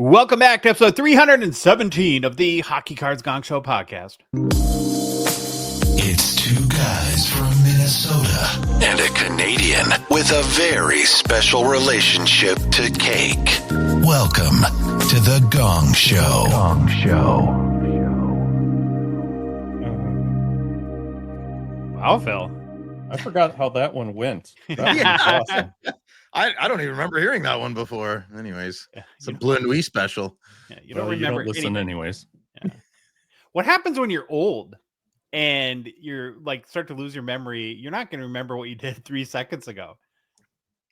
Welcome back to episode 317 of the Hockey Cards Gongshow podcast. It's two guys from Minnesota and a Canadian with a very special relationship to cake. Welcome to the Gong Show. Wow, Phil. I forgot how that one went. That was awesome. I don't even remember hearing that one before. Anyways, it's a Blue Nuit special. Yeah, you don't remember. You don't listen anyways. Yeah. What happens when you're old and you're like start to lose your memory? You're not going to remember what you did 3 seconds ago.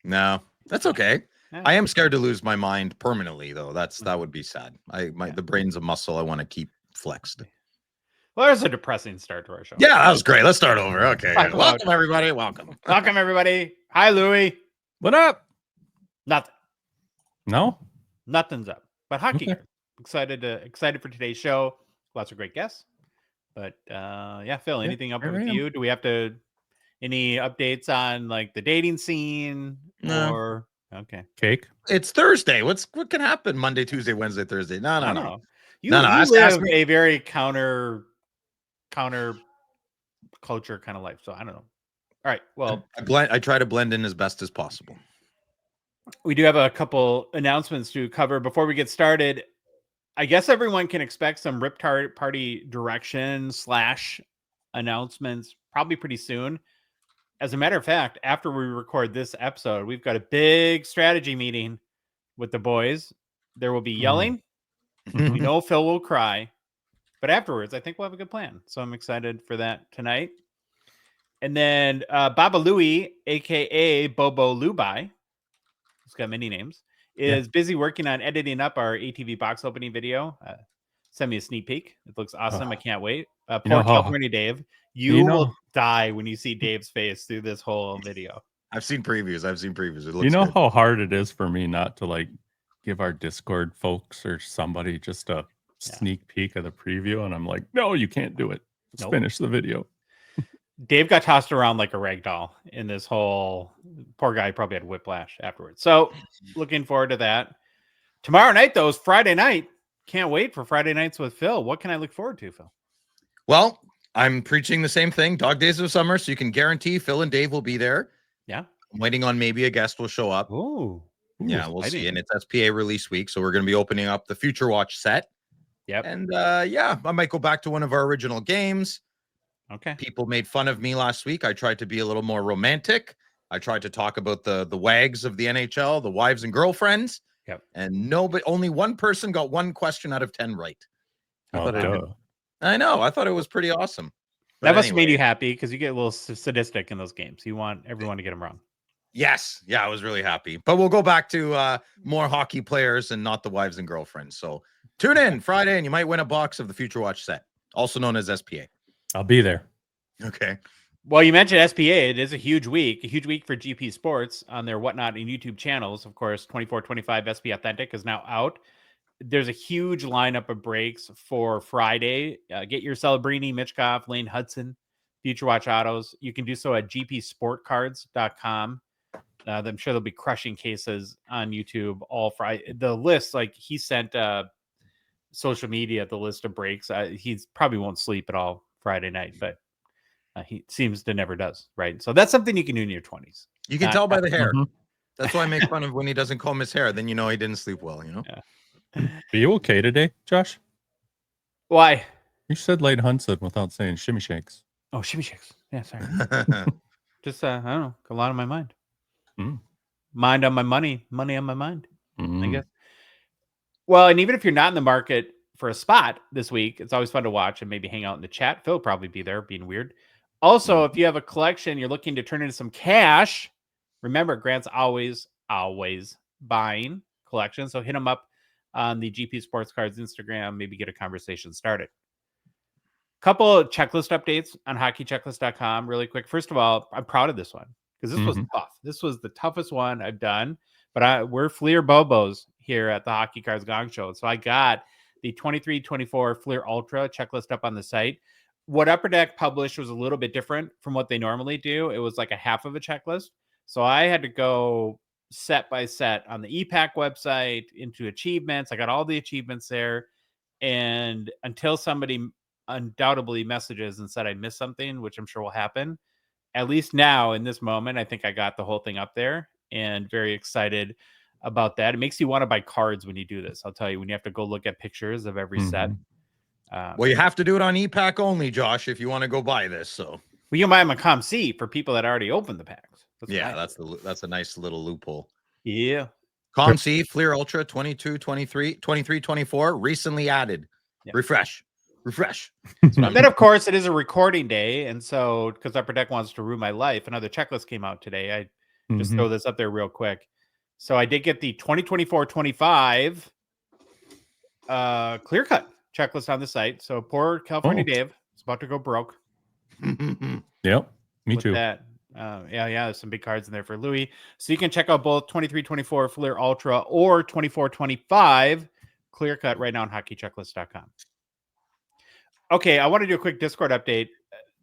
No, that's okay. Yeah. I am scared to lose my mind permanently, though. That would be sad. The brain's a muscle I want to keep flexed. Well, there's a depressing start to our show. Yeah, that was great. Let's start over. Okay. Talk about- Welcome, everybody. Welcome. Welcome, everybody. Hi, Louie. What up? Nothing. No? Nothing's up. But hockey. Okay. Excited for today's show. Lots of great guests. But yeah, Phil, anything up with you? Do we have to any updates on like the dating scene? No. Or okay. Cake? It's Thursday. What can happen Monday, Tuesday, Wednesday, Thursday? No. You Ask live me. a very counter culture kind of life. So I don't know. All right. Well, I try to blend in as best as possible. we do have a couple announcements to cover before we get started. I guess everyone can expect some Rip Party direction / announcements probably pretty soon. As a matter of fact, after we record this episode, we've got a big strategy meeting with the boys. There will be yelling. We know Phil will cry, but afterwards, I think we'll have a good plan. So I'm excited for that tonight. And then Baba Louie, aka Bobo Lubai, he's got many names, is busy working on editing up our ATV box opening video. Send me a sneak peek. It looks awesome. I can't wait. Poor California Dave. You will die when you see Dave's face through this whole video. I've seen previews. It looks You know good. how hard it is for me not to like give our Discord folks or somebody just a sneak peek of the preview, and I'm like, no, you can't do it. Just finish the video. Dave got tossed around like a rag doll in this whole. Poor guy probably had whiplash afterwards. So looking forward to that. Tomorrow night, though, is Friday night. Can't wait for Friday nights with Phil. What can I look forward to, Phil? Well, I'm preaching the same thing. Dog Days of Summer, so you can guarantee Phil and Dave will be there. Yeah. I'm waiting on maybe a guest will show up. Ooh. Yeah, we'll see. And it's SPA release week, so we're going to be opening up the Future Watch set. Yep. And yeah, I might go back to one of our original games. Okay. People made fun of me last week. I tried to be a little more romantic. I tried to talk about the wags of the NHL, the wives and girlfriends. Yep. And only one person got 1 question out of 10 right. I know. I thought it was pretty awesome. That must have made you happy because you get a little sadistic in those games. You want everyone to get them wrong. Yes. Yeah, I was really happy. But we'll go back to more hockey players and not the wives and girlfriends. So tune in Friday and you might win a box of the Future Watch set, also known as SPA. I'll be there. Okay. Well, you mentioned SPA. It is a huge week for GP Sports on their Whatnot and YouTube channels. Of course, 24/25 SP Authentic is now out. There's a huge lineup of breaks for Friday. Get your Celebrini, Mitchkoff, Lane Hudson, Future Watch Autos. You can do so at gpsportcards.com. I'm sure they'll be crushing cases on YouTube all Friday. The list, like he sent social media, the list of breaks. He probably won't sleep at all Friday night, but he seems to never does, right? So that's something you can do in your 20s. You can tell by the hair. Mhm. That's why I make fun of when he doesn't comb his hair. Then you know he didn't sleep well, you know? Yeah. Are you okay today, Josh? Why? You said Lane Hudson without saying shimmy shakes. Oh, shimmy shakes. Yeah, sorry. Just, I don't know, a lot on my mind. Mind on my money on my mind, I guess. Well, and even if you're not in the market for a spot this week, it's always fun to watch and maybe hang out in the chat. Phil will probably be there being weird. Also, if you have a collection you're looking to turn into some cash, remember, Grant's always buying collections. So hit him up on the GP Sports Cards Instagram, maybe get a conversation started. Couple of checklist updates on hockeychecklist.com really quick. First of all, I'm proud of this one because this was tough. This was the toughest one I've done, but we're Fleer Bobos here at the Hockey Cards Gong Show. So I got the 23-24 Fleer Ultra checklist up on the site. What Upper Deck published was a little bit different from what they normally do. It was like a half of a checklist. So I had to go set by set on the EPAC website into achievements. I got all the achievements there. And until somebody undoubtedly messages and said I missed something, which I'm sure will happen, at least now in this moment, I think I got the whole thing up there and very excited about that. It makes you want to buy cards when you do this. I'll tell you, when you have to go look at pictures of every set. Well, you have to do it on EPAC only, Josh, if you want to go buy this. So you can buy them on ComC for people that already opened the packs. That's a nice little loophole. Yeah. ComC, Fleer Ultra 22, 23, 23, 24, recently added. Yeah. Refresh. And then, of course, it is a recording day. And so, because Upper Deck wants to ruin my life, another checklist came out today. I just throw this up there real quick. So I did get the 2024-25 clear cut checklist on the site. So poor California Dave is about to go broke. Yep, me too. That. There's some big cards in there for Louis. So you can check out both 23-24 Fleer Ultra or 24-25 clear cut right now on hockeychecklist.com. Okay, I want to do a quick Discord update.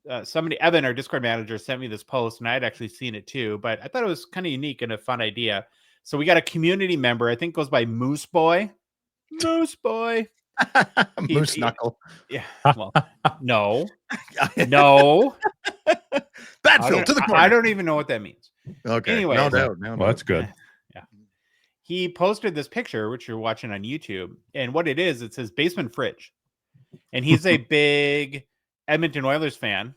Evan, our Discord manager, sent me this post, and I had actually seen it too, but I thought it was kind of unique and a fun idea. So we got a community member, I think goes by Moose Boy. Moose Boy. Moose Knuckle. Yeah, well, no. Badfield to the corner. I don't even know what that means. Okay. Anyway, no doubt. Well, that's good. Yeah. He posted this picture, which you're watching on YouTube, and what it is, it's his basement fridge. And he's a big Edmonton Oilers fan.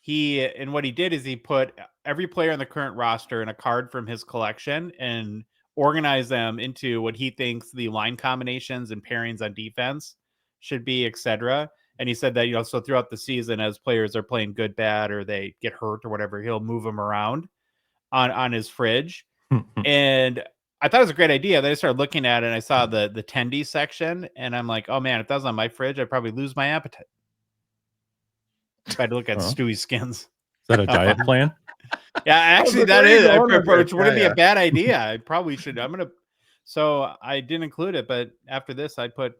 And what he did is he put every player on the current roster in a card from his collection and organized them into what he thinks the line combinations and pairings on defense should be, etc. And he said that, so throughout the season, as players are playing good, bad, or they get hurt or whatever, he'll move them around on his fridge. And I thought it was a great idea. Then I started looking at it and I saw the tendy section, and I'm like, oh man, if that was on my fridge, I'd probably lose my appetite. If I had to look at Stewie's skins. Is that a diet plan? Yeah, actually that is. Which wouldn't be a bad idea. I probably should. So I didn't include it, but after this, I put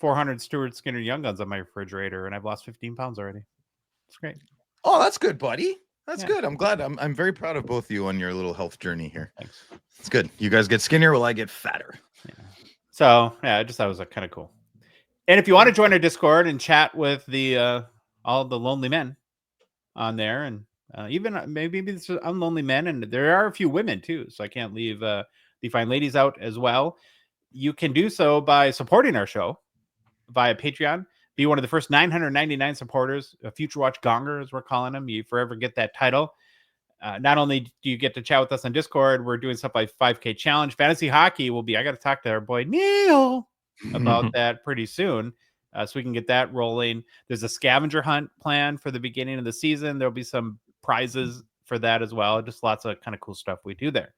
400 Stuart Skinner Young Guns on my refrigerator, and I've lost 15 pounds already. It's great. Oh, that's good, buddy. That's good. I'm glad. I'm very proud of both of you on your little health journey here. Thanks. It's good. You guys get skinnier while I get fatter. Yeah. So I just thought it was kind of cool. And if you want to join our Discord and chat with the all the lonely men on there, and even maybe it's unlonely men, and there are a few women too, so I can't leave the fine ladies out as well. You can do so by supporting our show via Patreon. Be one of the first 999 supporters, a Future Watch Gonger, as we're calling them. You forever get that title. Not only do you get to chat with us on Discord, we're doing stuff like 5K Challenge. Fantasy Hockey will be, I got to talk to our boy Neil about that pretty soon, so we can get that rolling. There's a scavenger hunt plan for the beginning of the season. There'll be some prizes for that as well. Just lots of kind of cool stuff we do there.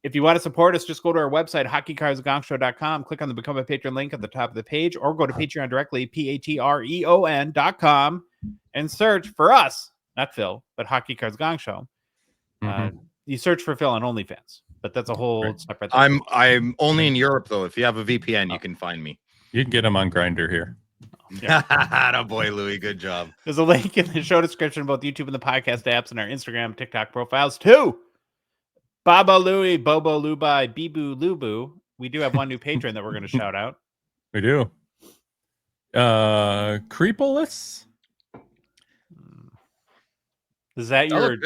If you want to support us, just go to our website, hockeycardsgongshow.com, click on the Become a Patron link at the top of the page, or go to Patreon directly, patreon.com, and search for us, not Phil, but Hockey Cards Gong Show. You search for Phil on OnlyFans, but that's a whole separate thing. I'm only in Europe, though. If you have a VPN, you can find me. You can get him on Grindr here. Yeah. Boy, Louis, good job. There's a link in the show description of both YouTube and the podcast apps and our Instagram, TikTok profiles, too. Baba Louie, Bobo Lubai, Bibu Lubu. We do have one new patron that we're going to shout out. We do. Creepolis? Is that your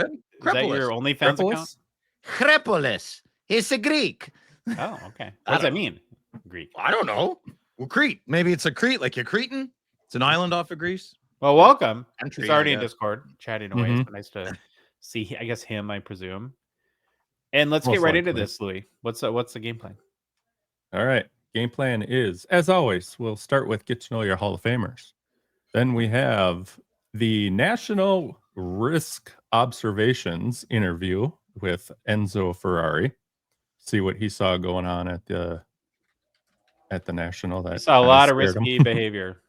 OnlyFans account? Crepolis. He's a Greek. Oh, okay. What does that mean? Greek. I don't know. Well, Crete. Maybe it's a Crete, like you're Cretan. It's an island off of Greece. Well, welcome. He's already in Discord, chatting away. It's nice to see, I guess, him, I presume. And let's get right into this, Louis. What's the game plan? All right. Game plan is, as always, we'll start with get to know your Hall of Famers. Then we have the National Risk Observations interview with Enzo Ferrari. See what he saw going on at the National. That saw a lot of risky behavior.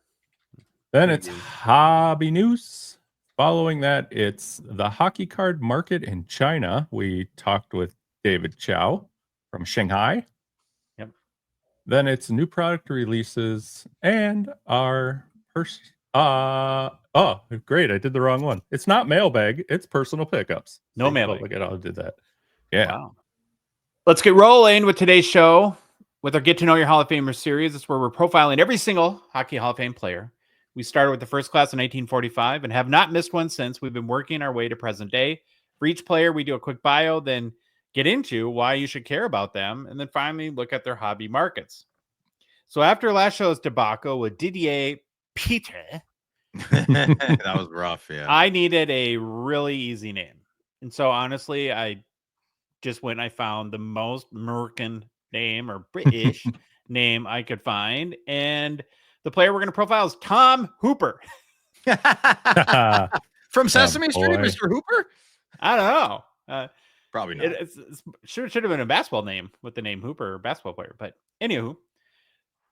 Then it's hobby news. Following that, it's the hockey card market in China. We talked with David Chau from Shanghai. Yep. Then it's new product releases and our oh, great. I did the wrong one. It's not mailbag. It's personal pickups. No mailbag. Look at how I did that. Yeah. Wow. Let's get rolling with today's show with our Get to Know Your Hall of Famers series. It's where we're profiling every single Hockey Hall of Fame player. We started with the first class in 1945 and have not missed one since. We've been working our way to present day. For each player, we do a quick bio, then get into why you should care about them, and then finally look at their hobby markets. So after last show's debacle with Didier Peter, that was rough, yeah. I needed a really easy name. And so honestly, I just went and I found the most American name or British name I could find. And the player we're going to profile is Tom Hooper. From Sesame Street, Mr. Hooper? I don't know. Probably not. It should have been a basketball name with the name Hooper, basketball player. But anywho,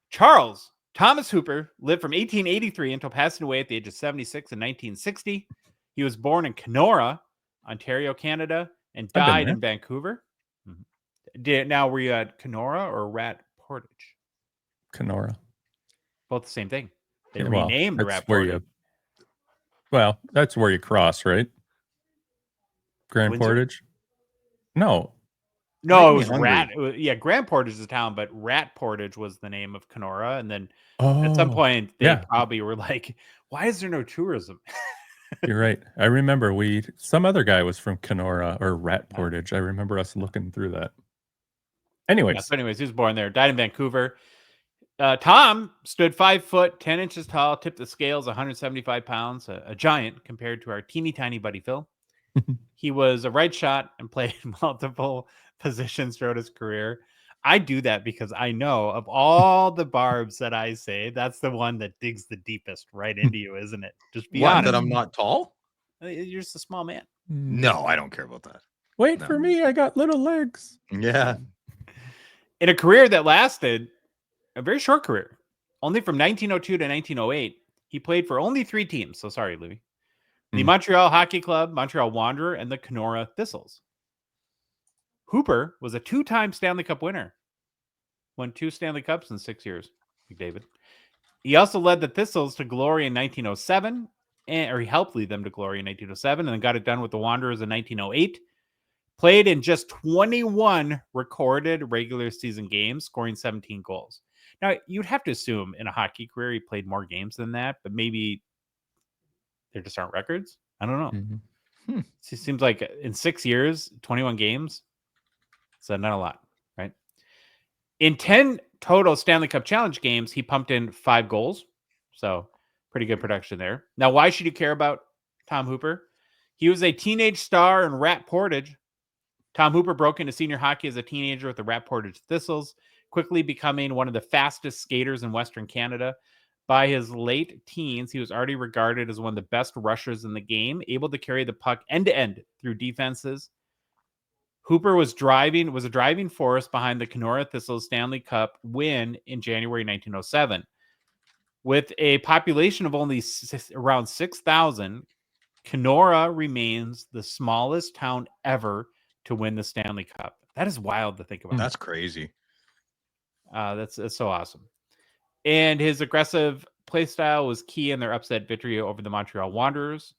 Charles Thomas Hooper lived from 1883 until passing away at the age of 76 in 1960. He was born in Kenora, Ontario, Canada, and died in Vancouver. Now, were you at Kenora or Rat Portage? Kenora. Both the same thing. They renamed Rat Portage. That's where you cross, right? Grand Windsor? Portage? No, it was Rat. Grand Portage is a town, but Rat Portage was the name of Kenora. And then at some point, they probably were like, why is there no tourism? You're right. I remember some other guy was from Kenora or Rat Portage. I remember us looking through that. Anyways. He was born there, died in Vancouver. Tom stood 5 foot 10 inches tall, tipped the scales 175 pounds, a giant compared to our teeny tiny buddy Phil. He was a right shot and played multiple positions throughout his career. I do that because I know of all the barbs that I say, that's the one that digs the deepest right into you, isn't it? Just be honest. That I'm not tall? You're just a small man. No, I don't care about that. Wait for me. I got little legs. Yeah. In a career that lasted a very short career, only from 1902 to 1908, he played for only 3 teams. So sorry, Louis. The Montreal Hockey Club, Montreal Wanderer, and the Kenora Thistles. Hooper was a 2-time Stanley Cup winner. Won 2 Stanley Cups in 6 years, David. He also led the Thistles to glory in 1907, or he helped lead them to glory in 1907, and then got it done with the Wanderers in 1908. Played in just 21 recorded regular season games, scoring 17 goals. Now, you'd have to assume in a hockey career he played more games than that, but maybe there just aren't records. I don't know. It seems like in 6 years, 21 games. So not a lot, right? In 10 total Stanley Cup Challenge games, he pumped in 5 goals. So pretty good production there. Now, why should you care about Tom Hooper? He was a teenage star in Rat Portage. Tom Hooper broke into senior hockey as a teenager with the Rat Portage Thistles, quickly becoming one of the fastest skaters in Western Canada. By his late teens, he was already regarded as one of the best rushers in the game, able to carry the puck end-to-end through defenses. Hooper was a driving force behind the Kenora Thistles Stanley Cup win in January 1907. With a population of only around 6,000, Kenora remains the smallest town ever to win the Stanley Cup. That is wild to think about. That's crazy. That's so awesome. And his aggressive play style was key in their upset victory over the Montreal Wanderers.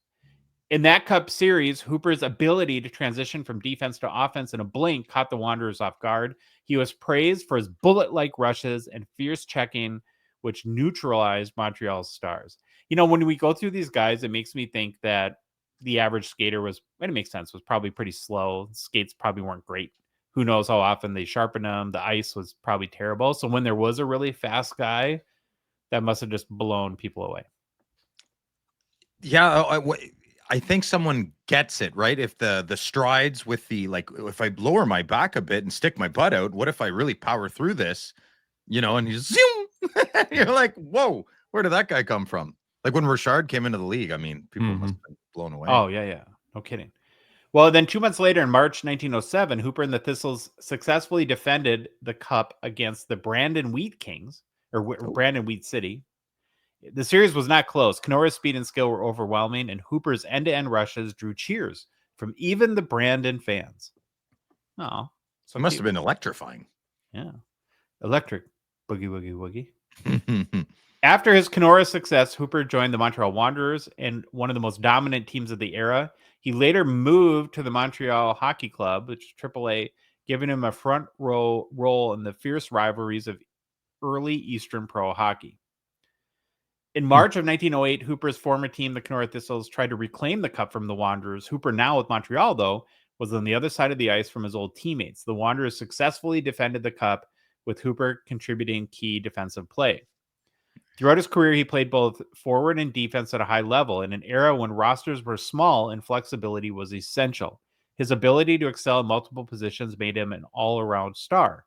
In that Cup series, Hooper's ability to transition from defense to offense in a blink caught the Wanderers off guard. He was praised for his bullet-like rushes and fierce checking, which neutralized Montreal's stars. You know, when we go through these guys, it makes me think that the average skater was probably pretty slow. Skates probably weren't great. Who knows how often they sharpened them. The ice was probably terrible. So when there was a really fast guy, that must have just blown people away. Yeah, I think someone gets it, right? If the strides with the, like, if I lower my back a bit and stick my butt out, what if I really power through this? You know, and he's zoom. You're like, whoa, where did that guy come from? Like when Richard came into the league, I mean, people must have been blown away. Oh, yeah. No kidding. Well, then 2 months later, in March 1907, Hooper and the Thistles successfully defended the Cup against the Brandon Wheat Kings, or Brandon Wheat City. The series was not close. Kenora's speed and skill were overwhelming, and Hooper's end-to-end rushes drew cheers from even the Brandon fans. Oh, so it must have been electrifying. Yeah. Electric. Boogie, woogie, woogie. After his Kenora success, Hooper joined the Montreal Wanderers and one of the most dominant teams of the era. He later moved to the Montreal Hockey Club, which is AAA, giving him a front row role in the fierce rivalries of early Eastern pro hockey. In March of 1908, Hooper's former team, the Kenora Thistles, tried to reclaim the cup from the Wanderers. Hooper, now with Montreal, though, was on the other side of the ice from his old teammates. The Wanderers successfully defended the cup, with Hooper contributing key defensive play. Throughout his career, he played both forward and defense at a high level in an era when rosters were small and flexibility was essential. His ability to excel in multiple positions made him an all-around star.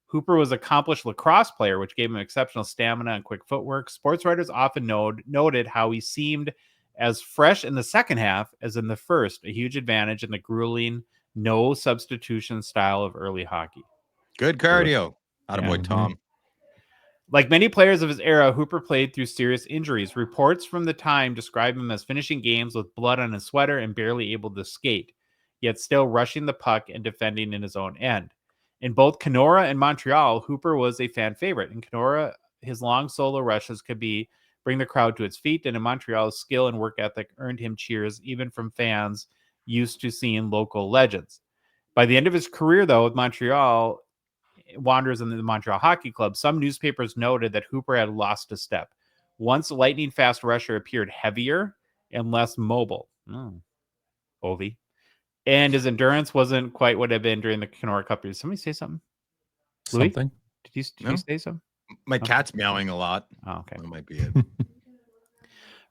Hooper was an accomplished lacrosse player, which gave him exceptional stamina and quick footwork. Sports writers often noted how he seemed as fresh in the second half as in the first, a huge advantage in the grueling, no substitution style of early hockey. Good cardio. Attaboy, Tom. Like many players of his era, Hooper played through serious injuries. Reports from the time describe him as finishing games with blood on his sweater and barely able to skate, yet still rushing the puck and defending in his own end. In both Kenora and Montreal, Hooper was a fan favorite. In Kenora, his long solo rushes could bring the crowd to its feet, and in Montreal, his skill and work ethic earned him cheers even from fans used to seeing local legends. By the end of his career, though, with Montreal Wanderers and the Montreal Hockey Club, some newspapers noted that Hooper had lost a step. Once lightning fast rusher appeared heavier and less mobile. Ovi. And his endurance wasn't quite what it had been during the Kenora Cup. Did somebody say something? Louis? Something? Did you say something? My cat's meowing a lot. Oh, okay. That might be it.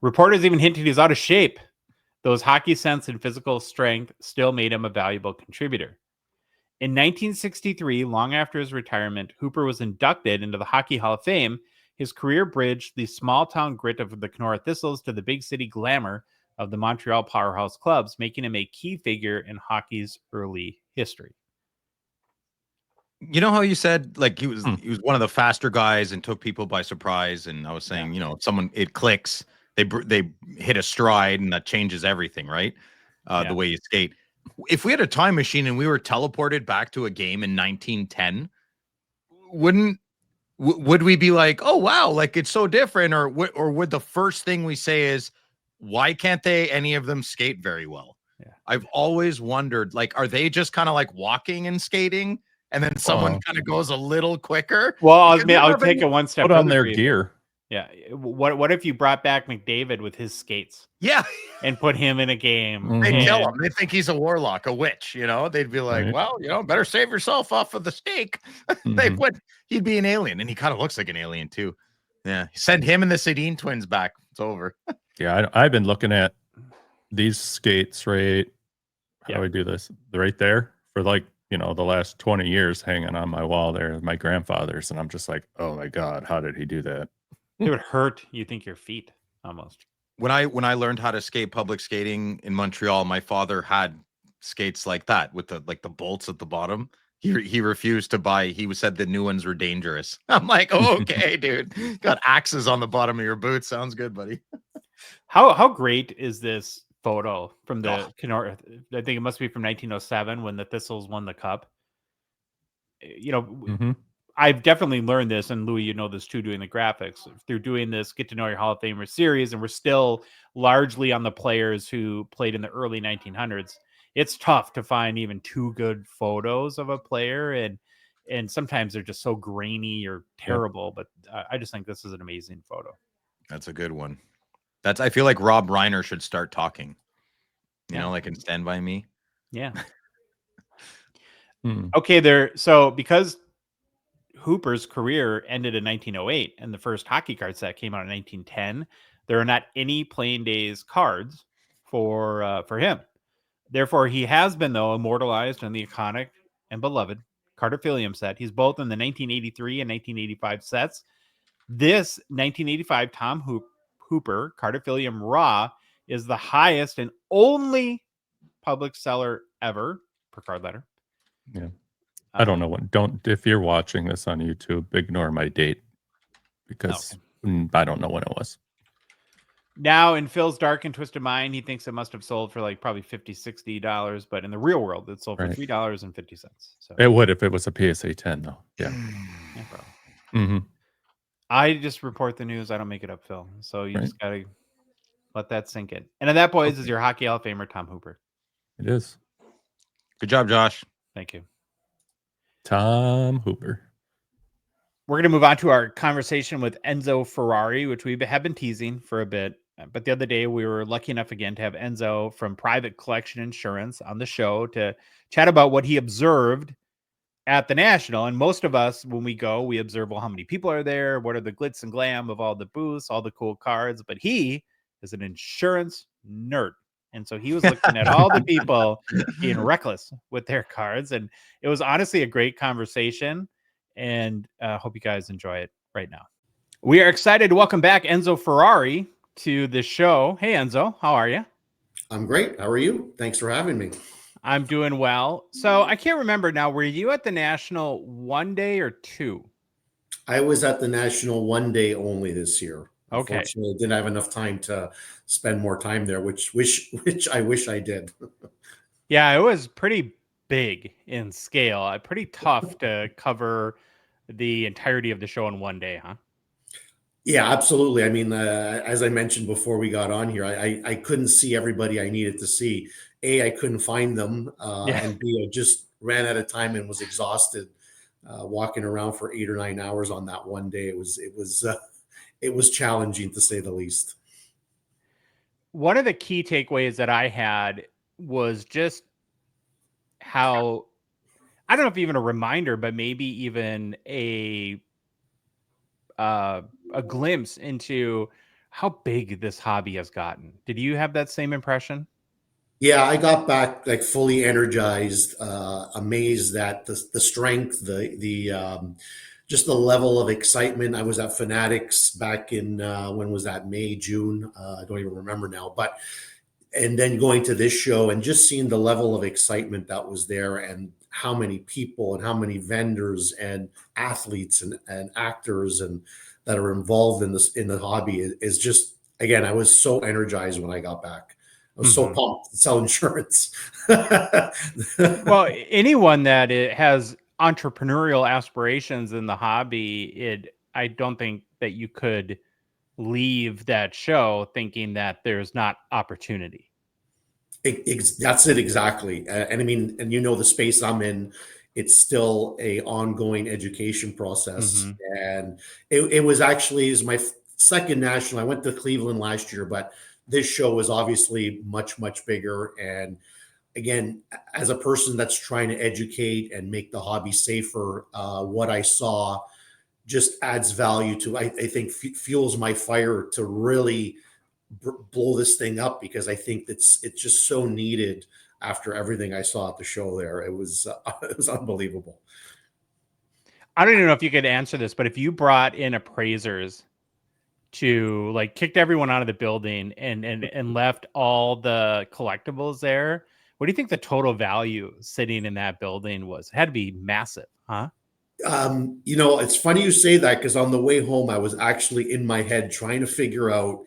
Reporters even hinted he was out of shape. Though his hockey sense and physical strength still made him a valuable contributor. In 1963, long after his retirement, Hooper was inducted into the Hockey Hall of Fame. His career bridged the small-town grit of the Kenora Thistles to the big-city glamour of the Montreal powerhouse clubs, making him a key figure in hockey's early history. You know how you said like he was one of the faster guys and took people by surprise, and I was saying, someone it clicks, they hit a stride, and that changes everything, right? The way you skate. If we had a time machine and we were teleported back to a game in 1910, would we be like, oh wow, like it's so different, or would the first thing we say is, why can't any of them skate very well? Yeah. I've always wondered, like, are they just kind of like walking and skating, and then someone kind of goes a little quicker? Well, I'll take it one step. Put on their gear. Yeah. What if you brought back McDavid with his skates? Yeah. And put him in a game. They kill him. They think he's a warlock, a witch, They'd be like, well, better save yourself off of the stake. He'd be an alien, and he kind of looks like an alien too. Yeah. Send him and the Sedin twins back. It's over. Yeah, I've been looking at these skates right. How do I do this? Right there for the last 20 years hanging on my wall there, my grandfather's, and I'm just like, oh my God, how did he do that? It would hurt, you think, your feet almost. When I learned how to skate public skating in Montreal, my father had skates like that with the bolts at the bottom. He refused to buy. He said the new ones were dangerous. I'm like, oh, okay, dude. Got axes on the bottom of your boots. Sounds good, buddy. How great is this photo from the Kenora? I think it must be from 1907 when the Thistles won the cup. I've definitely learned this, and Louis, this too, doing the graphics. Through doing this Get to Know Your Hall of Famer series, and we're still largely on the players who played in the early 1900s. It's tough to find even two good photos of a player, and sometimes they're just so grainy or terrible. But I just think this is an amazing photo. That's a good one. I feel like Rob Reiner should start talking. Like in Stand By Me. Yeah. Okay, so because Hooper's career ended in 1908 and the first hockey card set came out in 1910, there are not any playing days cards for him. Therefore, he has been, though, immortalized in the iconic and beloved Carter-Phillium set. He's both in the 1983 and 1985 sets. This 1985 Tom Hooper Carter-Phillium Raw is the highest and only public seller ever per card letter. Yeah. I don't know if you're watching this on YouTube, ignore my date because I don't know when it was. Now, in Phil's dark and twisted mind, he thinks it must have sold for like probably $50-$60, but in the real world, it sold for $3.50. So it would if it was a PSA 10, though. Yeah. Probably. I just report the news. I don't make it up, Phil. So you just got to let that sink in. And that, boys, is your Hockey Hall of Famer, Tom Hooper. It is. Good job, Josh. Thank you. Tom Hooper. We're going to move on to our conversation with Enzo Ferrari, which we have been teasing for a bit. But the other day, we were lucky enough again to have Enzo from Private Collection Insurance on the show to chat about what he observed at the National. And most of us, when we go, we observe, well, how many people are there? What are the glitz and glam of all the booths, all the cool cards? But he is an insurance nerd. And so he was looking at all the people being reckless with their cards. And it was honestly a great conversation. And I hope you guys enjoy it right now. We are excited to welcome back Enzo Ferrari to the show. Hey, Enzo, how are you? I'm great. How are you? Thanks for having me. I'm doing well. So I can't remember now. Were you at the National one day or two? I was at the National one day only this year. Okay. Unfortunately, I didn't have enough time to spend more time there, which I wish I did. Yeah, it was pretty big in scale. Pretty tough to cover the entirety of the show in one day, huh? Yeah, absolutely. I mean, as I mentioned before we got on here, I couldn't see everybody I needed to see. A, I couldn't find them, and B, I just ran out of time and was exhausted walking around for 8 or 9 hours on that one day. It was challenging to say the least. One of the key takeaways that I had was just how, I don't know if even a reminder, but maybe even a glimpse into how big this hobby has gotten. Did you have that same impression? Yeah, I got back like fully energized, amazed at the strength, the just the level of excitement. I was at Fanatics back in when was that, May, June? I don't even remember now. And then going to this show and just seeing the level of excitement that was there, and how many people and how many vendors and athletes and actors and that are involved in the hobby is just, again, I was so energized when I got back. I was so pumped to sell insurance. Well, anyone that has entrepreneurial aspirations in the hobby, I don't think that you could leave that show thinking that there's not opportunity. That's it exactly. And I mean, and the space I'm in, it's still a ongoing education process. And it was my second national. I went to Cleveland last year, but this show was obviously much, much bigger. And again, as a person that's trying to educate and make the hobby safer, what I saw just adds value to, I think, fuels my fire to really blow this thing up, because I think it's just so needed after everything I saw at the show there. It was unbelievable. I don't even know if you could answer this, but if you brought in appraisers to like kicked everyone out of the building and left all the collectibles there, what do you think the total value sitting in that building was? It had to be massive, huh? It's funny you say that, because on the way home, I was actually in my head trying to figure out,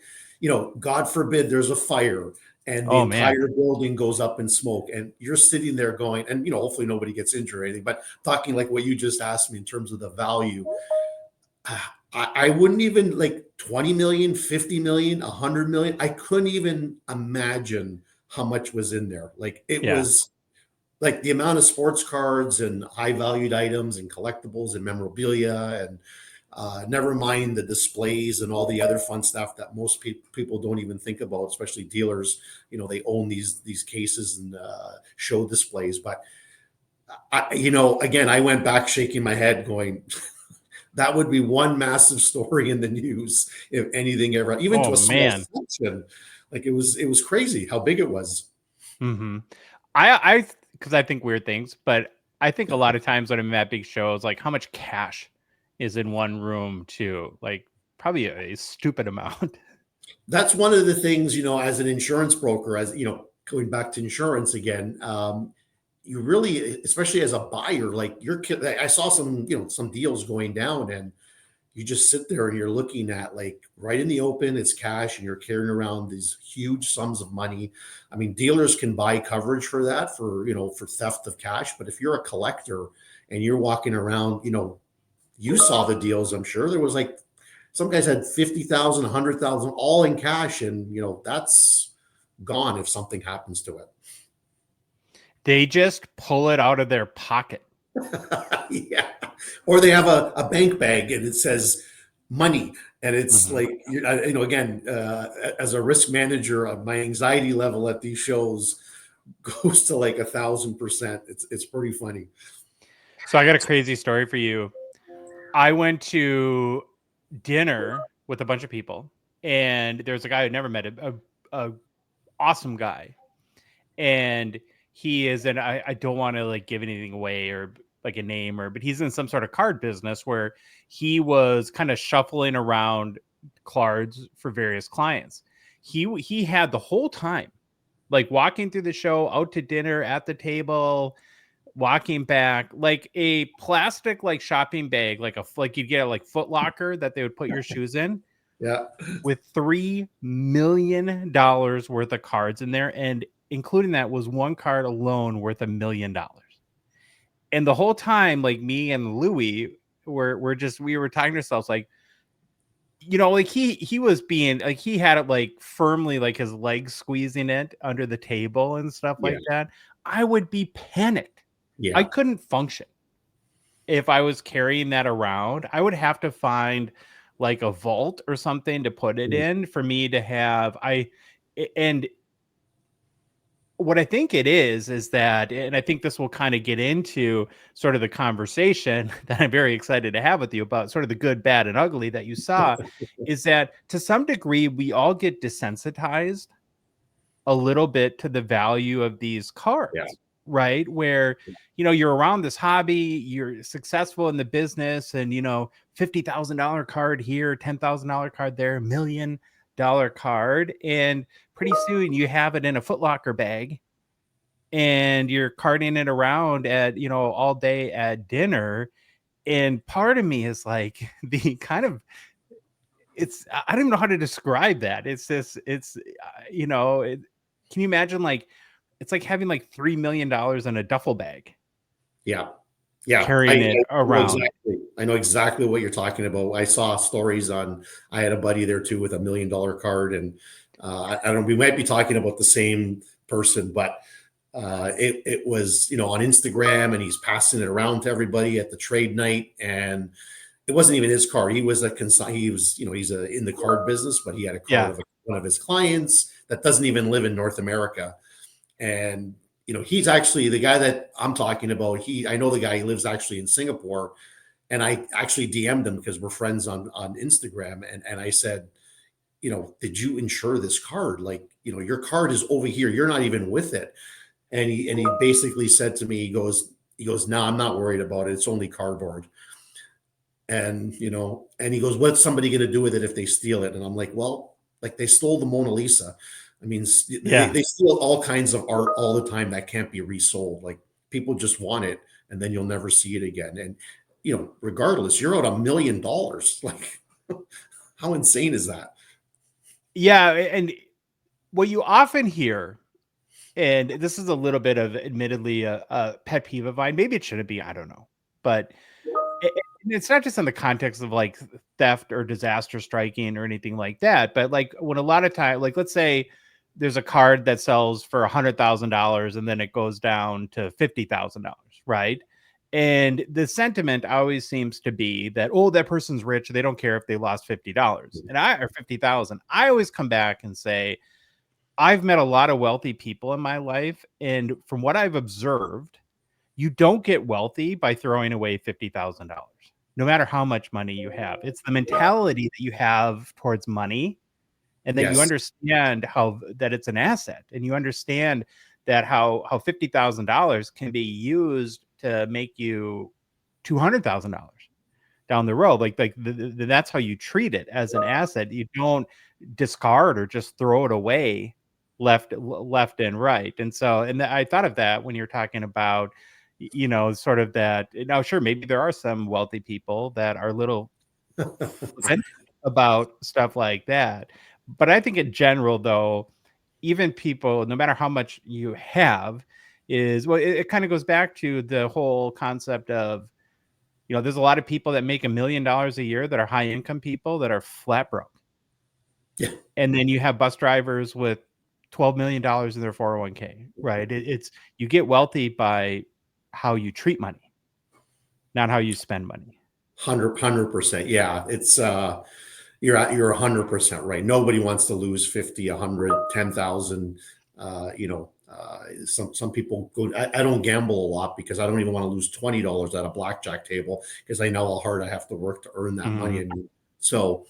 God forbid there's a fire and the entire building goes up in smoke, and you're sitting there going, and hopefully nobody gets injured or anything, but talking like what you just asked me in terms of the value, I wouldn't even, like, 20 million, 50 million, 100 million. I couldn't even imagine how much was in there. Like, it was like the amount of sports cards and high valued items and collectibles and memorabilia, and never mind the displays and all the other fun stuff that most people don't even think about, especially dealers. They own these cases and show displays. But again, I went back shaking my head going, that would be one massive story in the news if anything ever, even to a small section. Like, it was crazy how big it was. I because I think weird things, but I think a lot of times when I'm at big shows, like, how much cash is in one room too? Like, probably a stupid amount. That's one of the things, as an insurance broker, going back to insurance again, you really, especially as a buyer, like, I saw some deals going down, and you just sit there and you're looking at, like, right in the open, it's cash, and you're carrying around these huge sums of money. I mean, dealers can buy coverage for that, for theft of cash. But if you're a collector and you're walking around, you saw the deals. I'm sure there was, like, some guys had 50,000, 100,000 all in cash, and that's gone if something happens to it. They just pull it out of their pocket. Yeah. Or they have a bank bag and it says money. And it's like, again, as a risk manager, my anxiety level at these shows goes to like 1,000%. It's pretty funny. So I got a crazy story for you. I went to dinner with a bunch of people, and there's a guy who never met him, a awesome guy, and he is, and I don't want to like give anything away or like a name but he's in some sort of card business where he was kind of shuffling around cards for various clients. He had the whole time, like walking through the show, out to dinner, at the table, walking back, like a plastic like shopping bag, like you'd get like Foot Locker that they would put your shoes in. Yeah. With $3 million worth of cards in there, and including that was one card alone worth $1 million. And the whole time, like me and Louie we were talking to ourselves, like, like he was being like, he had it like firmly, like his legs squeezing it under the table and stuff like that. I would be panicked. Yeah. I couldn't function if I was carrying that around. I would have to find like a vault or something to put it in for me to have. And what I think it is that, and I think this will kind of get into sort of the conversation that I'm very excited to have with you about sort of the good, bad, and ugly that you saw, is that to some degree, we all get desensitized a little bit to the value of these cards. Yeah. Right? Where, you're around this hobby, you're successful in the business, and, $50,000 card here, $10,000 card there, $1 million card. And pretty soon you have it in a Foot Locker bag and you're carting it around at, all day at dinner. And part of me is like, the kind of, I don't even know how to describe that. Can you imagine, like, it's like having like $3 million in a duffel bag. Yeah. Carrying it around. I know exactly what you're talking about. I saw stories I had a buddy there too with $1 million card. And I don't know, we might be talking about the same person, but it was, on Instagram, and he's passing it around to everybody at the trade night. And it wasn't even his card. He was he's in the card business, but he had a card of one of his clients that doesn't even live in North America. And, he's actually the guy that I'm talking about. I know the guy, he lives actually in Singapore, and I actually DM'd him because we're friends on Instagram. And I said, did you insure this card? Like, your card is over here. You're not even with it. And he basically said to me, he goes, no, I'm not worried about it. It's only cardboard. And, and he goes, what's somebody going to do with it if they steal it? And I'm like, well, like, they stole the Mona Lisa. I mean, they steal all kinds of art all the time that can't be resold. Like, people just want it, and then you'll never see it again. And, regardless, you're out $1 million. Like, how insane is that? Yeah. And what you often hear, and this is a little bit of admittedly a pet peeve of mine, maybe it shouldn't be, I don't know, but it's not just in the context of like theft or disaster striking or anything like that, but like when a lot of time, like, let's say there's a card that sells for $100,000 and then it goes down to $50,000, right? And the sentiment always seems to be that, oh, that person's rich, they don't care if they lost $50 or 50,000. I always come back and say, I've met a lot of wealthy people in my life, and from what I've observed, you don't get wealthy by throwing away $50,000, no matter how much money you have. It's the mentality that you have towards money, and that you understand that it's an asset, and you understand that how $50,000 can be used to make you $200,000 down the road. Like that's how you treat it, as an asset. You don't discard or just throw it away left and right. And so, and I thought of that when you're talking about, sort of that. Now, sure, maybe there are some wealthy people that are little about stuff like that. But I think in general, though, even people, no matter how much you have, it kind of goes back to the whole concept of, there's a lot of people that make $1 million a year that are high income people that are flat broke. Yeah. And then you have bus drivers with $12 million in their 401k, right? You get wealthy by how you treat money. not how you spend money. 100%. Yeah, it's you're 100% right. Nobody wants to lose 50, 100, 10,000. Some people go. I don't gamble a lot because I don't even want to lose $20 at a blackjack table because I know how hard I have to work to earn that money. And so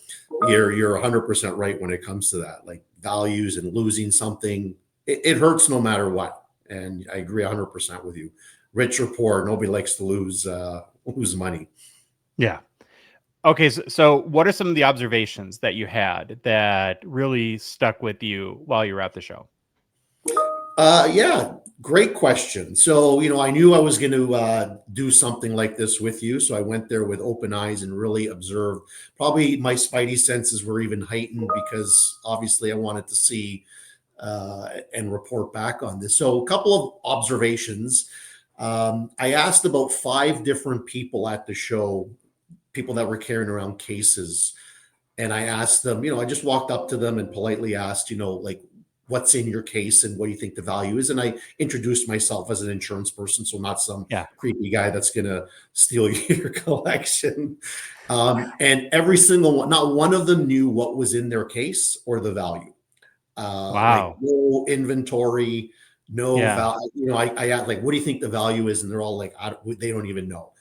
you're 100% right when it comes to that, like values and losing something. It hurts no matter what. And I agree 100% with you. Rich or poor, nobody likes to lose money. Yeah. Okay, so what are some of the observations that you had that really stuck with you while you were at the show? Yeah, great question. So, I knew I was going to do something like this with you. So I went there with open eyes and really observed. Probably my spidey senses were even heightened because obviously I wanted to see and report back on this. So a couple of observations. I asked about 5 different people at the show, people that were carrying around cases. And I asked them, I just walked up to them and politely asked, like, what's in your case and what do you think the value is? And I introduced myself as an insurance person, so not some creepy guy that's going to steal your collection. And every single one, not one of them knew what was in their case or the value. Wow. Like no inventory, no value. I asked, like, what do you think the value is? And they're all like, they don't even know.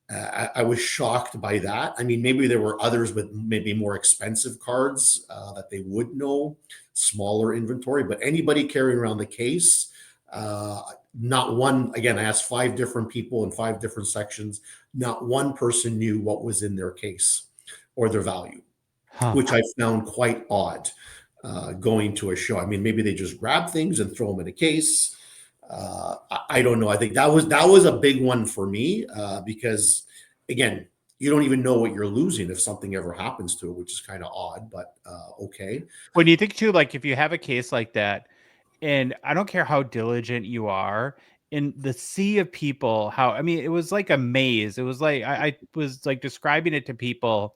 I was shocked by that. I mean, maybe there were others with maybe more expensive cards that they would know, smaller inventory, but anybody carrying around the case, not one, again, I asked 5 different people in 5 different sections. Not one person knew what was in their case or their value, which I found quite odd going to a show. I mean, maybe they just grab things and throw them in a case. I don't know. I think that was a big one for me because, again, you don't even know what you're losing if something ever happens to it, which is kind of odd, but okay. When you think too, like if you have a case like that, and I don't care how diligent you are, in the sea of people, it was like a maze. It was like I was like describing it to people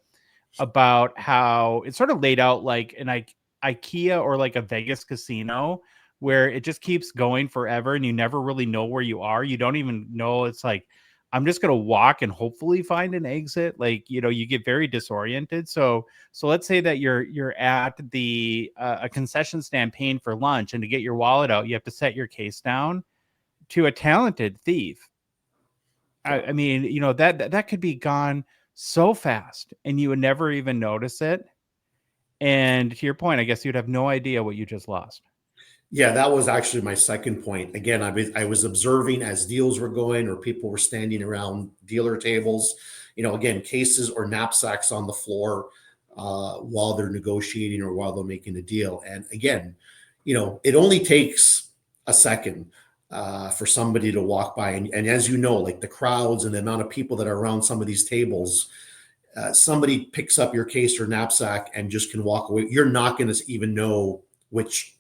about how it's sort of laid out like an IKEA or like a Vegas casino where it just keeps going forever and you never really know where you are. You don't even know. It's like, I'm just going to walk and hopefully find an exit. Like, you get very disoriented. So let's say that you're at the a concession stand paying for lunch, and to get your wallet out, you have to set your case down. To a talented thief, I mean, that could be gone so fast and you would never even notice it. And to your point, I guess you'd have no idea what you just lost. Yeah, that was actually my second point. Again, I was observing as deals were going or people were standing around dealer tables, again, cases or knapsacks on the floor while they're negotiating or while they're making a deal. And again, it only takes a second for somebody to walk by. And as you know, like the crowds and the amount of people that are around some of these tables, somebody picks up your case or knapsack and just can walk away. You're not going to even know which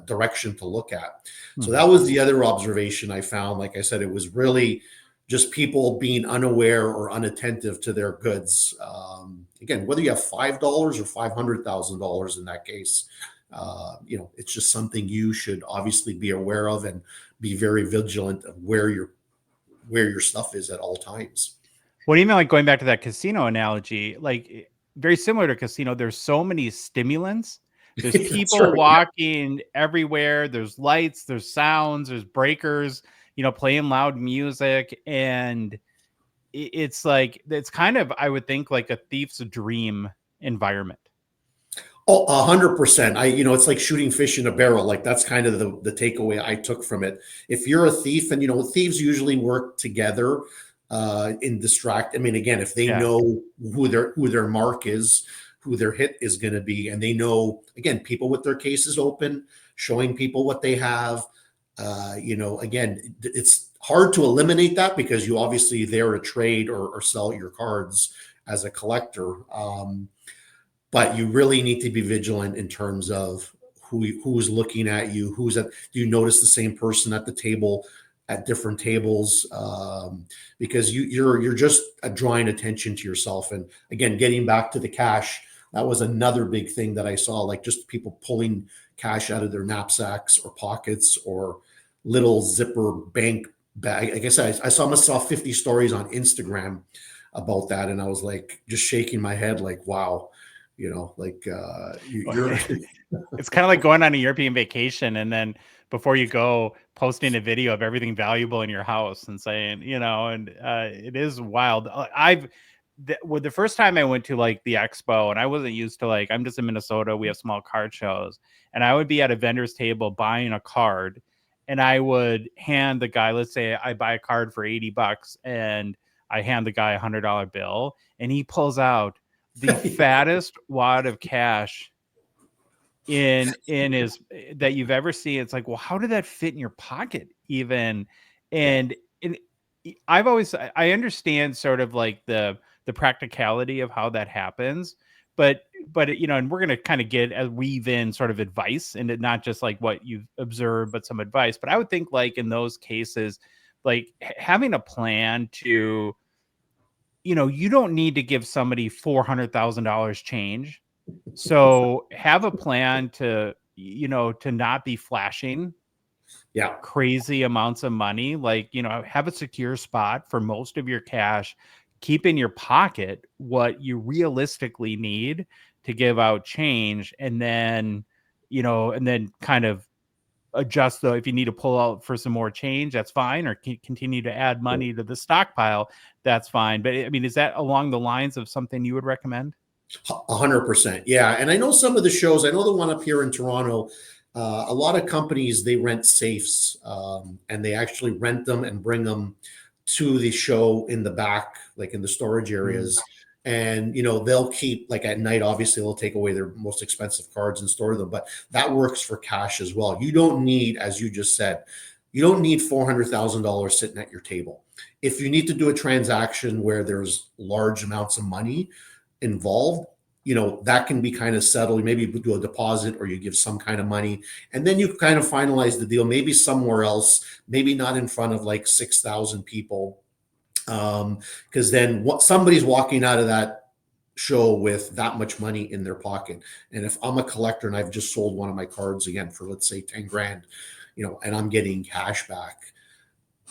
direction to look at. So that was the other observation I found. Like I said, it was really just people being unaware or unattentive to their goods. Again, whether you have $5 or $500,000 in that case, it's just something you should obviously be aware of and be very vigilant of where your stuff is at all times. Well, even like going back to that casino analogy, like very similar to casino, there's so many stimulants. There's people walking everywhere. There's lights, there's sounds, there's breakers, playing loud music. And it's like, it's kind of, I would think, like a thief's dream environment. Oh, 100%. It's like shooting fish in a barrel. Like that's kind of the takeaway I took from it. If you're a thief, and thieves usually work together in distract. I mean, again, if they know who their mark is, who their hit is going to be, and they know, again, people with their cases open, showing people what they have. Again, it's hard to eliminate that because you obviously there to trade or sell your cards as a collector. But you really need to be vigilant in terms of who's looking at you, do you notice the same person at the table, at different tables, because you're just drawing attention to yourself. And again, getting back to the cash, that was another big thing that I saw, like just people pulling cash out of their knapsacks or pockets or little zipper bank like I said, I saw myself 50 stories on Instagram about that, and I was like, just shaking my head, like, wow, like you're. It's kind of like going on a European vacation, and then before you go, posting a video of everything valuable in your house and saying, and it is wild. The first time I went to like the expo, and I wasn't used to, like, I'm just in Minnesota, we have small card shows, and I would be at a vendor's table buying a card, and I would hand the guy, let's say I buy a card for $80, and I hand the guy $100 bill, and he pulls out the fattest wad of cash in his that you've ever seen. It's like, well, how did that fit in your pocket even? And I understand sort of like the practicality of how that happens, but and we're going to kind of weave in sort of advice, and not just like what you've observed, but some advice. But I would think, like, in those cases, like having a plan to, you don't need to give somebody $400,000 change. So have a plan to, to not be flashing crazy amounts of money. Like, have a secure spot for most of your cash. Keep in your pocket what you realistically need to give out change. And then, kind of adjust, though, if you need to pull out for some more change, that's fine, or continue to add money to the stockpile, that's fine. But I mean, is that along the lines of something you would recommend? 100%. Yeah. And I know some of the shows, I know the one up here in Toronto, a lot of companies, they rent safes, and they actually rent them and bring them to the show in the back, like in the storage areas. And, they'll keep, like, at night, obviously they'll take away their most expensive cards and store them, but that works for cash as well. You don't need, as you just said, you don't need $400,000 sitting at your table. If you need to do a transaction where there's large amounts of money involved, that can be kind of settled. Maybe you do a deposit, or you give some kind of money, and then you kind of finalize the deal, maybe somewhere else, maybe not in front of like 6,000 people. Because then somebody's walking out of that show with that much money in their pocket. And if I'm a collector and I've just sold one of my cards again for, let's say, 10 grand, and I'm getting cash back,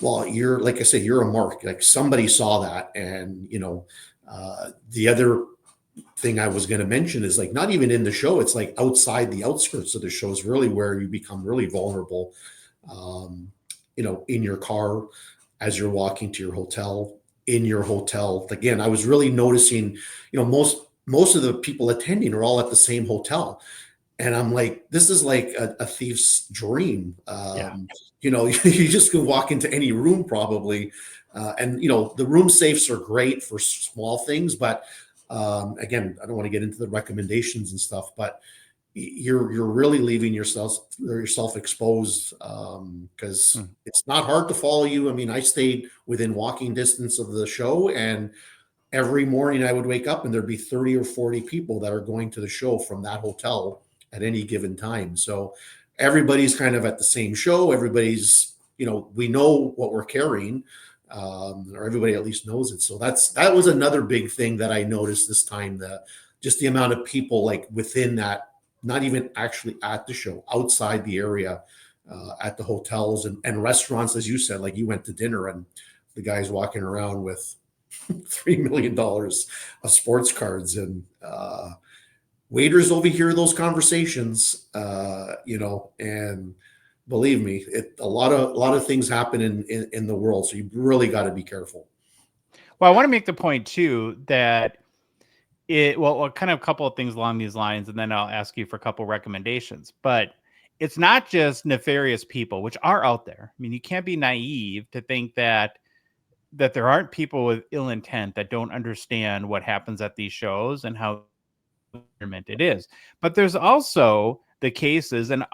well, you're, like I said, you're a mark. Like, somebody saw that. And, the other thing I was going to mention is, like, not even in the show, it's like outside the outskirts of the show is really where you become really vulnerable, in your car, as you're walking to your hotel, in your hotel. Again, I was really noticing, most of the people attending are all at the same hotel. And I'm like, this is like a thief's dream. You just can walk into any room probably. And, the room safes are great for small things, but again, I don't want to get into the recommendations and stuff, but you're really leaving yourself exposed, because it's not hard to follow you. I mean, I stayed within walking distance of the show, and every morning I would wake up and there'd be 30 or 40 people that are going to the show from that hotel at any given time. So everybody's kind of at the same show. Everybody's, we know what we're carrying, or everybody at least knows it. So that was another big thing that I noticed this time, just the amount of people, like, within that, not even actually at the show, outside the area, at the hotels and restaurants, as you said. Like, you went to dinner and the guy's walking around with $3 million of sports cards, and waiters overhear those conversations, and believe me, a lot of things happen in the world. So you really got to be careful. Well, I want to make the point too that kind of a couple of things along these lines, and then I'll ask you for a couple recommendations. But it's not just nefarious people, which are out there. I mean, you can't be naive to think that there aren't people with ill intent that don't understand what happens at these shows and how it is. But there's also the cases, and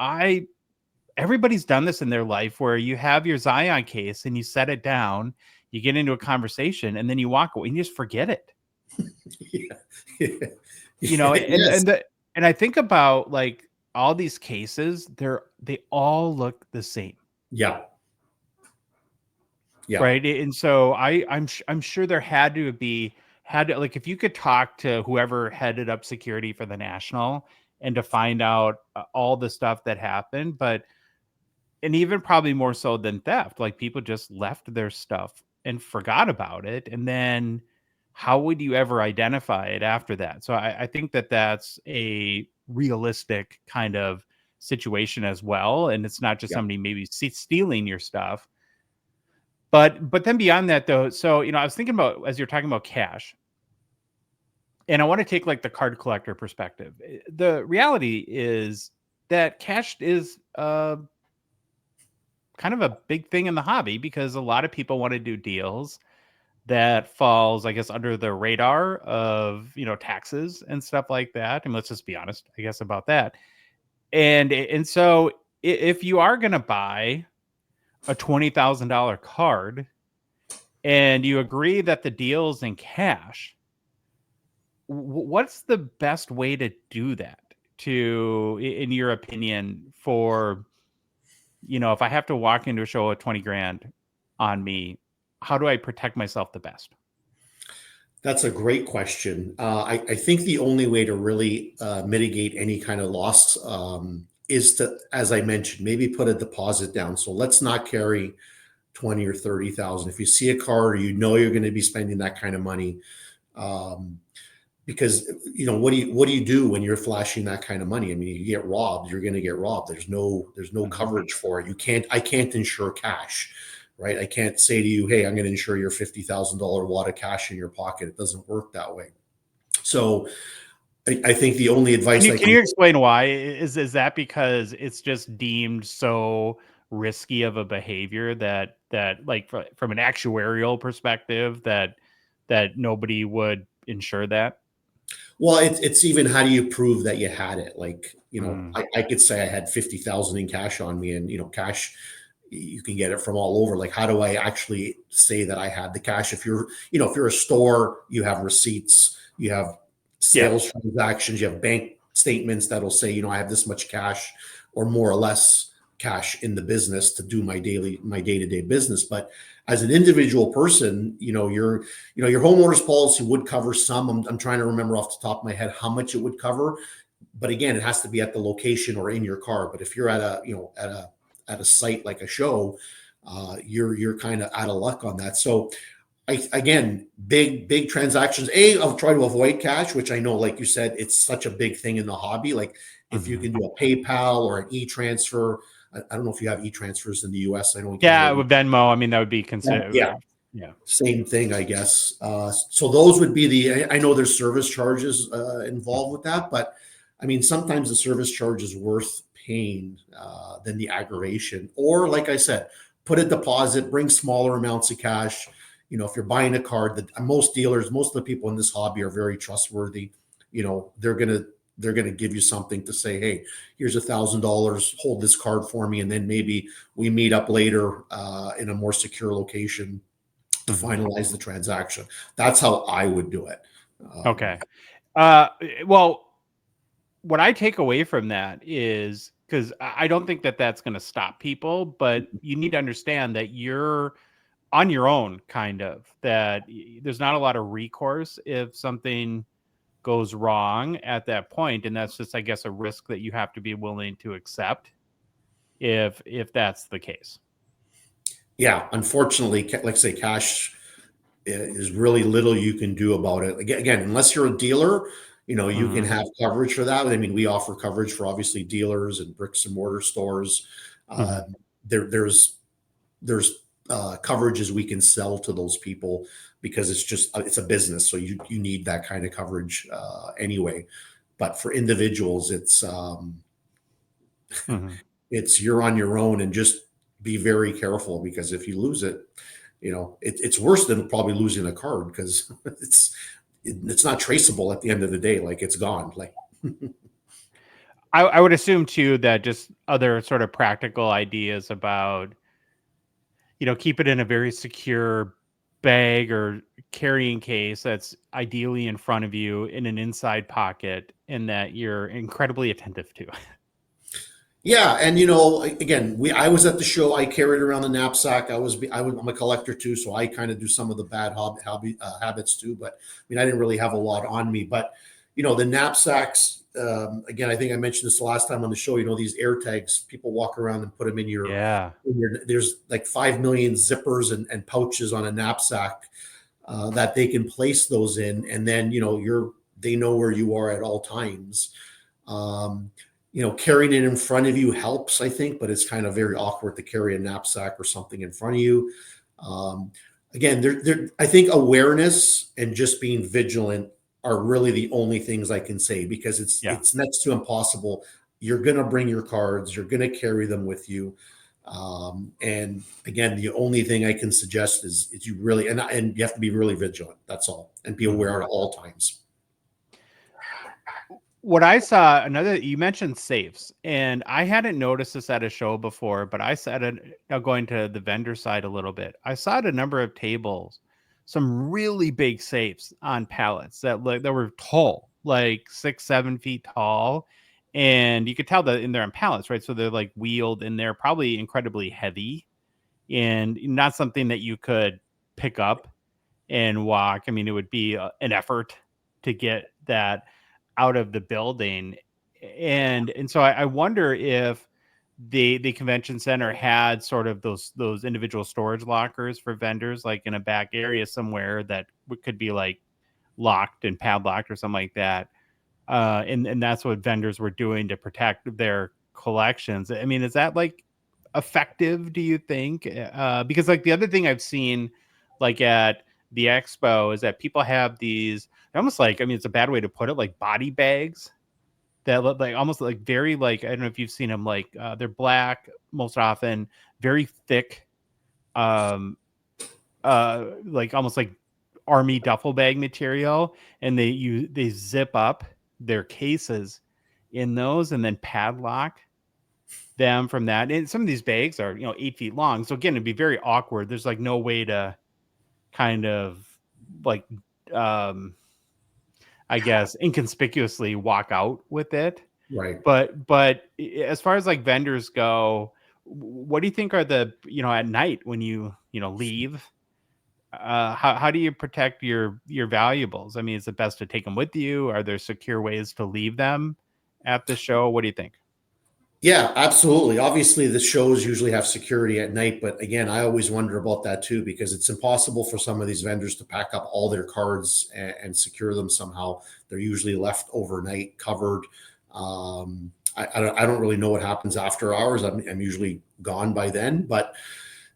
everybody's done this in their life, where you have your Zion case and you set it down, you get into a conversation, and then you walk away and you just forget it. And I think about, like, all these cases, they all look the same. Yeah. Right. And so I'm sure there had to, like, if you could talk to whoever headed up security for the National and to find out all the stuff that happened, but and even probably more so than theft, like people just left their stuff and forgot about it. And then how would you ever identify it after that? So I think that that's a realistic kind of situation as well. And it's not just somebody maybe stealing your stuff. But then beyond that though, so, I was thinking about, as you're talking about cash, and I want to take like the card collector perspective. The reality is that cash is kind of a big thing in the hobby, because a lot of people want to do deals that falls, I guess, under the radar of, taxes and stuff like that. And let's just be honest, I guess, about that. And so if you are going to buy a $20,000 card and you agree that the deal's in cash, what's the best way to do that, in your opinion, for, if I have to walk into a show with 20 grand on me, how do I protect myself the best? That's a great question. I think the only way to really mitigate any kind of loss is to, as I mentioned, maybe put a deposit down. So let's not carry 20 or 30,000. If you see a card, or you're going to be spending that kind of money, because what do you do when you're flashing that kind of money? I mean, you get robbed. You're going to get robbed. There's no coverage for it. I can't insure cash. Right? I can't say to you, hey, I'm going to insure your $50,000 wad of cash in your pocket. It doesn't work that way. So I think the only advice can you explain why? Is that because it's just deemed so risky of a behavior that like from an actuarial perspective that nobody would insure that? Well, it's even, how do you prove that you had it? Like, I could say I had 50,000 in cash on me, and cash, you can get it from all over. Like, how do I actually say that I had the cash? If you're a store, you have receipts, you have sales transactions, you have bank statements that'll say, I have this much cash, or more or less cash in the business to do my day-to-day business. But as an individual person, your homeowner's policy would cover some. I'm trying to remember off the top of my head how much it would cover. But again, it has to be at the location or in your car. But if you're at a site like a show, you're kind of out of luck on that. So again, big transactions, I'll try to avoid cash, which I know, like you said, it's such a big thing in the hobby. Like if you can do a PayPal or an e-transfer. I don't know if you have e-transfers in the US. I know. Yeah, with Venmo, I mean, that would be considered. Yeah. Same thing, I guess. So those would be I know there's service charges involved with that, but I mean, sometimes the service charge is worth paying than the aggravation. Or like I said, put a deposit, bring smaller amounts of cash. If you're buying a card, that most dealers, most of the people in this hobby are very trustworthy. They're gonna give you something to say, hey, here's $1,000, hold this card for me, and then maybe we meet up later in a more secure location to finalize the transaction. That's how I would do it. Okay. Well, what I take away from that is, because I don't think that that's going to stop people, but you need to understand that you're on your own, kind of, that there's not a lot of recourse if something goes wrong at that point. And that's just, I guess, a risk that you have to be willing to accept if that's the case. Yeah, unfortunately, like I say, cash is really little you can do about it. Again, unless you're a dealer, you can have coverage for that. I mean, we offer coverage for obviously dealers and bricks and mortar stores. There's coverages we can sell to those people, because it's a business. So you need that kind of coverage anyway. But for individuals, it's you're on your own, and just be very careful, because if you lose it, it's worse than probably losing a card, because it's not traceable at the end of the day. Like, it's gone. Like, I would assume too that just other sort of practical ideas about, keep it in a very secure bag or carrying case that's ideally in front of you in an inside pocket, and that you're incredibly attentive to. Yeah, and again, I was at the show. I carried around the knapsack. I'm a collector too, so I kind of do some of the bad hobby habits too. But I mean, I didn't really have a lot on me. But the knapsacks, again, I think I mentioned this the last time on the show, these air tags, people walk around and put them in your, there's like 5 million zippers and pouches on a knapsack that they can place those in. And then, they know where you are at all times. Carrying it in front of you helps, I think, but it's kind of very awkward to carry a knapsack or something in front of you. Again, I think awareness and just being vigilant are really the only things I can say, because it's next to impossible. You're going to bring your cards, you're going to carry them with you. And again, the only thing I can suggest is you really, and you have to be really vigilant. That's all. And be aware at all times. What I saw, you mentioned safes, and I hadn't noticed this at a show before, but I said it, now going to the vendor side a little bit, I saw at a number of tables, some really big safes on pallets that were tall, like 6-7 feet tall. And you could tell that they're on pallets, right? So they're like wheeled in there, probably incredibly heavy and not something that you could pick up and walk. I mean, it would be an effort to get that out of the building. And so I wonder if the convention center had sort of those individual storage lockers for vendors, like in a back area somewhere that could be like locked and padlocked or something like that. And that's what vendors were doing to protect their collections. I mean, is that like effective, do you think? Because like the other thing I've seen like at the expo is that people have these almost like, I mean, it's a bad way to put it, like body bags that look like almost like very like, I don't know if you've seen them, like they're black most often, very thick, like almost like army duffel bag material, and they zip up their cases in those and then padlock them from that. And some of these bags are 8 feet long, so again, it'd be very awkward. There's like no way to kind of like I guess inconspicuously walk out with it, right? But as far as like vendors go, what do you think are the at night when you leave, how do you protect your valuables? I mean, is it best to take them with you? Are there secure ways to leave them at the show? What do you think? Yeah, absolutely. Obviously, the shows usually have security at night, but again, I always wonder about that too, because it's impossible for some of these vendors to pack up all their cards and secure them somehow. They're usually left overnight covered. I don't really know what happens after hours. I'm usually gone by then, but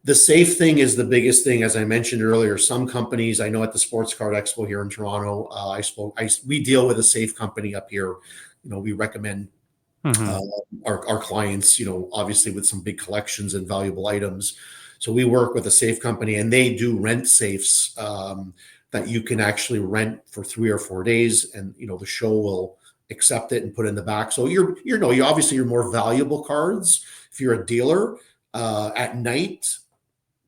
the safe thing is the biggest thing. As I mentioned earlier, some companies, I know at the Sports Card Expo here in Toronto, we deal with a safe company up here. We recommend our clients, obviously with some big collections and valuable items. So we work with a safe company, and they do rent safes that you can actually rent for 3 or 4 days, and the show will accept it and put it in the back. So you obviously your more valuable cards, if you're a dealer at night,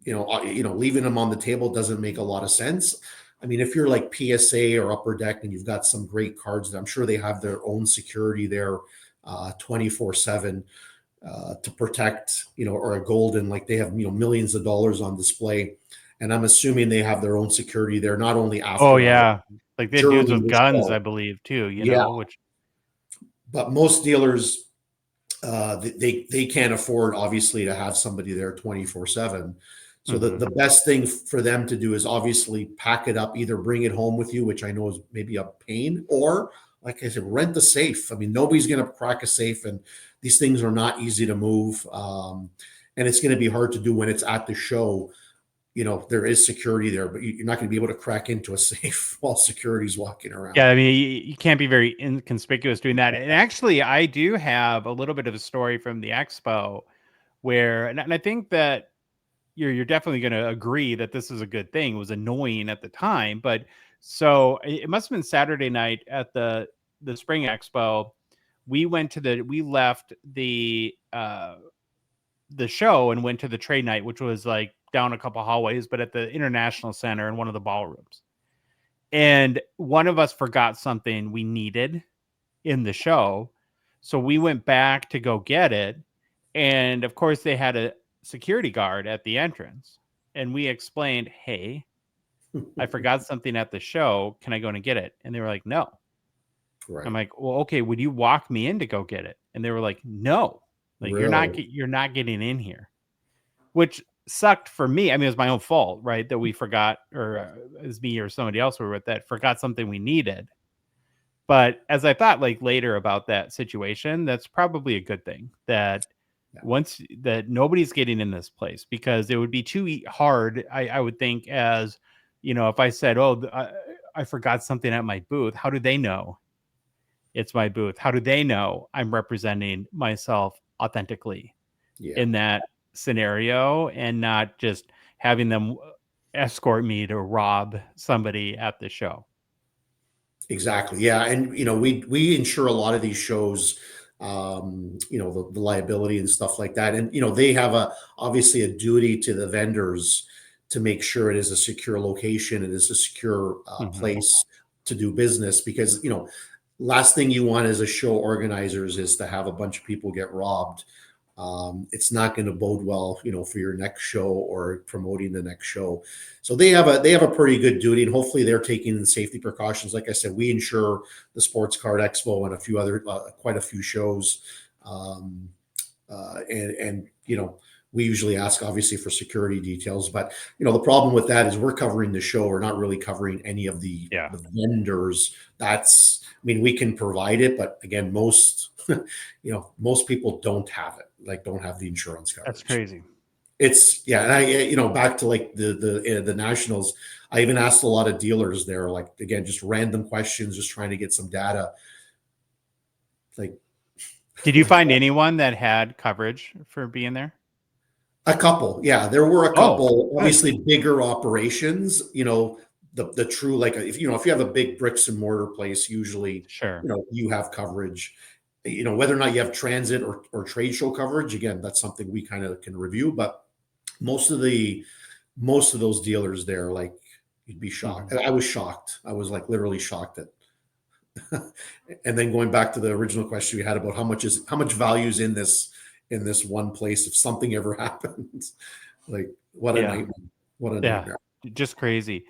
leaving them on the table doesn't make a lot of sense. I mean, if you're like PSA or Upper Deck and you've got some great cards, I'm sure they have their own security there 24/7 to protect, or a Golden, like they have, millions of dollars on display. And I'm assuming they have their own security there, not only after. Oh yeah. Like they have dudes with guns, I believe too, which. But most dealers, they can't afford obviously to have somebody there 24/7. So the best thing for them to do is obviously pack it up, either bring it home with you, which I know is maybe a pain, or like I said, rent the safe. I mean, nobody's going to crack a safe, and these things are not easy to move. And it's going to be hard to do when it's at the show. There is security there, but you're not going to be able to crack into a safe while security's walking around. Yeah, I mean, you can't be very inconspicuous doing that. And actually, I do have a little bit of a story from the expo where, and I think that you're definitely going to agree that this is a good thing. It was annoying at the time, but so it must have been Saturday night at the Spring Expo. We left the show and went to the trade night, which was like down a couple hallways, but at the International Center in one of the ballrooms. And one of us forgot something we needed in the show. So we went back to go get it. And of course, they had a security guard at the entrance. And we explained, hey, I forgot something at the show. Can I go and get it? And they were like, no. Right. I'm like, well, okay, would you walk me in to go get it? And they were like, no, like Really? you're not getting in here, which sucked for me. I mean, it was my own fault, right? That we forgot, or it was me or somebody else who were with that forgot something we needed. But as I thought like later about that situation, that's probably a good thing that once that nobody's getting in this place, because it would be too hard. I would think, as if I said, oh, I forgot something at my booth. How do they know it's my booth? How do they know I'm representing myself authentically in that scenario, and not just having them escort me to rob somebody at the show? Exactly. Yeah. And, we insure a lot of these shows, the liability and stuff like that. And, they have obviously a duty to the vendors to make sure it is a secure location. It is a secure place to do business, because, last thing you want as a show organizers is to have a bunch of people get robbed. It's not going to bode well, for your next show or promoting the next show. So they have a pretty good duty, and hopefully they're taking the safety precautions. Like I said, we insure the Sports Card Expo and a few other, quite a few shows, and we usually ask obviously for security details. But the problem with that is we're covering the show. We're not really covering any of the vendors. We can provide it, but again, most most people don't have it. Don't have the insurance coverage. That's crazy. It's and I back to like the nationals. I even asked a lot of dealers there, like, again, just random questions, just trying to get some data. Did you find anyone that had coverage for being there? A couple, yeah. There were a couple, obviously bigger operations. The true, like, if you have a big bricks and mortar place, usually you have coverage. Whether or not you have transit or trade show coverage, again, that's something we kind of can review. But most of those dealers there, like, you'd be shocked. I was shocked. I was like literally shocked at. And then going back to the original question we had about how much value is in this one place if something ever happens. Like, what a nightmare. What a nightmare. Just crazy.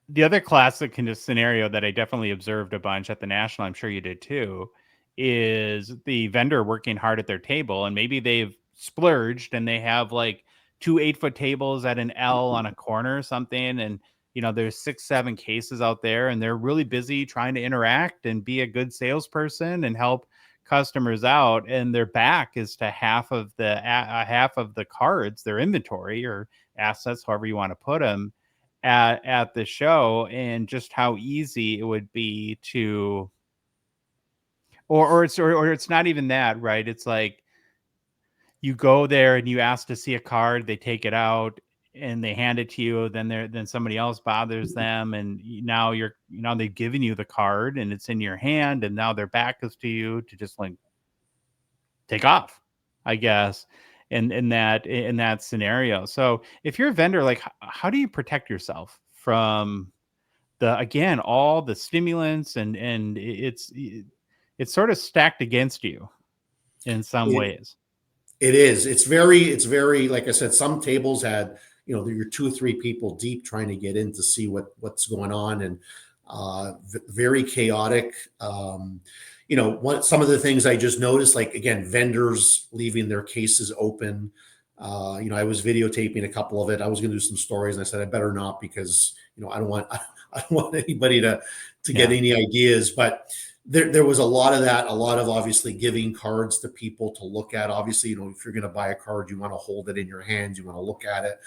The other classic kind of scenario that I definitely observed a bunch at the National, I'm sure you did too, is the vendor working hard at their table, and maybe they've splurged and they have like 2 8-foot tables at an L on a corner or something, and there's 6-7 cases out there, and they're really busy trying to interact and be a good salesperson and help customers out, and their back is to half of the cards, their inventory or assets, however you want to put them, at the show, and just how easy it would be to, or it's not even that, right? It's like you go there and you ask to see a card, they take it out and they hand it to you, then somebody else bothers them, and now they've given you the card and it's in your hand, and now their back is to you to just like take off, I guess, in that scenario. So if you're a vendor, like, how do you protect yourself from again, all the stimulants, and it's sort of stacked against you in some ways. It is. It's very, like I said, some tables had, you're 2 or 3 people deep trying to get in to see what's going on, and very chaotic. Some of the things I just noticed, like, again, vendors leaving their cases open. I was videotaping a couple of it. I was going to do some stories, and I said I better not, because I don't want anybody to get any ideas. But there was a lot of that, a lot of obviously giving cards to people to look at. Obviously, if you're going to buy a card, you want to hold it in your hands, you want to look at it,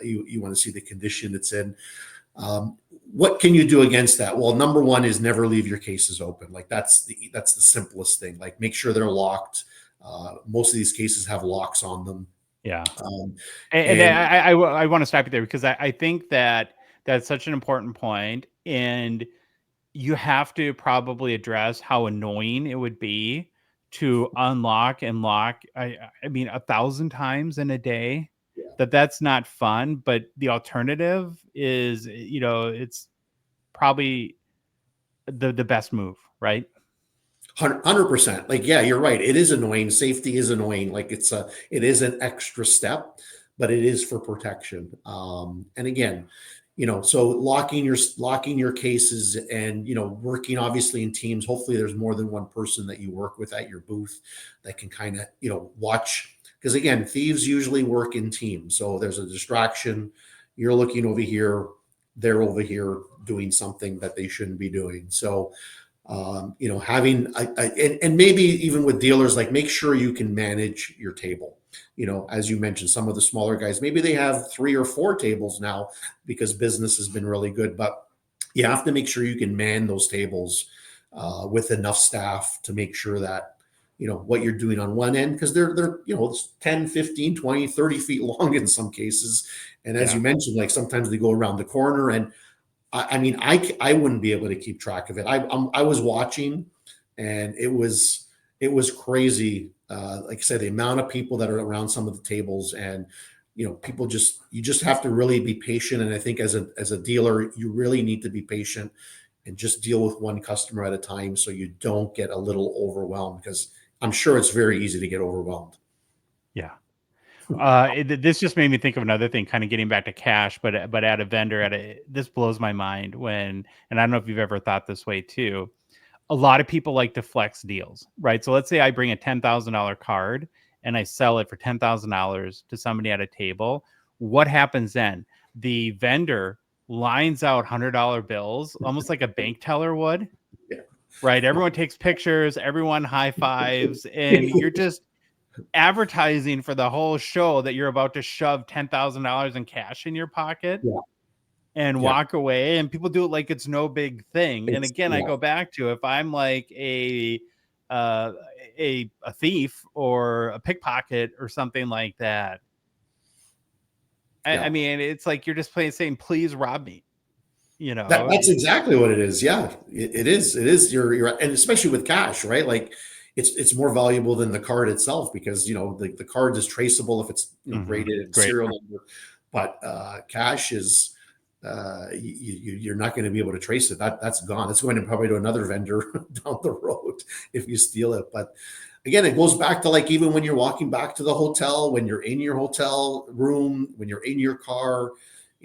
you want to see the condition it's in. What can you do against that? Well, number one is never leave your cases open. Like, that's the simplest thing. Like, make sure they're locked. Most of these cases have locks on them. Yeah. I want to stop you there, because I think that that's such an important point, and you have to probably address how annoying it would be to unlock and lock. I mean, 1,000 times in a day. That's not fun, but the alternative is, it's probably the best move, right? 100%. Like, yeah, you're right. It is annoying. Safety is annoying. Like, it is an extra step, but it is for protection. And again, So locking your cases and, working obviously in teams. Hopefully there's more than one person that you work with at your booth that can kind of, watch. Because again, thieves usually work in teams. So there's a distraction. You're looking over here, they're over here doing something that they shouldn't be doing. So, having, and maybe even with dealers, like make sure you can manage your table. As you mentioned, some of the smaller guys, maybe they have 3 or 4 tables now because business has been really good, but you have to make sure you can man those tables with enough staff to make sure that, what you're doing on one end, because they're, 10, 15, 20, 30 feet long in some cases. And as you mentioned, like sometimes they go around the corner, and I wouldn't be able to keep track of it. I was watching, and it was crazy. Like I said, the amount of people that are around some of the tables, and people you just have to really be patient. And I think as a dealer, you really need to be patient and just deal with one customer at a time, so you don't get a little overwhelmed, because I'm sure it's very easy to get overwhelmed. Yeah. This just made me think of another thing, kind of getting back to cash, but at a vendor, this blows my mind and I don't know if you've ever thought this way too. A lot of people like to flex deals, right? So let's say I bring a $10,000 card and I sell it for $10,000 to somebody at a table. What happens then? The vendor lines out $100 bills, almost like a bank teller would. Yeah. Right? Everyone takes pictures, everyone high fives, and you're just advertising for the whole show that you're about to shove $10,000 in cash in your pocket and walk away. And people do it like it's no big thing. And again, I go back to, if I'm like a thief or a pickpocket or something like that, I mean, it's like you're just saying, please rob me. That's exactly what it is. Yeah, it is. It is. You're and especially with cash, right? Like it's more valuable than the card itself, because the card is traceable if it's graded serial number, but cash is you're not going to be able to trace it. That's gone. It's going to probably to another vendor down the road if you steal it. But again, it goes back to, like, even when you're walking back to the hotel, when you're in your hotel room, when you're in your car.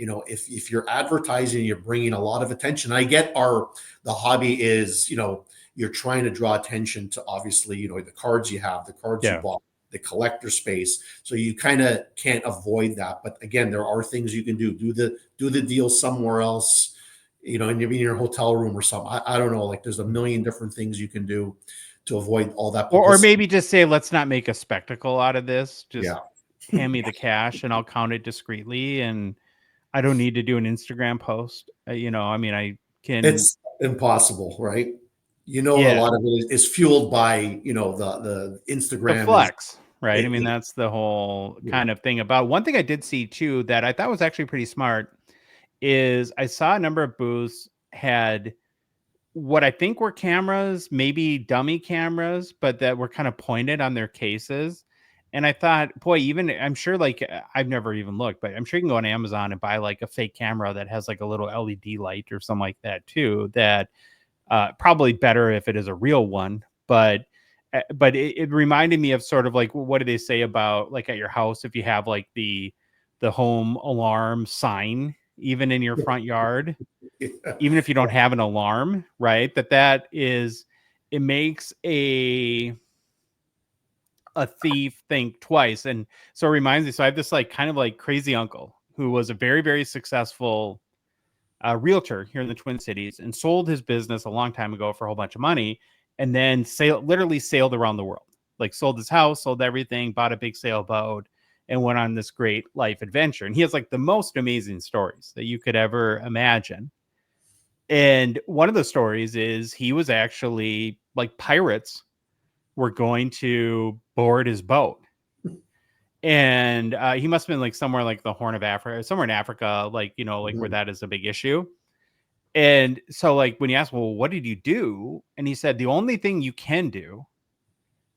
If you're advertising, you're bringing a lot of attention. I get the hobby is, you're trying to draw attention to, obviously, the cards you have, the cards you bought, the collector space. So you kind of can't avoid that. But again, there are things you can do. Do the deal somewhere else, in your hotel room or something. I don't know. Like, there's a million different things you can do to avoid all that. Or maybe just say, let's not make a spectacle out of this. Just hand me the cash and I'll count it discreetly. And I don't need to do an Instagram post. I can. It's impossible, right? A lot of it is fueled by, the Instagram. The flex, right? I mean, that's the whole kind of thing about. One thing I did see too that I thought was actually pretty smart is I saw a number of booths had what I think were cameras, maybe dummy cameras, but that were kind of pointed on their cases. And I thought, boy, I'm sure, like, I've never even looked, but I'm sure you can go on Amazon and buy like a fake camera that has like a little LED light or something like that too. That probably better if it is a real one. But it reminded me of sort of like, what do they say about, like, at your house, if you have like the home alarm sign, even in your front yard, even if you don't have an alarm, right? It makes a thief think twice. And so it reminds me, so I have this like kind of like crazy uncle who was a very, very successful realtor here in the Twin Cities, and sold his business a long time ago for a whole bunch of money, and then literally sailed around the world, like sold his house, sold everything, bought a big sailboat, and went on this great life adventure. And he has like the most amazing stories that you could ever imagine. And one of the stories is he was actually, like, pirates were going to board his boat. And he must have been like somewhere like the Horn of Africa, somewhere in Africa, like, like where that is a big issue. And so, like, when you ask, well, what did you do? And he said, the only thing you can do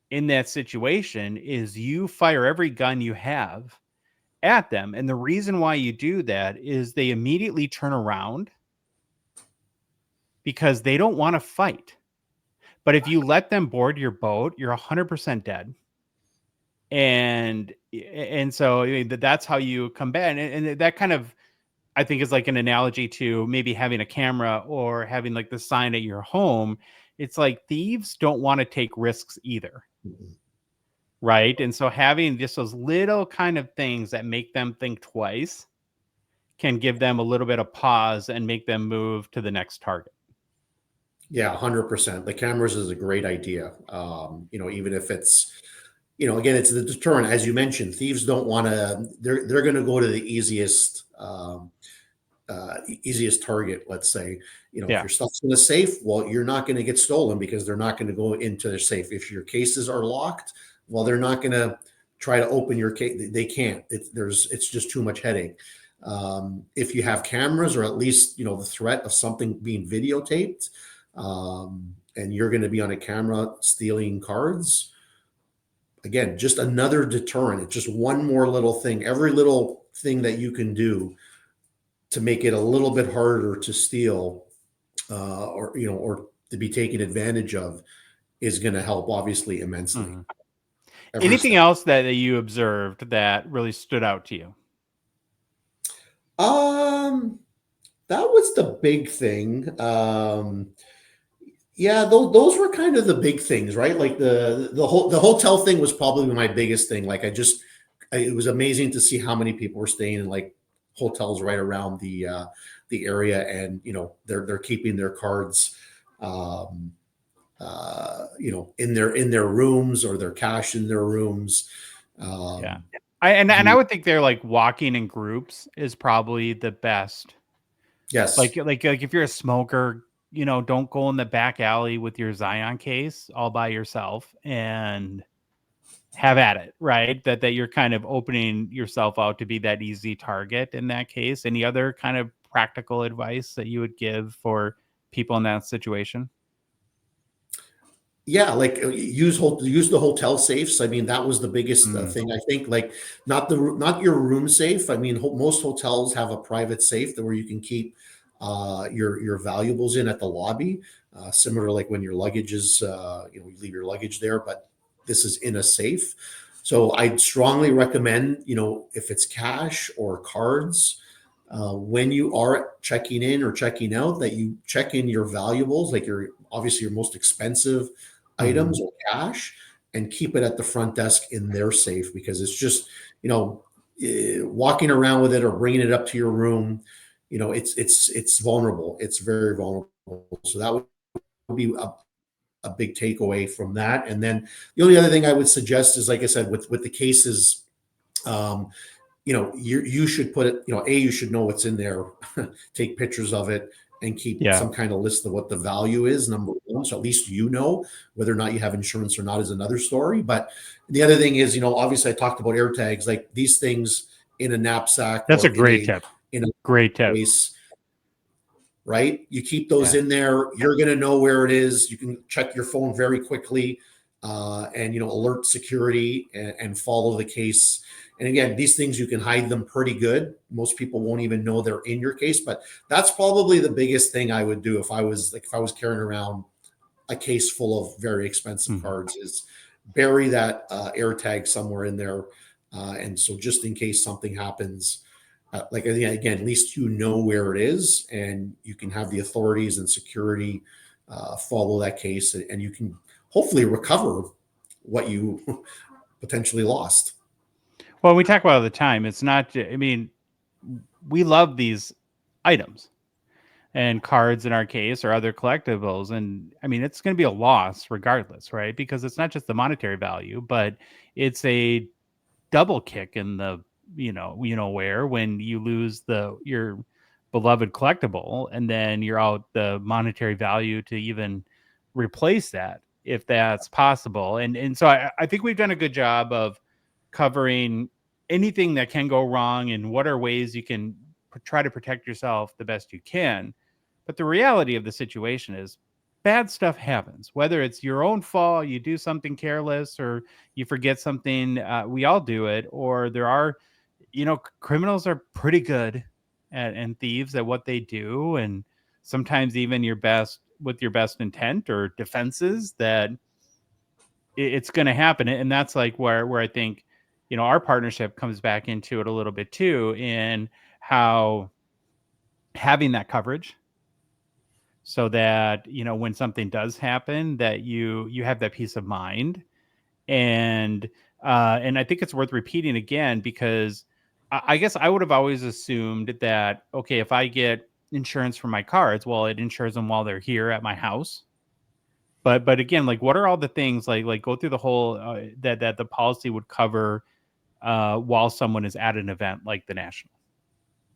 in that situation is you fire every gun you have at them. And the reason why you do that is they immediately turn around because they don't want to fight. But if you let them board your boat, you're 100% dead. And so, I mean, that's how you combat. And that kind of I think is like an analogy to maybe having a camera or having like the sign at your home. It's like thieves don't want to take risks either. Mm-hmm. Right. And so having just those little kind of things that make them think twice can give them a little bit of pause and make them move to the next target. Yeah, 100%. The cameras is a great idea. Even if it's, again, it's the deterrent. As you mentioned, thieves don't want to, they're going to go to the easiest target, let's say. If your stuff's in a safe, well, you're not going to get stolen because they're not going to go into their safe. If your cases are locked, well, they're not going to try to open your case. They can't. It's just too much headache. If you have cameras, or at least the threat of something being videotaped, and you're going to be on a camera stealing cards, again, just another deterrent. It's just one more little thing. Every little thing that you can do to make it a little bit harder to steal, or to be taken advantage of, is going to help, obviously, immensely. Mm-hmm. Anything else that you observed that really stood out to you? That was the big thing. Yeah, those were kind of the big things, right? Like the hotel thing was probably my biggest thing. Like it was amazing to see how many people were staying in like hotels right around the area, and they're keeping their cards, in their rooms, or their cash in their rooms. Yeah, I would think they're like walking in groups is probably the best. Yes, like if you're a smoker, don't go in the back alley with your Zion case all by yourself and have at it, right? That you're kind of opening yourself out to be that easy target in that case. Any other kind of practical advice that you would give for people in that situation? Yeah, like use the hotel safes. I mean, that was the biggest thing. I think, like, not your room safe. I mean, most hotels have a private safe where you can keep your valuables in at the lobby, similar to like when your luggage is, you leave your luggage there, but this is in a safe. So I'd strongly recommend, if it's cash or cards, when you are checking in or checking out, that you check in your valuables, like obviously your most expensive items or cash, and keep it at the front desk in their safe, because it's just, walking around with it or bringing it up to your room, it's vulnerable. It's very vulnerable. So that would be a big takeaway from that. And then the only other thing I would suggest is, like I said, with the cases, you should put it, you should know what's in there, take pictures of it, and keep some kind of list of what the value is, number one. So at least whether or not you have insurance or not is another story. But the other thing is, obviously I talked about air tags, like these things in a knapsack. That's a great tip. In a great tip. Case, right? You keep those in there. You're going to know where it is. You can check your phone very quickly, and alert security and follow the case. And again, these things, you can hide them pretty good. Most people won't even know they're in your case, but that's probably the biggest thing I would do if I was carrying around a case full of very expensive cards, is bury that air tag somewhere in there. And so just in case something happens, again, at least where it is, and you can have the authorities and security follow that case, and you can hopefully recover what you potentially lost. Well, we talk about it all the time. It's not, I mean, we love these items and cards in our case, or other collectibles. And I mean, it's going to be a loss regardless, right? Because it's not just the monetary value, but it's a double kick in the, where, when you lose your beloved collectible, and then you're out the monetary value to even replace that, if that's possible. And so I think we've done a good job of covering anything that can go wrong and what are ways you can try to protect yourself the best you can. But the reality of the situation is bad stuff happens, whether it's your own fault, you do something careless, or you forget something. We all do it. Or there are, criminals are pretty good and thieves at what they do. And sometimes even with your best intent or defenses, that it's going to happen. And that's like where I think, our partnership comes back into it a little bit too, in how having that coverage so that, when something does happen, that you have that peace of mind. And I think it's worth repeating again, because I guess I would have always assumed that, okay, if I get insurance for my cards, well, it insures them while they're here at my house. But again, like, what are all the things, like go through the whole that the policy would cover while someone is at an event like the National?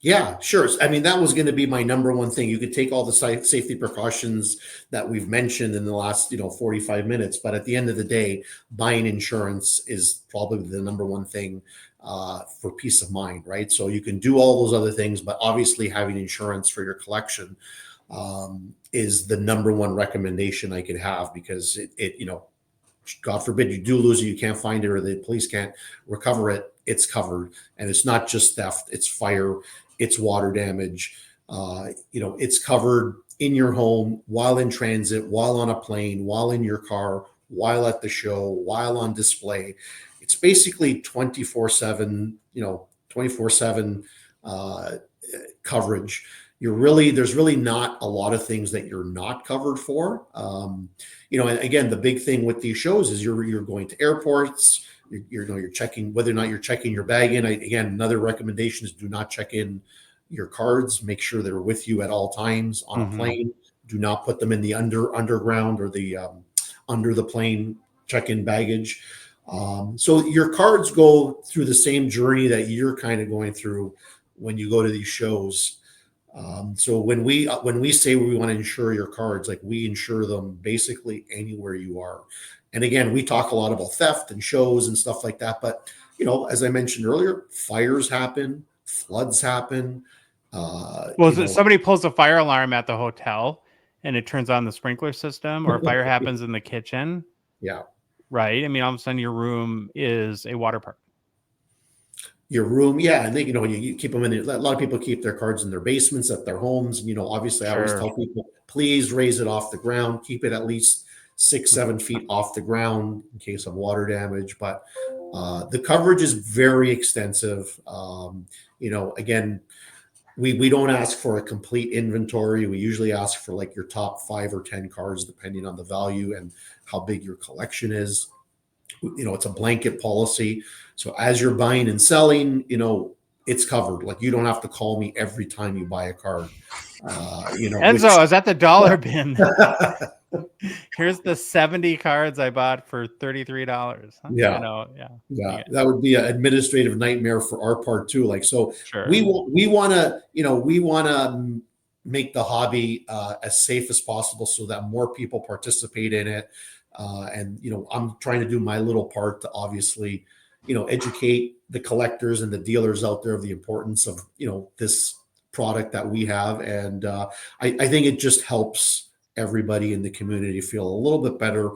Yeah, sure. I mean, that was going to be my number one thing. You could take all the safety precautions that we've mentioned in the last, 45 minutes, but at the end of the day, buying insurance is probably the number one thing for peace of mind, right? So you can do all those other things, but obviously having insurance for your collection is the number one recommendation I could have, because it God forbid you do lose it, you can't find it, or the police can't recover it, it's covered. And it's not just theft, it's fire, it's water damage. It's covered in your home, while in transit, while on a plane, while in your car, while at the show, while on display. It's basically 24/7, 24/7 coverage. There's really not a lot of things that you're not covered for. And again, the big thing with these shows is you're going to airports, you're checking whether or not you're checking your bag in. Again, another recommendation is do not check in your cards. Make sure they're with you at all times on a plane. Do not put them in the underground or the under the plane check-in baggage. So your cards go through the same journey that you're kind of going through when you go to these shows. So when we say we want to insure your cards, like, we insure them basically anywhere you are. And again, we talk a lot about theft and shows and stuff like that. But, as I mentioned earlier, fires happen, floods happen. Somebody pulls a fire alarm at the hotel and it turns on the sprinkler system, or a fire happens in the kitchen. Yeah. Right. I mean, all of a sudden your room is a water park. Your room, yeah, and you keep them in. A lot of people keep their cards in their basements, at their homes. And obviously, I always tell people, please raise it off the ground. Keep it at least 6-7 feet off the ground in case of water damage. But the coverage is very extensive. Again, we don't ask for a complete inventory. We usually ask for like your top 5 or 10 cards, depending on the value and how big your collection is. It's a blanket policy. So as you're buying and selling, it's covered. Like, you don't have to call me every time you buy a card. Enzo, I was at the dollar bin. Here's the 70 cards I bought for $33. Huh? Yeah. That would be an administrative nightmare for our part too. Like, so sure. we want to make the hobby as safe as possible so that more people participate in it. And I'm trying to do my little part to obviously, educate the collectors and the dealers out there of the importance of, this product that we have. And I think it just helps everybody in the community feel a little bit better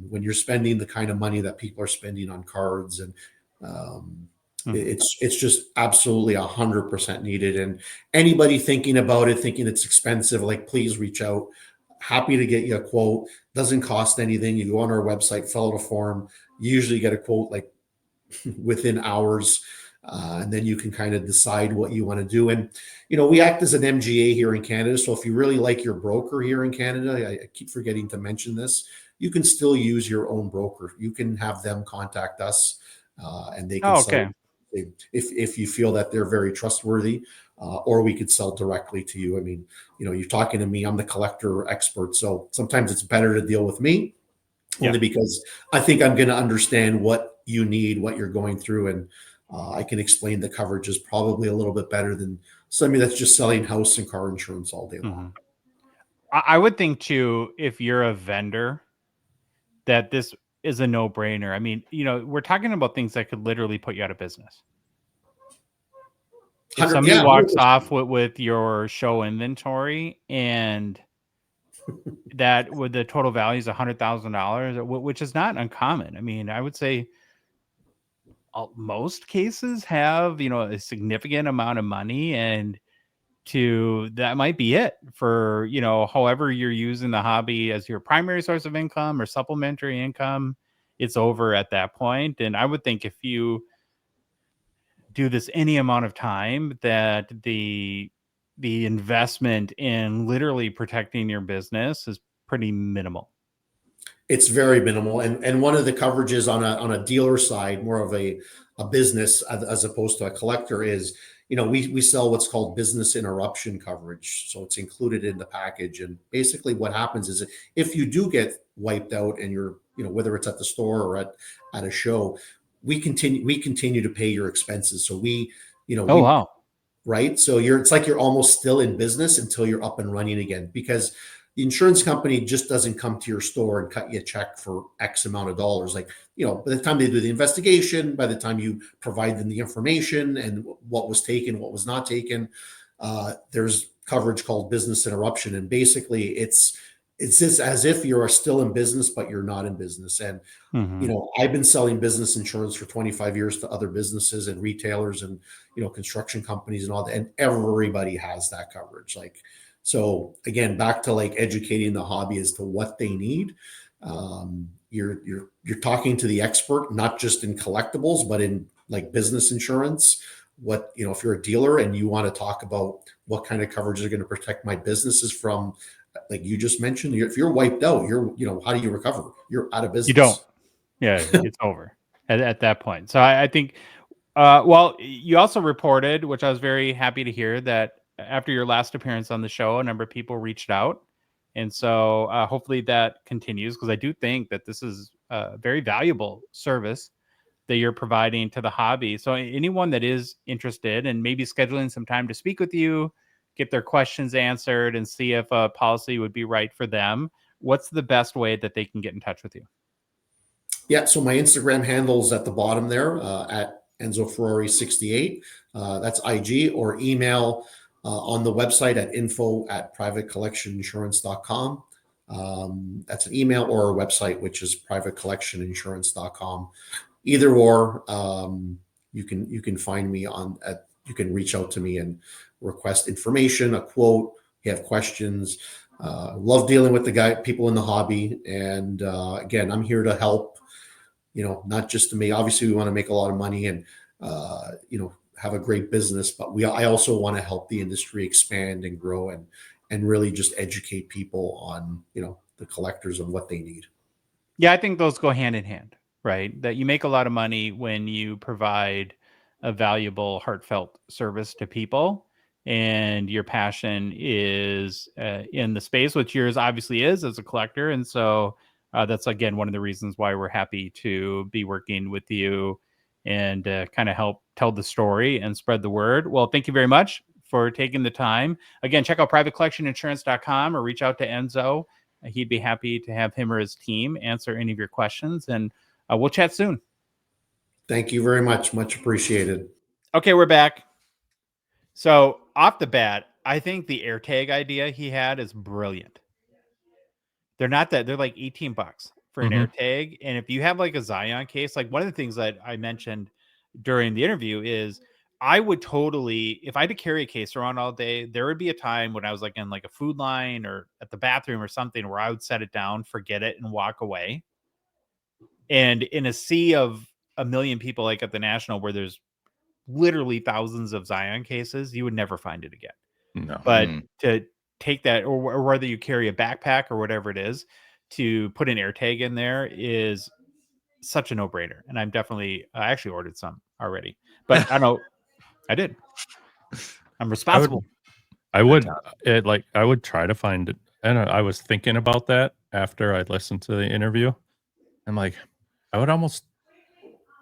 when you're spending the kind of money that people are spending on cards. And it's just absolutely 100% needed. And anybody thinking about it, thinking it's expensive, like, please reach out. Happy to get you a quote. Doesn't cost anything. You go on our website, fill out a form. You usually get a quote like within hours. And then you can kind of decide what you want to do. And, we act as an MGA here in Canada. So if you really like your broker here in Canada, I keep forgetting to mention this, you can still use your own broker. You can have them contact us and they can sell if you feel that they're very trustworthy, or we could sell directly to you. I mean, you're talking to me, I'm the collector expert. So sometimes it's better to deal with me only because I think I'm going to understand what you need, what you're going through. And I can explain the coverage is probably a little bit better than somebody that's just selling house and car insurance all day long. I would think too, if you're a vendor, that this is a no-brainer. I mean, we're talking about things that could literally put you out of business. If somebody walks off with your show inventory and that with the total value is $100,000, which is not uncommon. I mean, I would say most cases have, a significant amount of money, and that might be it for, however you're using the hobby as your primary source of income or supplementary income. It's over at that point. And I would think if you do this any amount of time, that the the investment in literally protecting your business is pretty minimal. It's very minimal, and one of the coverages on a dealer side, more of a business as opposed to a collector, is we sell what's called business interruption coverage. So it's included in the package, and basically what happens is if you do get wiped out and you're whether it's at the store or at a show, we continue to pay your expenses. So wow. Right, so it's like you're almost still in business until you're up and running again, because the insurance company just doesn't come to your store and cut you a check for X amount of dollars. Like, by the time they do the investigation, by the time you provide them the information and what was taken, what was not taken, there's coverage called business interruption. And basically it's just as if you're still in business, but you're not in business. And, I've been selling business insurance for 25 years to other businesses and retailers and, construction companies and all that. And everybody has that coverage. So again, back to educating the hobby as to what they need. You're talking to the expert, not just in collectibles, but in business insurance. If you're a dealer and you want to talk about what kind of coverage are going to protect my businesses from, like you just mentioned, if you're wiped out, how do you recover? You're out of business. You don't. Yeah, it's over at that point. So I think, well, you also reported, which I was very happy to hear, that after your last appearance on the show, a number of people reached out. And so hopefully that continues, because I do think that this is a very valuable service that you're providing to the hobby. So anyone that is interested and maybe scheduling some time to speak with you, get their questions answered, and see if a policy would be right for them, what's the best way that they can get in touch with you? Yeah, so my Instagram handle's at the bottom there, at Enzo Ferrari 68. That's IG, or email on the website at info@privatecollectioninsurance.com. That's an email, or a website, which is privatecollectioninsurance.com. Either or, you can find me you can reach out to me and request information, a quote. You have questions. Love dealing with people in the hobby. And again, I'm here to help, not just to me. Obviously, we want to make a lot of money and, have a great business, but I also want to help the industry expand and grow and really just educate people on, the collectors and what they need. Yeah, I think those go hand in hand, right? That you make a lot of money when you provide a valuable, heartfelt service to people, and your passion is in the space, which yours obviously is as a collector. And so that's, again, one of the reasons why we're happy to be working with you and kind of help tell the story and spread the word. Well, thank you very much for taking the time. Again, check out privatecollectioninsurance.com or reach out to Enzo. He'd be happy to have him or his team answer any of your questions, and we'll chat soon. Thank you very much. Much appreciated. Okay, we're back. So off the bat, I think the AirTag idea he had is brilliant. They're like $18 for an AirTag. And if you have a Zion case, one of the things that I mentioned during the interview is I would totally, if I had to carry a case around all day, there would be a time when I was in a food line or at the bathroom or something where I would set it down, forget it, and walk away. And in a sea of a million people at the National, where there's literally thousands of Zion cases, you would never find it again. No. But to take that, or whether you carry a backpack or whatever it is, to put an AirTag in there is such a no-brainer. And I'm definitely, I actually ordered some already, but I know I did. I'm responsible. I would try to find it. And I was thinking about that after I listened to the interview. I'm like, I would almost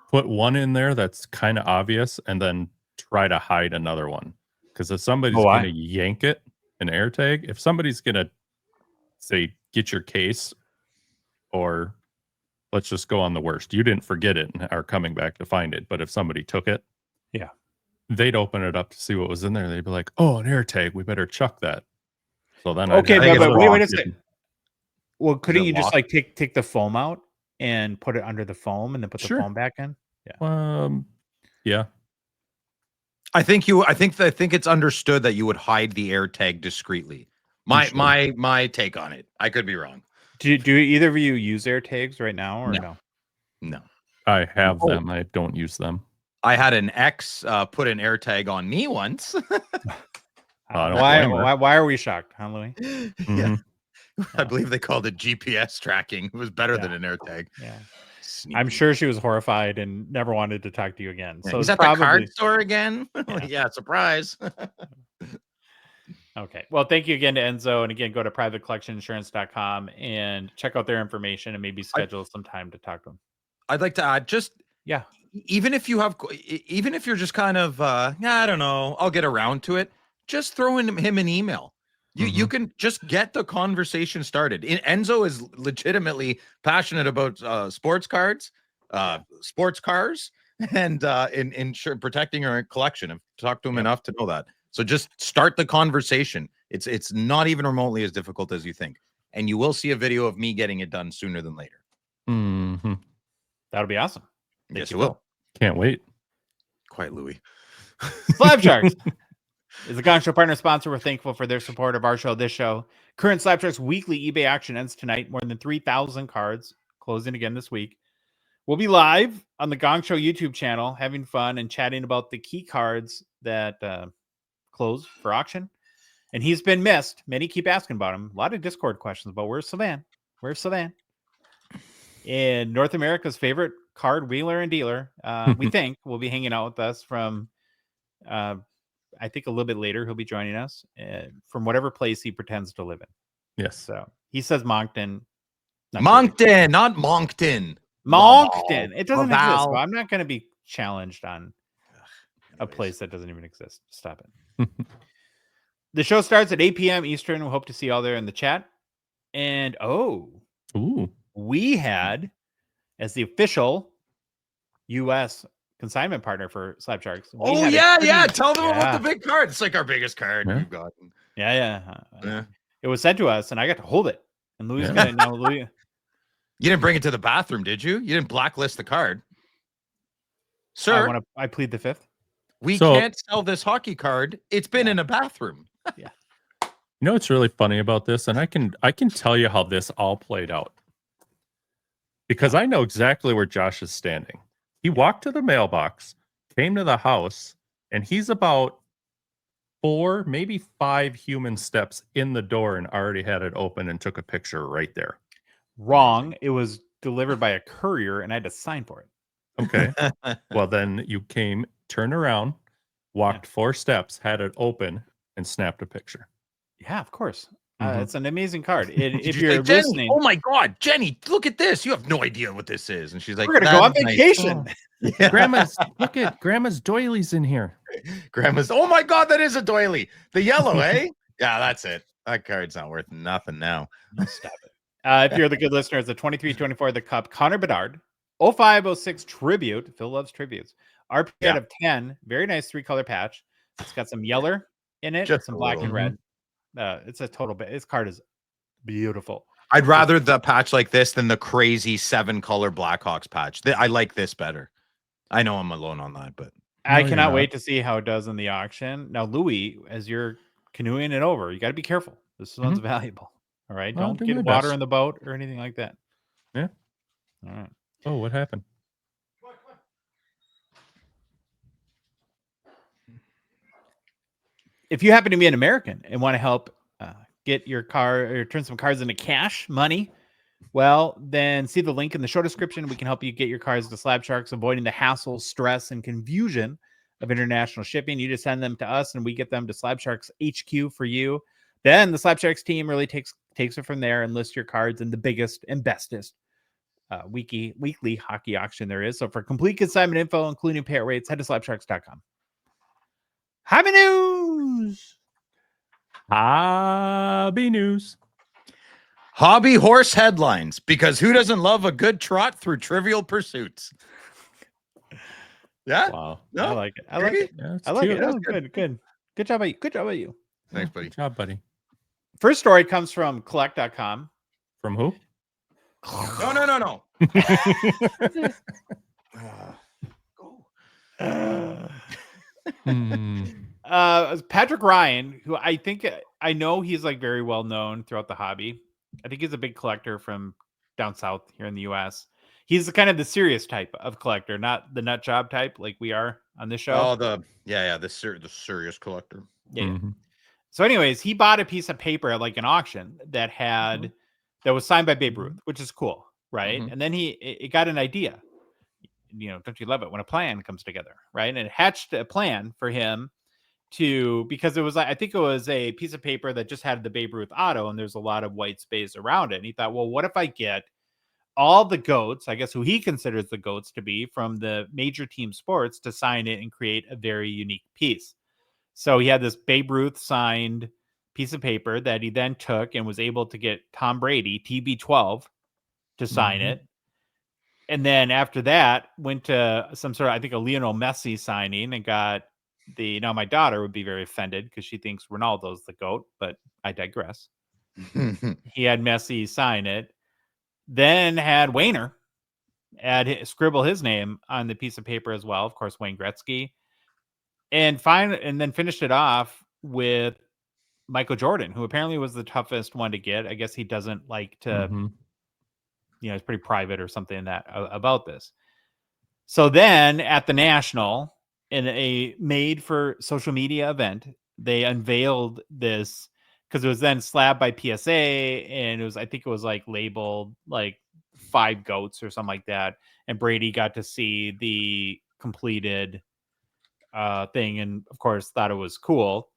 put one in there that's kind of obvious and then try to hide another one. Because if somebody's going to yank it, an AirTag, if somebody's going to say, get your case, or let's just go on the worst, you didn't forget it and are coming back to find it, but if somebody took it, yeah, they'd open it up to see what was in there. They'd be like, oh, an AirTag, we better chuck that. So then okay, but wait a second. Well, couldn't you just take the foam out and put it under the foam and then put the foam back in? Yeah. Yeah. I think it's understood that you would hide the AirTag discreetly. My take on it. I could be wrong. Do either of you use AirTags right now, or no? No. I have them. I don't use them. I had an ex put an AirTag on me once. Why are we shocked, huh, Louis? Yeah. I believe they called it GPS tracking. It was better than an AirTag. Yeah. Sneaky. I'm sure she was horrified and never wanted to talk to you again. So he's it's at the card store again. Yeah, surprise. Okay. Well, thank you again to Enzo. And again, go to privatecollectioninsurance.com and check out their information and maybe schedule some time to talk to them. I'd like to add even if you're just kind of, I don't know, I'll get around to it. Just throw him an email. You can just get the conversation started. Enzo is legitimately passionate about sports cards, sports cars, and in protecting our collection. I've talked to him enough to know that. So just start the conversation. It's not even remotely as difficult as you think. And you will see a video of me getting it done sooner than later. That'll be awesome. Yes, you will. Can't wait. Quite Louis. Slab Sharks is a Gongshow partner sponsor. We're thankful for their support of our show, this show. Current Slab Sharks weekly eBay action ends tonight. More than 3,000 cards closing again this week. We'll be live on the Gongshow YouTube channel, having fun and chatting about the key cards that close for auction. And he's been missed. Many keep asking about him. A lot of Discord questions about where's Savan? Where's Savan? In North America's favorite card wheeler and dealer, we think will be hanging out with us from, I think a little bit later, he'll be joining us from whatever place he pretends to live in. Yes. So he says Moncton. Moncton, not Moncton. Moncton. It doesn't exist. So I'm not going to be challenged on a place that doesn't even exist. Stop it. The show starts at 8 p.m. Eastern. We hope to see you all there in the chat. And we had, as the official U.S. consignment partner for Slab Sharks. Tell them about the big card. It's like our biggest card we've gotten. Yeah. It was sent to us, and I got to hold it. And Louis got it now. Louis. You didn't bring it to the bathroom, did you? You didn't blacklist the card, sir. I plead the fifth. We can't sell this hockey card. It's been in a bathroom. You know what's really funny about this, and I can tell you how this all played out, because I know exactly where Josh is standing. He walked to the mailbox, came to the house, and he's about 4, maybe 5 human steps in the door and already had it open and took a picture right there. Wrong. It was delivered by a courier, and I had to sign for it. Okay. Well, then you came, turned around, walked 4 steps, had it open, and snapped a picture. Yeah, of course. It's an amazing card. If you're you're listening, oh my God, Jenny, look at this. You have no idea what this is. And she's like, we're gonna go on vacation. Grandma's doilies in here. Oh my God, that is a doily. The yellow, eh? Yeah, that's it. That card's not worth nothing now. Stop it. If you're the good listener, it's a 23-24 the Cup. Connor Bedard, 0506 tribute. Phil loves tributes. RP out of 10. Very nice 3-color patch. It's got some yellow in it, some black and red. It's a total. This card is beautiful. I'd rather the patch like this than the crazy 7-color Blackhawks patch. I like this better. I know I'm alone on that, but I cannot wait to see how it does in the auction. Now, Louis, as you're canoeing it over, you got to be careful. This one's valuable. All right, don't get water in the boat or anything like that. Yeah. All right. Oh, what happened? If you happen to be an American and want to help get your car or turn some cards into cash money, well, then see the link in the show description. We can help you get your cards to Slab Sharks, avoiding the hassle, stress, and confusion of international shipping. You just send them to us, and we get them to Slab Sharks HQ for you. Then the Slab Sharks team really takes it from there and lists your cards in the biggest and bestest weekly hockey auction there is. So for complete consignment info, including payout rates, head to slabsharks.com. Hobby news. Hobby horse headlines, because who doesn't love a good trot through trivial pursuits? Yeah. Wow. No? I like it. I like it. Yeah, I like cute. it. Oh, good. Good job by you. Thanks, buddy. Good job, buddy. First story comes from collect.com. From who? No. Patrick Ryan, who I know he's like very well known throughout the hobby. I think he's a big collector from down south here in the US. He's kind of the serious type of collector, not the nut job type like we are on this show. Oh, the serious collector. Yeah. So anyways, he bought a piece of paper at like an auction that was signed by Babe Ruth, which is cool, right? And then he got an idea. Don't you love it when a plan comes together, right? And it hatched a plan for him because it was, I think it was a piece of paper that just had the Babe Ruth auto, and there's a lot of white space around it. And he thought, well, what if I get all the GOATs, I guess who he considers the GOATs to be, from the major team sports to sign it and create a very unique piece. So he had this Babe Ruth signed piece of paper that he then took and was able to get Tom Brady, TB12, to sign it. And then after that, went to some sort of, I think, a Lionel Messi signing and got now my daughter would be very offended because she thinks Ronaldo's the GOAT, but I digress. He had Messi sign it, then had Wayner scribble his name on the piece of paper as well. Of course, Wayne Gretzky. And then finished it off with Michael Jordan, who apparently was the toughest one to get. I guess he doesn't like to, he's pretty private or something about this. So then at the National, in a made for social media event, they unveiled this because it was then slabbed by PSA, and I think it was like labeled like 5 GOATs or something like that. And Brady got to see the completed thing, and of course thought it was cool.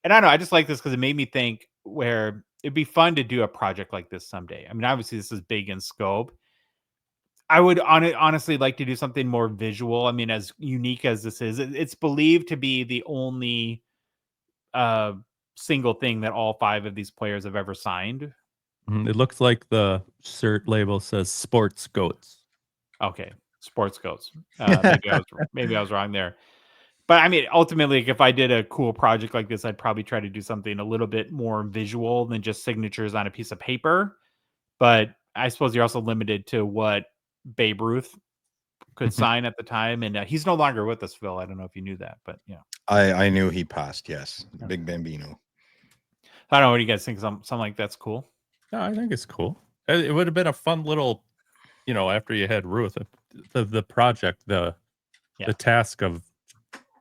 And I don't know, I just like this because it made me think where it'd be fun to do a project like this someday. I mean, obviously this is big in scope. I would honestly like to do something more visual. I mean, as unique as this is, it's believed to be the only single thing that all 5 of these players have ever signed. It looks like the cert label says Sports Goats. Okay, Sports Goats. Maybe I was wrong there. But I mean, ultimately, if I did a cool project like this, I'd probably try to do something a little bit more visual than just signatures on a piece of paper. But I suppose you're also limited to what Babe Ruth could sign at the time. And he's no longer with us, Phil. I don't know if you knew that, but yeah. I knew he passed, yes. Big Bambino. I don't know. What do you guys think? Something like that's cool? No, I think it's cool. It would have been a fun little, after you had Ruth, the project, the task of,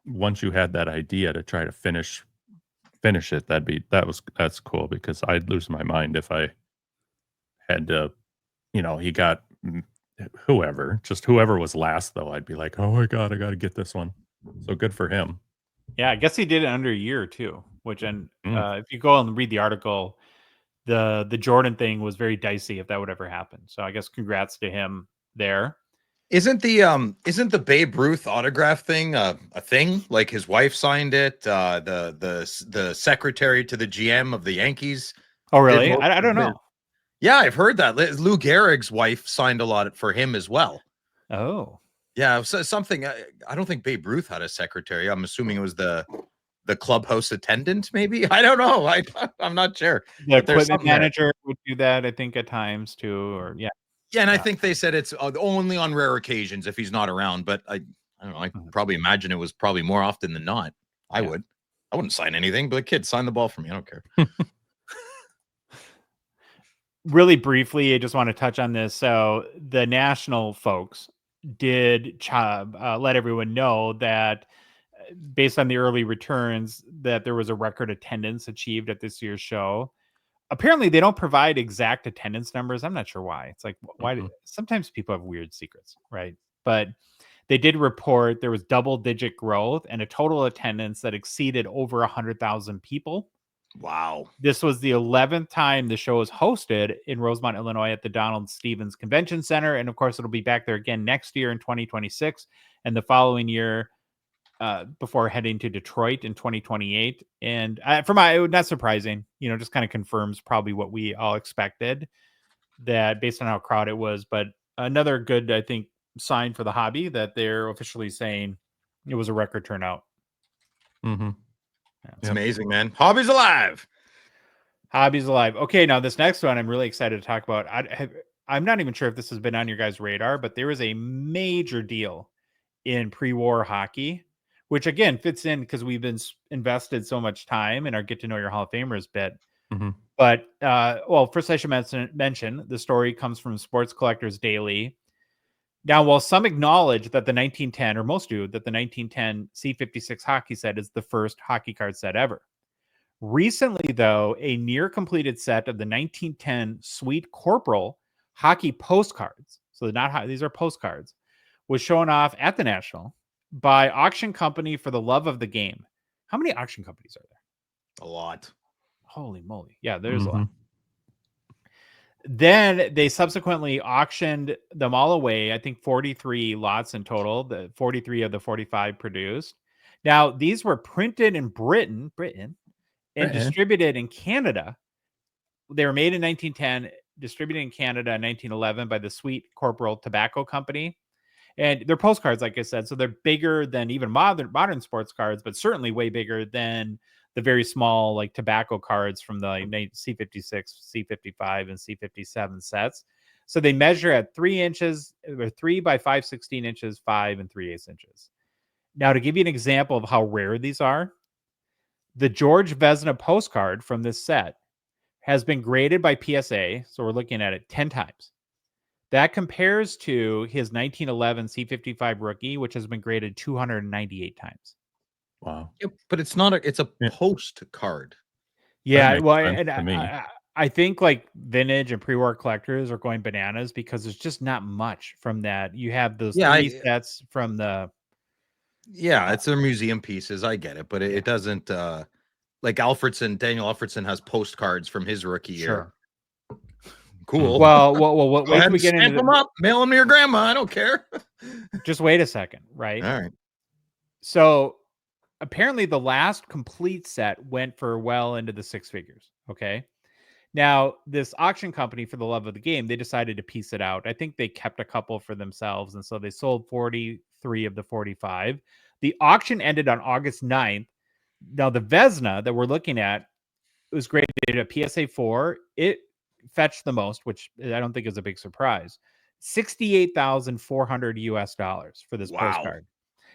once you had that idea to try to finish it, that's cool, because I'd lose my mind if I had to, he got whoever was last, though. I'd be like, oh my God, I got to get this one. So good for him. Yeah, I guess he did it under a year too, which, and if you go and read the article, the Jordan thing was very dicey if that would ever happen. So I guess congrats to him there. Isn't the Babe Ruth autograph thing a thing? Like his wife signed it, the secretary to the GM of the Yankees. Oh, really? I don't know. Yeah, I've heard that. Lou Gehrig's wife signed a lot for him as well. Oh. Yeah, so something. I don't think Babe Ruth had a secretary. I'm assuming it was the clubhouse attendant, maybe. I don't know. I'm not sure. The equipment manager would do that, I think, at times too, or yeah. Yeah, and I think they said it's only on rare occasions if he's not around. But I don't know. I probably imagine it was probably more often than not. I wouldn't sign anything, but kid, sign the ball for me. I don't care. Really briefly, I just want to touch on this. So the National folks did let everyone know that based on the early returns, that there was a record attendance achieved at this year's show. Apparently, they don't provide exact attendance numbers. I'm not sure why. It's like, why? Sometimes people have weird secrets, right? But they did report there was double-digit growth and a total attendance that exceeded over 100,000 people. Wow. This was the 11th time the show was hosted in Rosemont, Illinois at the Donald Stevens Convention Center. And of course, it'll be back there again next year in 2026 and the following year before heading to Detroit in 2028. And not surprising, just kind of confirms probably what we all expected, that based on how crowded it was. But another good, I think, sign for the hobby that they're officially saying it was a record turnout. Mm-hmm. It's amazing, man. Hobby's alive. Hobby's alive. Okay, now this next one I'm really excited to talk about. I'm not even sure if this has been on your guys' radar, but there is a major deal in pre-war hockey, which again fits in because we've been invested so much time in our Get to Know Your Hall of Famers bit. Mm-hmm. But, first I should mention the story comes from Sports Collectors Daily. Now, while some acknowledge that the 1910, or most do, that the 1910 C56 hockey set is the first hockey card set ever, Recently, though, a near completed set of the 1910 Sweet Corporal hockey postcards, so these are postcards, was shown off at the National by auction company for the love of the game. How many auction companies are there? A lot. Holy moly. Yeah, there's a lot. Then they subsequently auctioned them all away. I think 43 lots in total, the 43 of the 45 produced. Now, these were printed in Britain, and distributed in Canada. They were made in 1910, distributed in Canada in 1911 by the Sweet Corporal Tobacco Company. And they're postcards, like I said, so they're bigger than even modern sports cards, but certainly way bigger than the very small like tobacco cards from the C56, C55, and C57 sets. So they measure at 3 inches, or 3 by 5/16 inches, 5 and 3/8 inches. Now, to give you an example of how rare these are, the George Vezina postcard from this set has been graded by PSA, so we're looking at it 10 times. That compares to his 1911 C55 rookie, which has been graded 298 times. Wow. Yeah, but it's not it's a postcard. Yeah, well, and I think like vintage and pre-war collectors are going bananas because there's just not much from that. You have those 3 sets from the... Yeah, it's their museum pieces. I get it, but it doesn't like Daniel Alfredson has postcards from his rookie year. Cool. Well, wait till we get into them up, mail them to your grandma. I don't care. Just wait a second, right? All right. So apparently the last complete set went for well into the 6 figures. Okay. Now, this auction company, for the love of the game, they decided to piece it out. I think they kept a couple for themselves, and so they sold 43 of the 45. The auction ended on August 9th. Now, the Vezina that we're looking at was graded at PSA 4. It fetched the most, which I don't think is a big surprise. $68,400 US for this postcard.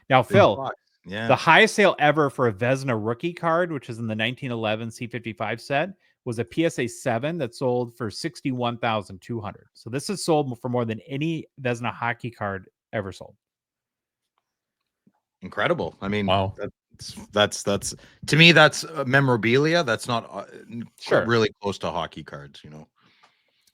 Now, Phil, the highest sale ever for a Vezina rookie card, which is in the 1911 C55 set, was a PSA 7 that sold for $61,200. So this is sold for more than any Vezina hockey card ever sold. Incredible. I mean, wow. That's to me, that's memorabilia. That's not really close to hockey cards, you know.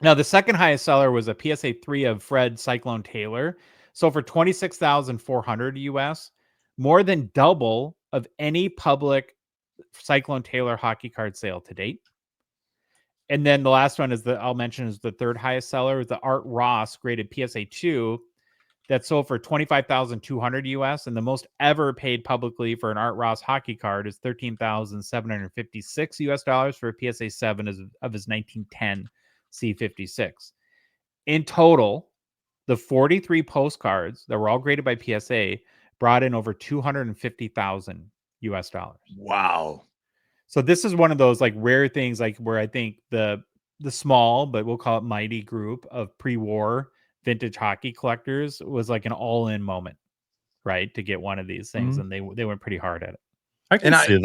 Now, the second highest seller was a PSA 3 of Fred Cyclone Taylor. So for $26,400 US, more than double of any public Cyclone Taylor hockey card sale to date. And then the last one I'll mention is the third highest seller, is the Art Ross graded PSA 2 that sold for $25,200 US, and the most ever paid publicly for an Art Ross hockey card is $13,756 US for a PSA 7 of his 1910 C56. In total, the 43 postcards that were all graded by PSA brought in over $250,000 US. Wow. So this is one of those like rare things, like where I think the small, but we'll call it mighty group of pre-war vintage hockey collectors was like an all-in moment, right? To get one of these things. And they went pretty hard at it. I can see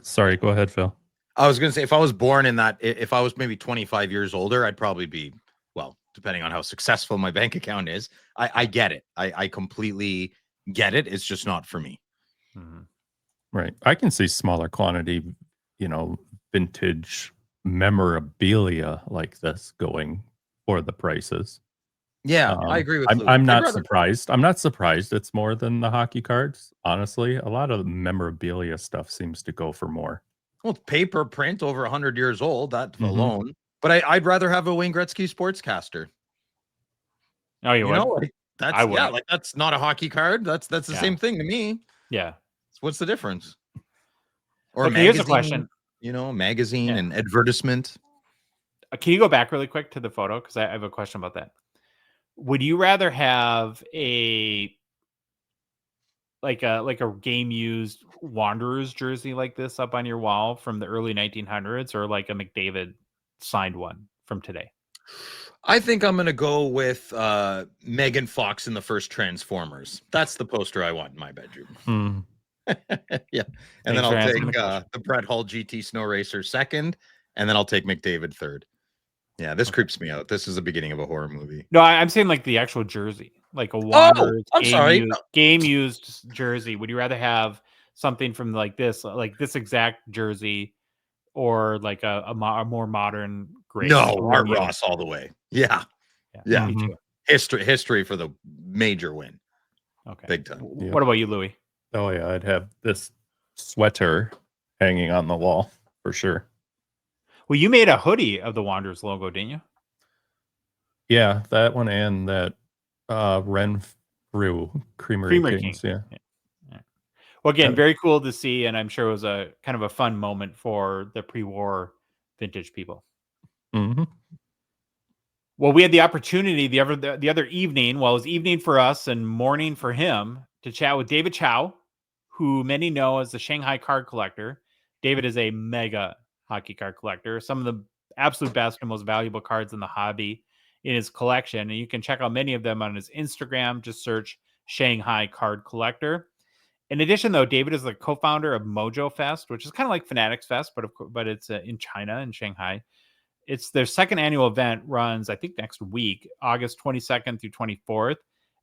sorry, go ahead, Phil. I was going to say, if I was born in that, if I was maybe 25 years older, I'd probably be, well, depending on how successful my bank account is. I get it. I completely get it. It's just not for me. Mm-hmm. Right. I can see smaller quantity, you know, vintage memorabilia like this going for the prices. Yeah, I agree with Luke. I'm not surprised. I'm not surprised it's more than the hockey cards. Honestly, a lot of the memorabilia stuff seems to go for more. Well, it's paper print over 100 years old, that alone. But I'd rather have a Wayne Gretzky sportscaster. Oh, you would? Know, that's not a hockey card. That's the same thing to me. Yeah. So what's the difference? Or okay, here's a question. You know, magazine and advertisement. Can you go back really quick to the photo? Because I have a question about that. Would you rather have a game used Wanderers jersey like this up on your wall from the early 1900s, or like a McDavid signed one from today? I think I'm going to go with Megan Fox in the first Transformers. That's the poster I want in my bedroom. Yeah. And then I'll take the Brett Hull GT Snow Racer second, and then I'll take McDavid third. Yeah, this creeps me out. This is the beginning of a horror movie. No, I'm saying like the actual jersey, like a Wanderers game used jersey. Would you rather have something from like this exact jersey or like a more modern great? No, Art Ross all the way. Yeah. Me too. History for the major win. Okay, big time. What about you, Louis? Oh yeah, I'd have this sweater hanging on the wall for sure. Well, you made a hoodie of the Wanderers logo, didn't you? Yeah, that one and that Renfrew Creamery Kings. King. Yeah. Well, again, very cool to see, and I'm sure it was a kind of a fun moment for the pre-war vintage people. Mm-hmm. Well, we had the opportunity the other evening, well, it was evening for us and morning for him, to chat with David Chau, who many know as the Shanghai card collector. David is a mega hockey card collector, some of the absolute best and most valuable cards in the hobby in his collection. And you can check out many of them on his Instagram. Just search Shanghai Card Collector. In addition, though, David is the co-founder of MOJO Fest, which is kind of like Fanatics Fest, but it's in China, in Shanghai. It's their second annual event, runs, I think, next week, August 22nd through 24th.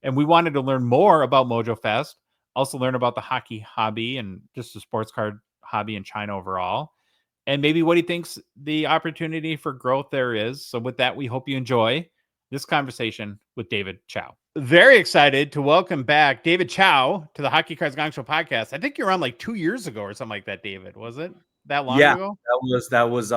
And we wanted to learn more about MOJO Fest, also learn about the hockey hobby and just the sports card hobby in China overall, and maybe what he thinks the opportunity for growth there is. So with that, we hope you enjoy this conversation with David Chau. Very excited to welcome back David Chau to the Hockey Cards Gongshow podcast. I think you're on like 2 years ago or something like that, David. Was it that long ago? That was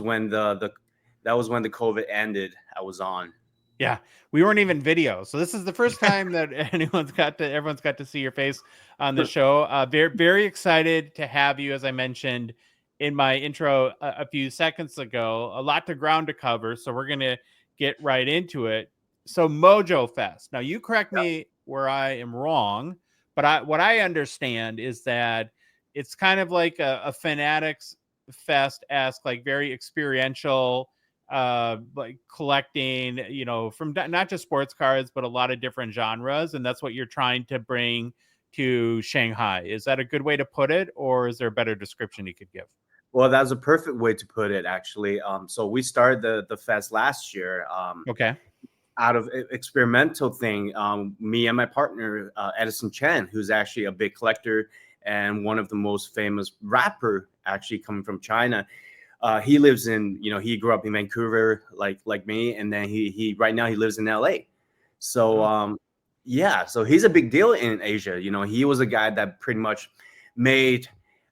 when the COVID ended. I was on. Yeah, we weren't even video. So this is the first time that everyone's got to see your face on the show. Very, very excited to have you. As I mentioned in my intro a few seconds ago, a lot to ground to cover. So we're going to get right into it. So MOJO Fest. Now you correct me where I am wrong, but what I understand is that it's kind of like a Fanatics Fest-esque, like very experiential, like collecting, from not just sports cards, but a lot of different genres. And that's what you're trying to bring to Shanghai. Is that a good way to put it, or is there a better description you could give? Well, that's a perfect way to put it, actually. So we started the fest last year. Okay. Out of experimental thing, me and my partner, Edison Chen, who's actually a big collector and one of the most famous rapper, actually coming from China. He lives in, he grew up in Vancouver, like me, and then he right now he lives in LA. So so he's a big deal in Asia. He was a guy that pretty much made,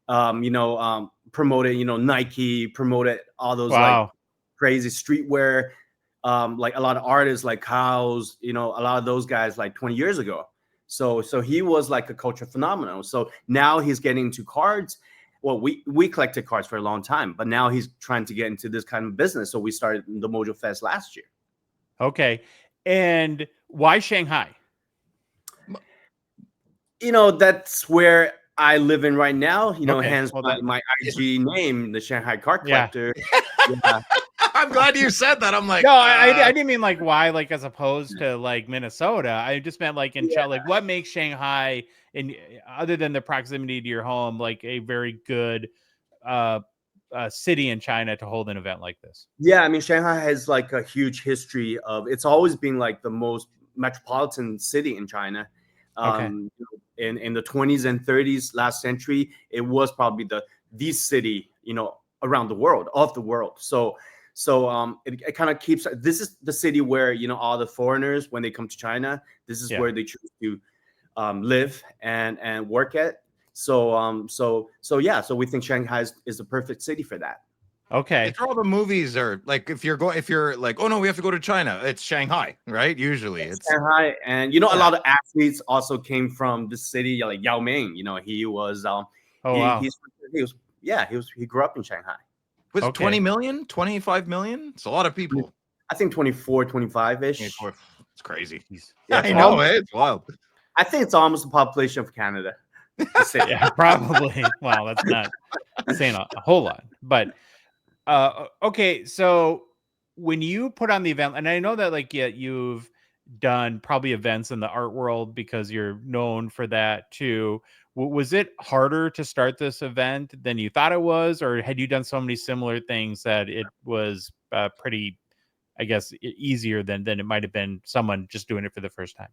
promoted, Nike, promoted all those like crazy streetwear. Like a lot of artists like Chau's, a lot of those guys like 20 years ago. So he was like a culture phenomenon. So now he's getting into cards. Well, we collected cards for a long time, but now he's trying to get into this kind of business. So we started the MOJO Fest last year. Okay. And why Shanghai? That's where I live in right now, okay. hence my IG name, the Shanghai Card Collector. Yeah. I'm glad you said that. I'm like, no, I didn't mean like why, like as opposed to like Minnesota. I just meant like in like what makes Shanghai, and other than the proximity to your home, like a very good city in China to hold an event like this. Yeah, I mean, Shanghai has like a huge history of, it's always been like the most metropolitan city in China. In the 20s and 30s last century, it was probably the city, around the world, of the world. So it kind of keeps, this is the city where, all the foreigners, when they come to China, this is where they choose to live and work at. So we think Shanghai is the perfect city for that. Okay. It's all the movies are like, if you're like, oh no, we have to go to China, it's Shanghai, right? Usually it's Shanghai. And a lot of athletes also came from the city, like Yao Ming. He was he grew up in Shanghai. Was 20 million, 25 million? It's a lot of people. I think 24, 25-ish. It's crazy. Yeah, I know, it's wild. I think it's almost the population of Canada. Yeah, probably. Well, that's not saying a whole lot. But okay, so when you put on the event, and I know that like you've done probably events in the art world because you're known for that too. Was it harder to start this event than you thought it was, or had you done so many similar things that it was pretty, I guess, easier than it might have been someone just doing it for the first time?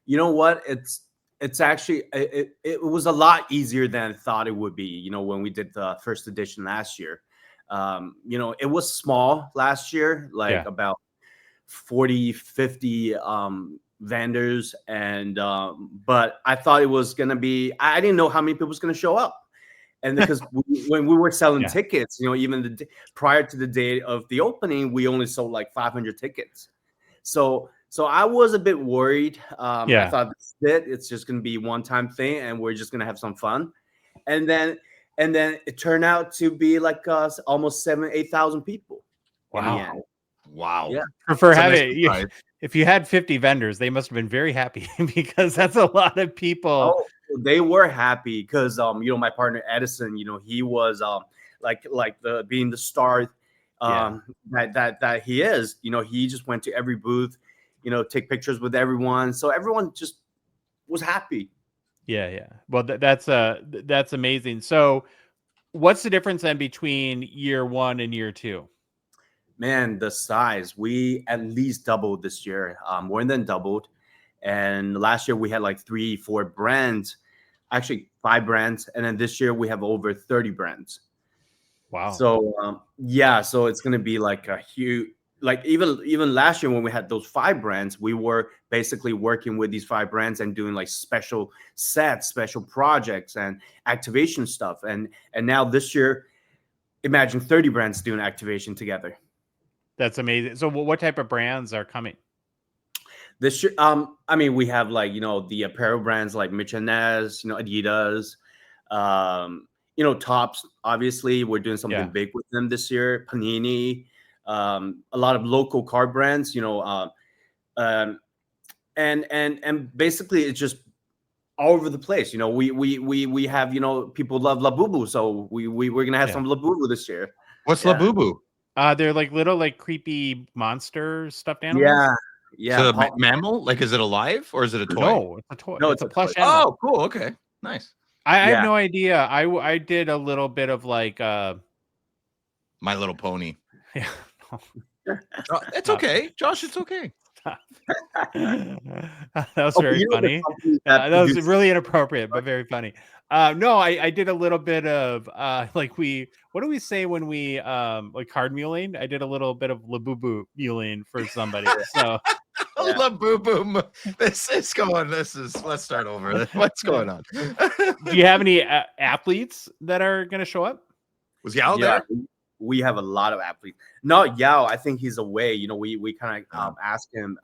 You know what? It's actually, it was a lot easier than I thought it would be, when we did the first edition last year. You know, it was small last year, like about 40, 50 vendors, and but I thought it was gonna be. I didn't know how many people was gonna show up. And because when we were selling tickets, you know, even prior to the day of the opening, we only sold like 500 tickets. So I was a bit worried. I thought it's just going to be one-time thing, and we're just going to have some fun. And then it turned out to be like almost 8,000 people. Wow! Wow! Yeah. For having if you had 50 vendors, they must have been very happy because that's a lot of people. Oh, they were happy because you know, my partner Edison, you know, he was like being the star that he is. You know, he just went to every booth, you know, take pictures with everyone, so everyone just was happy. Yeah. Well, that's amazing. So, what's the difference then between year 1 and year 2? Man, the size, we at least doubled this year, more than doubled. And last year we had like 3-4 brands, actually 5 brands. And then this year we have over 30 brands. Wow. So, so it's going to be like a huge, like even last year when we had those 5 brands, we were basically working with these 5 brands and doing like special sets, special projects and activation stuff. And now this year, imagine 30 brands doing activation together. That's amazing. So what type of brands are coming? This year, I mean, we have like, you know, the apparel brands like Mitch and Nez, you know, Adidas, you know, Tops. Obviously, we're doing something big with them this year. Panini, a lot of local card brands, you know, and basically it's just all over the place. You know, we have, you know, people love Labubu, so we're gonna have some Labubu this year. What's Labubu? They're like little like creepy monster stuffed animals. Yeah. So a mammal? Like, is it alive or is it a toy? No, it's a toy. No, it's a plush animal. Oh, cool. Okay, nice. I have no idea. I did a little bit of like My Little Pony. Yeah. No. It's okay, Josh. It's okay. That was very funny. That was really inappropriate, but very funny. No, I did a little bit of like what do we say when we like card muling? I did a little bit of Labubu muling for somebody. So Labubu. Let's start over. What's going on? Do you have any athletes that are going to show up? Was Yao there? We have a lot of athletes. No, Yao, I think he's away. You know, we kind of asked him,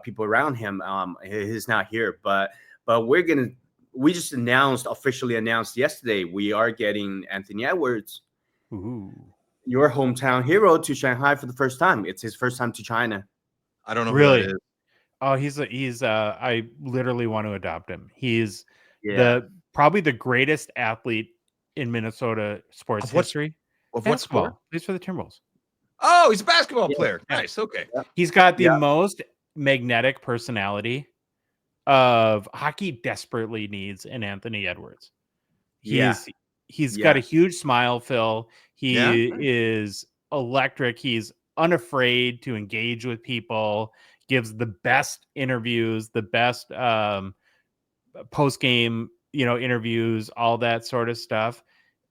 people around him. He's not here, but we just officially announced yesterday, we are getting Anthony Edwards, your hometown hero, to Shanghai for the first time. It's his first time to China. I don't know really. Who that is. Oh, he's I literally want to adopt him. He's probably the greatest athlete in Minnesota sports history. Of what sport? Plays for the Timberwolves. Oh, he's a basketball player. Nice. Okay. He's got the most magnetic personality of hockey desperately needs in Anthony Edwards. He's got a huge smile, Phil. He is electric. He's unafraid to engage with people, gives the best interviews, the best post-game, you know, interviews, all that sort of stuff.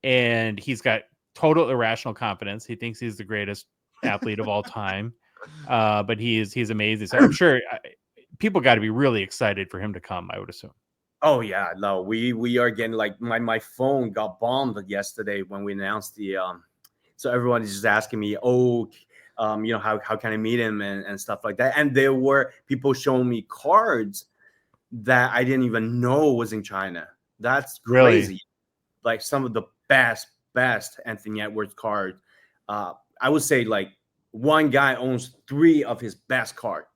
And he's got total irrational confidence. He thinks he's the greatest athlete of all time. But he's amazing. So I'm sure people got to be really excited for him to come, I would assume. Oh yeah, no, we are getting like my phone got bombed yesterday when we announced the so everyone is just asking me, you know, how can I meet him and stuff like that. And there were people showing me cards that I didn't even know was in China. That's crazy. Really? Like some of the best Anthony Edwards cards. I would say like one guy owns 3 of his best cards.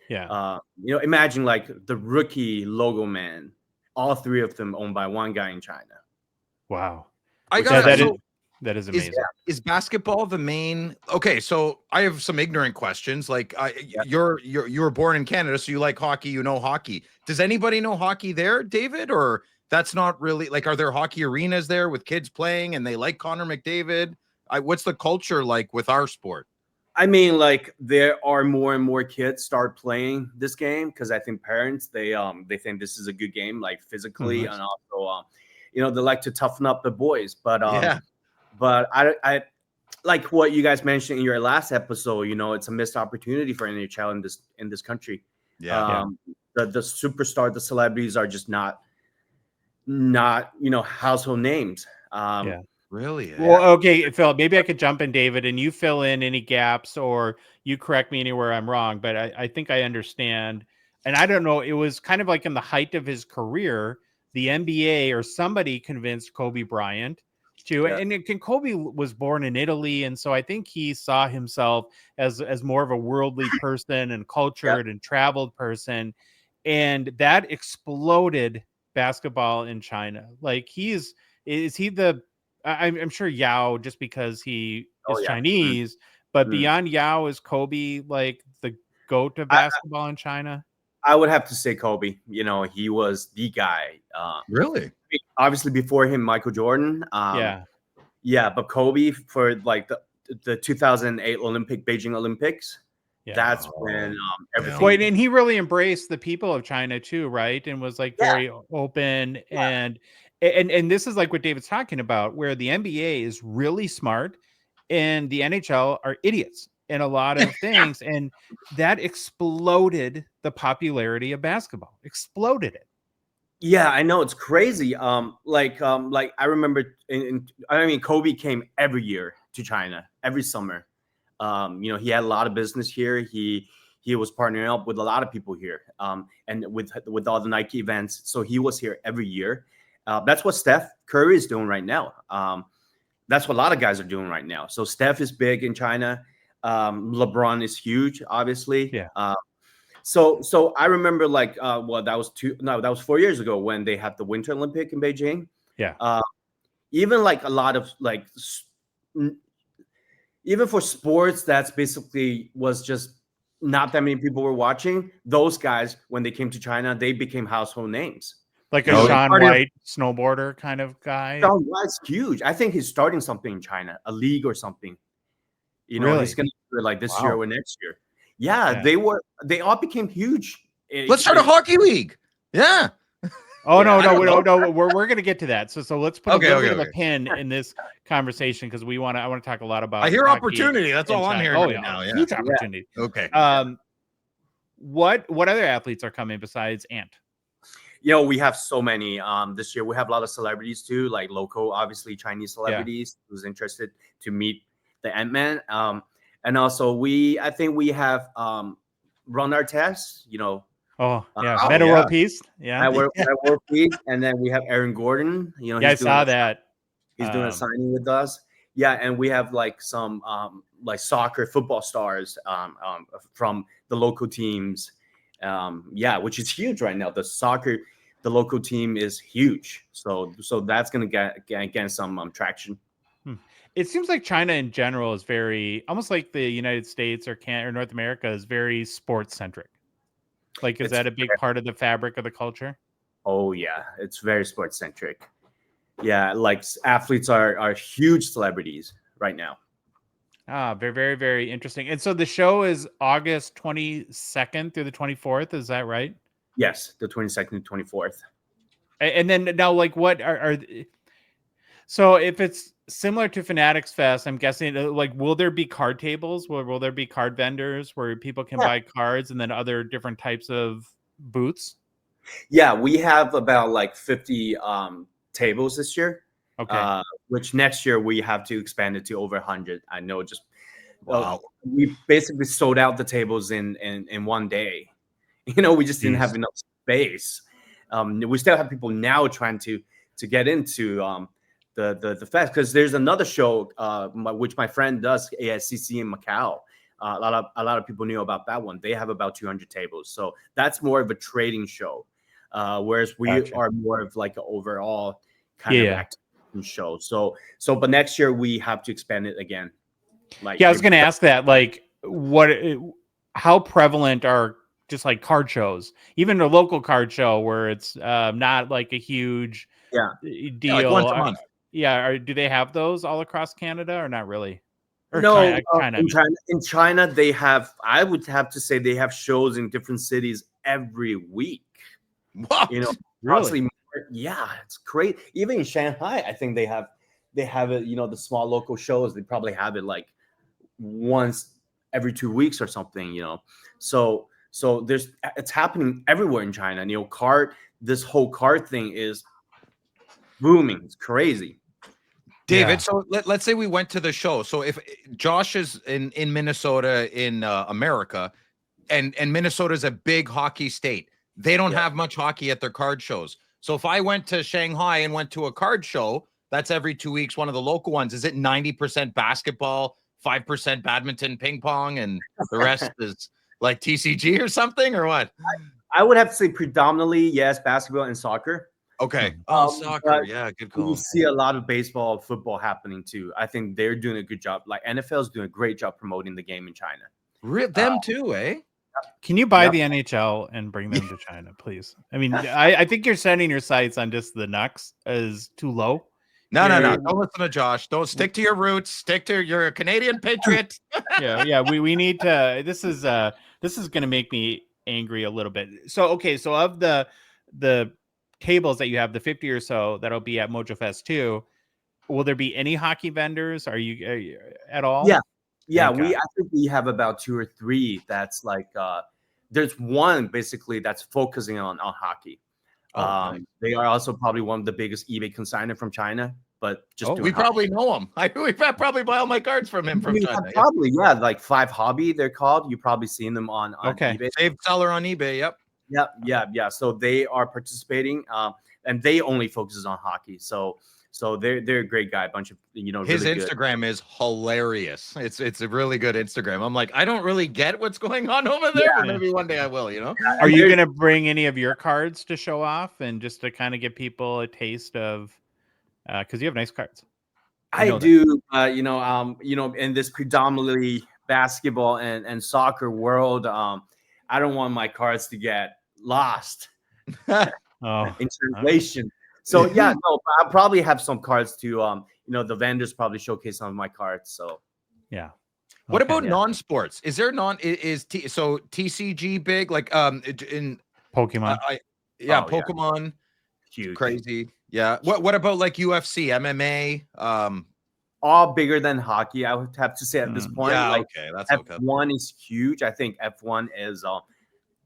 Yeah. You know, imagine like the rookie logo man, all 3 of them owned by one guy in China. Wow. That is amazing. Is basketball the main? Okay, so I have some ignorant questions. Like, you were born in Canada, so you like hockey. You know hockey. Does anybody know hockey there, David? Or that's not really like? Are there hockey arenas there with kids playing and they like Connor McDavid? What's the culture like with our sport? I mean, like there are more and more kids start playing this game because I think parents they think this is a good game, like physically and also you know, they like to toughen up the boys. But but I like what you guys mentioned in your last episode. You know, it's a missed opportunity for NHL in this country. Yeah. The superstar, the celebrities are just not household names. Yeah. Really? Well, okay, Phil, maybe I could jump in, David, and you fill in any gaps or you correct me anywhere I'm wrong, but I think I understand. And I don't know, it was kind of like in the height of his career, the NBA or somebody convinced Kobe Bryant to, and Kobe was born in Italy, and so I think he saw himself as more of a worldly person and cultured and traveled person, and that exploded basketball in China. Like is he the I'm sure Yao, just because he is Chinese, but beyond Yao, is Kobe like the GOAT of basketball in China? I would have to say Kobe. You know, he was the guy. Really? Obviously, before him, Michael Jordan. Yeah, but Kobe for like the 2008 Beijing Olympics. Yeah. That's when everything. Wait, and he really embraced the people of China too, right? And was like very open and this is like what David's talking about, where the NBA is really smart and the NHL are idiots in a lot of things, and that exploded the popularity of basketball. Exploded it. Yeah, I know, it's crazy. Like I remember, Kobe came every year to China every summer. You know, he had a lot of business here. He was partnering up with a lot of people here, and with all the Nike events. So he was here every year. That's what Steph Curry is doing right now. That's what a lot of guys are doing right now. So Steph is big in China. LeBron is huge, obviously. Yeah. So I remember that was 4 years ago when they had the Winter Olympic in Beijing. Yeah. Even like a lot of like, even for sports, that's basically was just not that many people were watching. Those guys, when they came to China, they became household names. Like a Shaun White snowboarder kind of guy. Shaun White's huge. I think he's starting something in China, a league or something. You know, he's going to do it like this year or next year. Yeah, they all became huge. Let's start a hockey league. Yeah. Oh, no. We're going to get to that. So let's put a little bit of a pin in this conversation, because I want to talk a lot about. I hear opportunity. That's all I'm hearing right now. Huge opportunity. Yeah. Okay. What other athletes are coming besides Ant? You know, we have so many. This year we have a lot of celebrities too, like local, obviously Chinese celebrities who's interested to meet the Ant-Man. And also I think we have run our tests, you know. Meta World Peace. Yeah. World Peace. And then we have Aaron Gordon. You know, I saw that. He's doing a signing with us. Yeah, and we have like some like football stars from the local teams. Which is huge right now. The local team is huge. So that's gonna get some traction. It seems like China in general is very, almost like the United States or North America is very sports centric. Like, is that a big part of the fabric of the culture? Oh yeah, it's very sports centric. Yeah, like athletes are huge celebrities right now. Very, very, very interesting. And so the show is August 22nd through the 24th. Is that right? Yes, the 22nd to 24th. And then now, like, what are so if it's similar to Fanatics Fest, I'm guessing, like, will there be card tables? Will there be card vendors where people can buy cards, and then other different types of booths? Yeah, we have about like 50 tables this year. Okay. Which next year we have to expand it to over 100. I know, we basically sold out the tables in 1 day. You know, we just didn't have enough space. We still have people now trying to get into the fest, because there's another show which my friend does, ASCC in Macau. A lot of people knew about that one. They have about 200 tables, so that's more of a trading show, whereas we are more of like an overall kind of activity show. So but next year we have to expand it again. Like, I was going to ask that, like, how prevalent are just like card shows, even a local card show where it's not like a huge deal, like once a month. Do they have those all across Canada or not really? Or no, in China they have, I would have to say, they have shows in different cities every week. What? You know, really? Yeah, it's great. Even in Shanghai, I think they have they have it, the small local shows, they probably have it like once every 2 weeks or something, So it's happening everywhere in China. And, this whole card thing is booming. It's crazy. David, so let's say we went to the show. So if Josh is in Minnesota, in America, and Minnesota is a big hockey state, they don't have much hockey at their card shows. So if I went to Shanghai and went to a card show, that's every 2 weeks, one of the local ones. Is it 90% basketball, 5% badminton, ping pong, and the rest is like TCG or something, or what? I would have to say predominantly, yes, basketball and soccer. Okay. Soccer. Yeah, good call. You see a lot of baseball, football happening too. I think they're doing a good job. Like NFL is doing a great job promoting the game in China. Them too, eh? Can you buy the NHL and bring them to China, please? I mean, I think you're setting your sights on just the Nucks as too low. No. Don't listen to Josh. Don't stick to your roots. Stick to your Canadian Patriot. Yeah. We need to. This is going to make me angry a little bit. So of the tables that you have, the 50 or so that'll be at MOJO Fest 2, will there be any hockey vendors? Are you at all? Yeah, I think we have about 2 or 3 that's like there's one basically that's focusing on hockey. Nice. They are also probably one of the biggest eBay consignor from China, but just we probably know him. We probably buy all my cards from him from China. Probably, like 5 Hobby, they're called. You probably seen them on eBay. Saved seller on eBay. Yep. Yeah. So they are participating, and they only focuses on hockey. So they're a great guy. A bunch of his really Instagram is hilarious. It's a really good Instagram. I'm like, I don't really get what's going on over there, but maybe one day I will. Are you gonna bring any of your cards to show off and just to kind of give people a taste of? Because you have nice cards. I do. In this predominantly basketball and soccer world, I don't want my cards to get lost in translation. So I'll probably have some cards to the vendors probably showcase some of my cards. So what about non-sports? Is there so TCG big, like in Pokemon? Pokemon, huge, crazy. Yeah. What about like UFC, MMA? All bigger than hockey, I would have to say at this point. Yeah, okay, that's F1 is huge. I think F1 is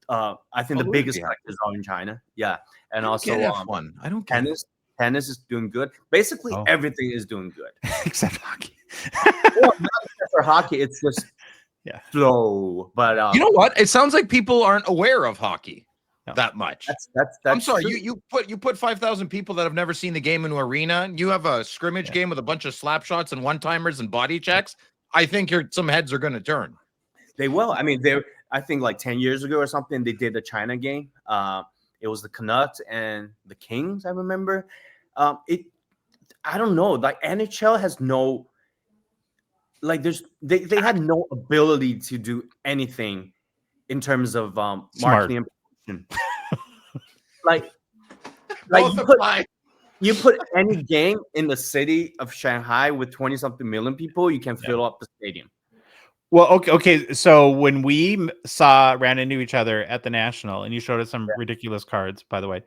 I think the biggest collectors are in China. Yeah. And also F1. I don't get tennis. Tennis is doing good. Basically, everything is doing good except hockey. Well, not except for hockey. It's just slow. But you know what? It sounds like people aren't aware of hockey that much. That's I'm sorry. You put 5,000 people that have never seen the game in an arena. You have a scrimmage game with a bunch of slap shots and one timers and body checks. I think some heads are going to turn. They will. I mean, I think like 10 years ago or something, they did a China game. It was the Canucks and the Kings, I remember. I don't know. Like NHL has no, like they had no ability to do anything in terms of marketing and promotion. like you put any game in the city of Shanghai with 20-something million people, you can fill up the stadium. Well, okay. So when we ran into each other at the National, and you showed us some ridiculous cards, by the way,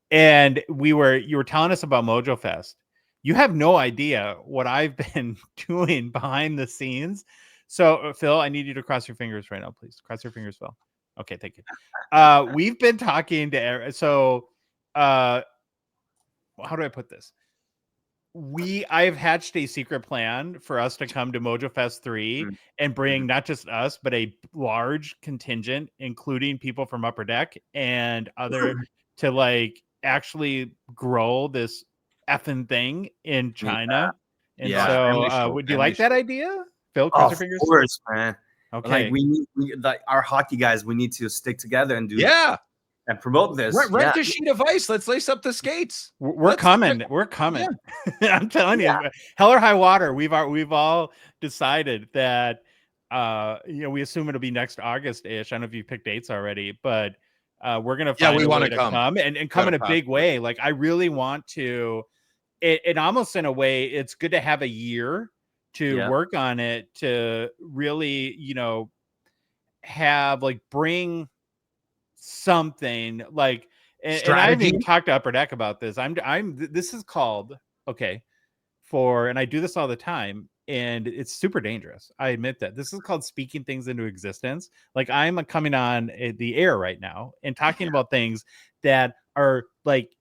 and you were telling us about MOJO Fest. You have no idea what I've been doing behind the scenes. So, Phil, I need you to cross your fingers right now, please. Cross your fingers, Phil. Okay, thank you. We've been talking to how do I put this? I've hatched a secret plan for us to come to MOJO Fest 3 and bring not just us, but a large contingent, including people from Upper Deck and other to like actually grow this effing thing in China. And so would you like that idea? Phil, cross your fingers? Of course, man. Okay. Like we need our hockey guys, we need to stick together and do and promote this. Rent a sheet of ice. Let's lace up the skates. We're coming. We're coming. Yeah. I'm telling you, hell or high water. We've all decided that we assume it'll be next August-ish. I don't know if you picked dates already, but we're gonna find we want to come and come in a big way. Like I really want to. It almost in a way, it's good to have a year to work on it to really, have like bring something like and I've even talked to Upper Deck about this. This is called for, and I do this all the time, and it's super dangerous. I admit that. This is called speaking things into existence. Like I'm coming on the air right now and talking about things that are like,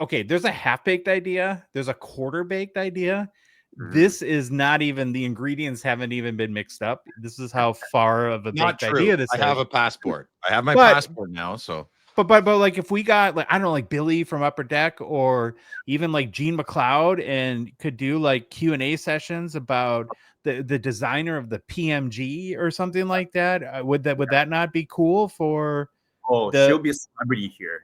okay, there's a half-baked idea, there's a quarter-baked idea. This is not even, the ingredients haven't even been mixed up. This is how far of a baked idea this is. I have a passport. I have my passport now, so. But like if we got like, I don't know, like Billy from Upper Deck or even like Gene McLeod and could do like Q&A sessions about the designer of the PMG or something like that, would that not be cool for? She'll be a celebrity here.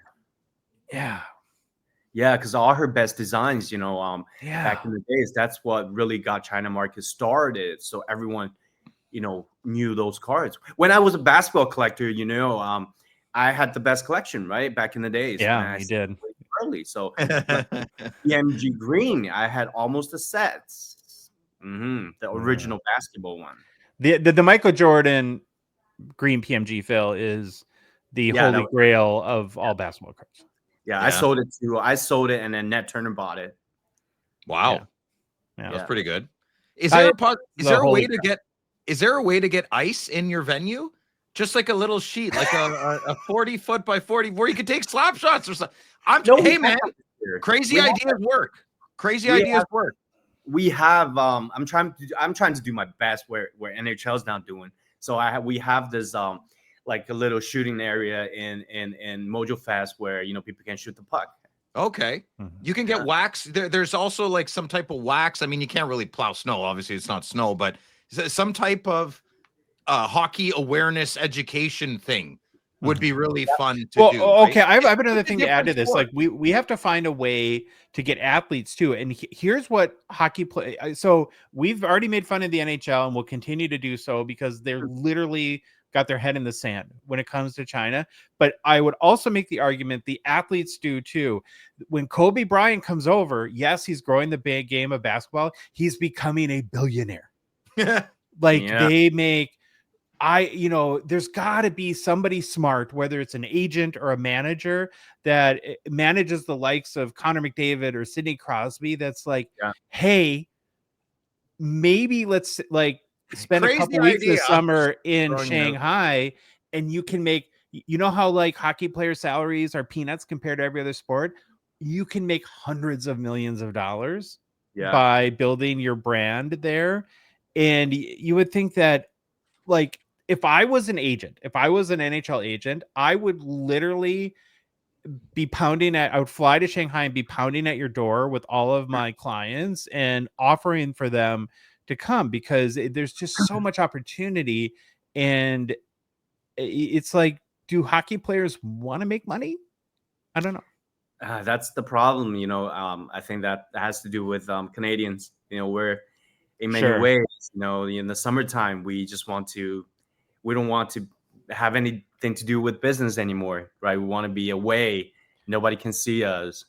Yeah, because all her best designs, back in the days, that's what really got China market started. So everyone, knew those cards. When I was a basketball collector, I had the best collection, right? Back in the days. Yeah, you did. Early. So PMG Green, I had almost the sets. The original basketball one. The Michael Jordan Green PMG Phil is the holy grail of all basketball cards. Yeah, I sold it too. I sold it, and then Ned Turner bought it. Wow, that's pretty good. Is there a way to get ice in your venue? Just like a little sheet, like a 40-foot by 40, where you could take slap shots or something. Hey man, crazy ideas work. Crazy ideas work. We have. I'm trying to do my best where NHL's now doing. So we have this like a little shooting area in MOJO Fest where people can shoot the puck. Okay, you can get wax. There's also like some type of wax. I mean, you can't really plow snow. Obviously, it's not snow, but some type of hockey awareness education thing would be really fun to do. Okay, right? I have another thing to add to this. Like we have to find a way to get athletes too. And here's what hockey play. So we've already made fun of the NHL, and we'll continue to do so because they're literally got their head in the sand when it comes to China. But I would also make the argument the athletes do too. When Kobe Bryant comes over, yes, he's growing the big game of basketball. He's becoming a billionaire. They make, there's got to be somebody smart, whether it's an agent or a manager that manages the likes of Connor McDavid or Sidney Crosby. That's like, hey, maybe let's spend a couple weeks this summer in Shanghai, and you can make, how like hockey player salaries are peanuts compared to every other sport. You can make hundreds of millions of dollars by building your brand there. And you would think that, like, if I was an agent, if I was an NHL agent, I would literally be I would fly to Shanghai and be pounding at your door with all of my clients and offering for them to come, because there's just so much opportunity. And it's like, do hockey players want to make money? I don't know. That's the problem. I think that has to do with Canadians, where in many ways, in the summertime, we don't want to have anything to do with business anymore, right? We want to be away. Nobody can see us.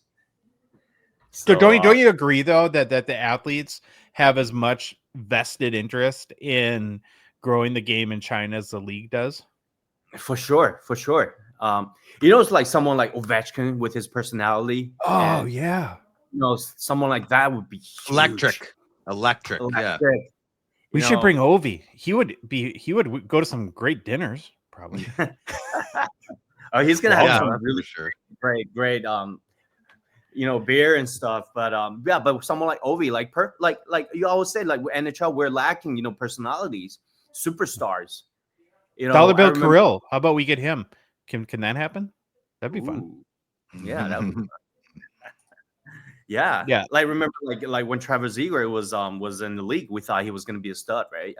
So don't you agree though that the athletes have as much vested interest in growing the game in China as the league does? For sure. It's like someone like Ovechkin with his personality. Oh, yeah. Someone like that would be huge. Electric. Yeah. We should bring Ovi. He would go to some great dinners, probably. He's gonna have some really great beer and stuff. But but someone like Ovi, like you always say, like NHL, we're lacking, personalities, superstars. Dollar Bill Kirill. How about we get him? Can that happen? That'd be fun. Yeah, that would be fun. Yeah. Like remember, like when Trevor Zegras was in the league, we thought he was going to be a stud, right?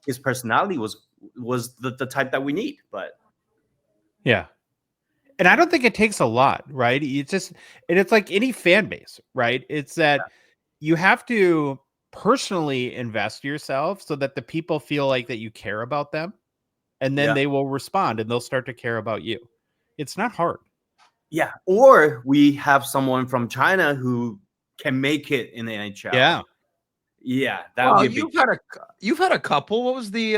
His personality was the type that we need, but and I don't think it takes a lot, right? It's like any fan base, right? It's that you have to personally invest yourself so that the people feel like that you care about them, and then they will respond and they'll start to care about you. It's not hard. Yeah, or we have someone from China who can make it in the NHL. Yeah, that would be. You've had a couple. What was the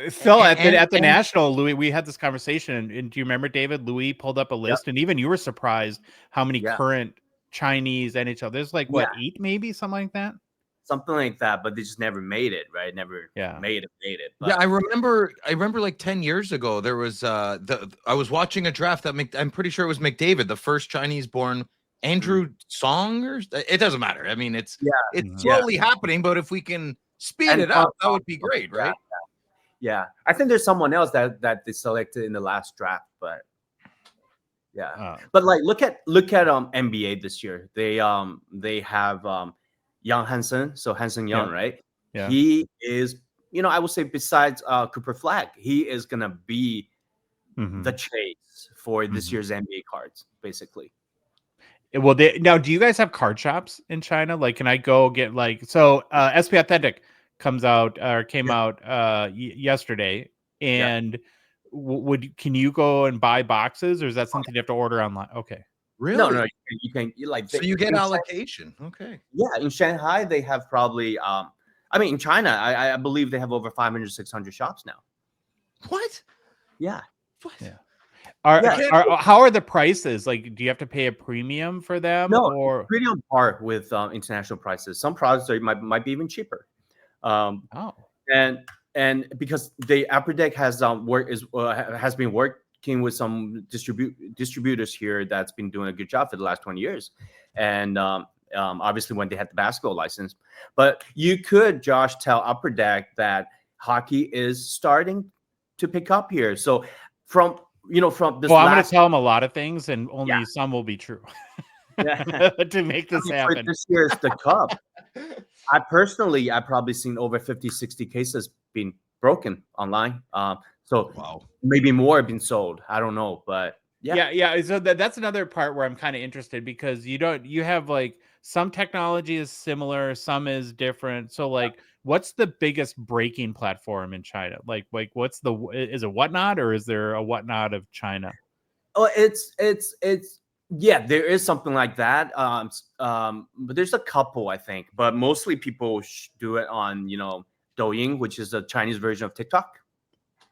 Phil at the National? Louis, we had this conversation, and do you remember, David? Louis pulled up a list, and even you were surprised how many current Chinese NHL. There's like what 8 maybe something like that. Something like that, but they just never made it, right? Never made it. But. Yeah, I remember like 10 years ago, there was I was watching a draft that I'm pretty sure it was McDavid, the first Chinese-born Andrew Song, or it doesn't matter. I mean, it's slowly happening, but if we can speed it up, that would be great, right? Yeah. I think there's someone else that they selected in the last draft, but but like look at NBA this year. They have Young Hansen, so Hansen Young, right? Yeah. He is, I would say besides Cooper Flag, he is gonna be the chase for this year's NBA cards, basically. Well, now, do you guys have card shops in China? Like, can I go get SP Authentic came out yesterday, and can you go and buy boxes, or is that something you have to order online? Okay. Really? No, you can so you get allocation. Okay. Yeah, in Shanghai they have probably in China I believe they have over 500, 600 shops now. What? Yeah. What? Yeah. How are the prices? Like, do you have to pay a premium for them? No, or pretty on par with international prices. Some products might be even cheaper. And because Upper Deck has has been working with some distributors here that's been doing a good job for the last 20 years, and obviously when they had the basketball license. But you could, Josh, tell Upper Deck that hockey is starting to pick up here. So from this. Well, I'm going to tell them a lot of things, and only some will be true. To make this happen. For this year's the Cup, I probably seen over 50, 60 cases being broken online. So maybe more have been sold. I don't know, but yeah. So that's another part where I'm kind of interested, because you have like some technology is similar, some is different. So like, what's the biggest breaking platform in China? Like is it Whatnot, or is there a Whatnot of China? Oh, there is something like that. But there's a couple, I think, but mostly people do it on, Douyin, which is a Chinese version of TikTok.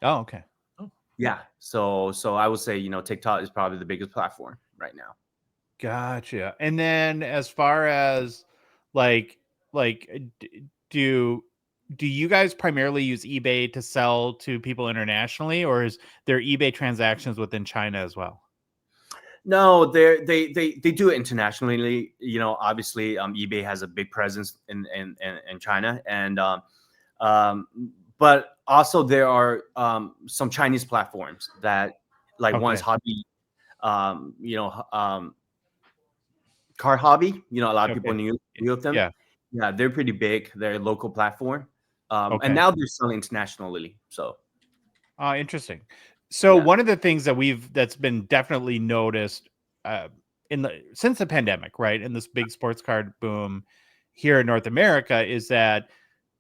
Oh, okay. Oh. Yeah. So I would say, TikTok is probably the biggest platform right now. Gotcha. And then as far as do you guys primarily use eBay to sell to people internationally, or is there eBay transactions within China as well? No, they do it internationally. Obviously, eBay has a big presence in China, and but also there are some Chinese platforms that, like, one's Hobby, Car Hobby. A lot of people knew of them. Yeah, they're pretty big. They're a local platform, and now they're selling internationally. So, interesting. So one of the things that's been definitely noticed since the pandemic, right, and this big sports card boom here in North America, is that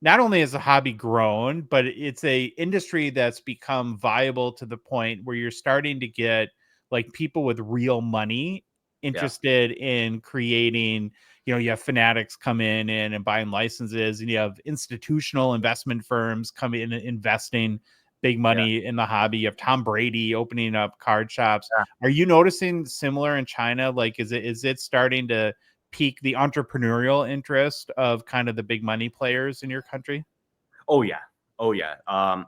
not only has the hobby grown, but it's a industry that's become viable to the point where you're starting to get like people with real money interested in creating. You have fanatics come in and buying licenses, and you have institutional investment firms come in and investing big money in the hobby. You have Tom Brady opening up card shops. Are you noticing similar in China? Like, is it starting to pique the entrepreneurial interest of kind of the big money players in your country? Oh yeah. A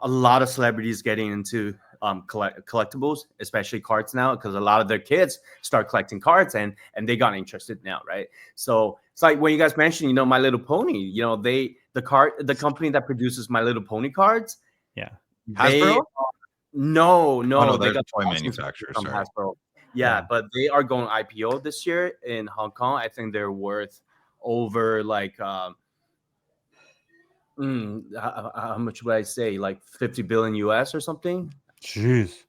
lot of celebrities getting into collectibles, especially cards now, because a lot of their kids start collecting cards and they got interested now, right? So it's like when you guys mentioned, My Little Pony, the company that produces My Little Pony cards. Yeah. Hasbro? No, they got toy manufacturers from Hasbro. Yeah, but they are going IPO this year in Hong Kong. I think they're worth over like how much would I say? Like 50 billion US or something? Jeez.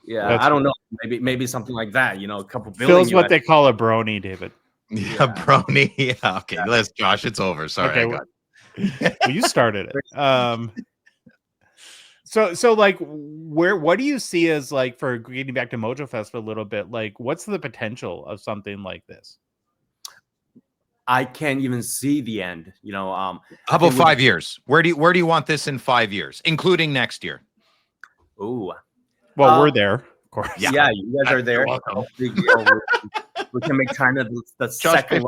Yeah, I don't know. Maybe something like that, a couple billion. Phil's what they call a brony, David. Yeah, brony. Yeah, okay. Let's, Josh, it's over. Sorry. Okay, well, you started it. So like, what do you see as, like, for getting back to MOJO Fest for a little bit, like, what's the potential of something like this? I can't even see the end. How about 5 years? Where do you want this in 5 years, including next year? Ooh. Well, we're there, of course. Yeah, you guys are there. We can make China the second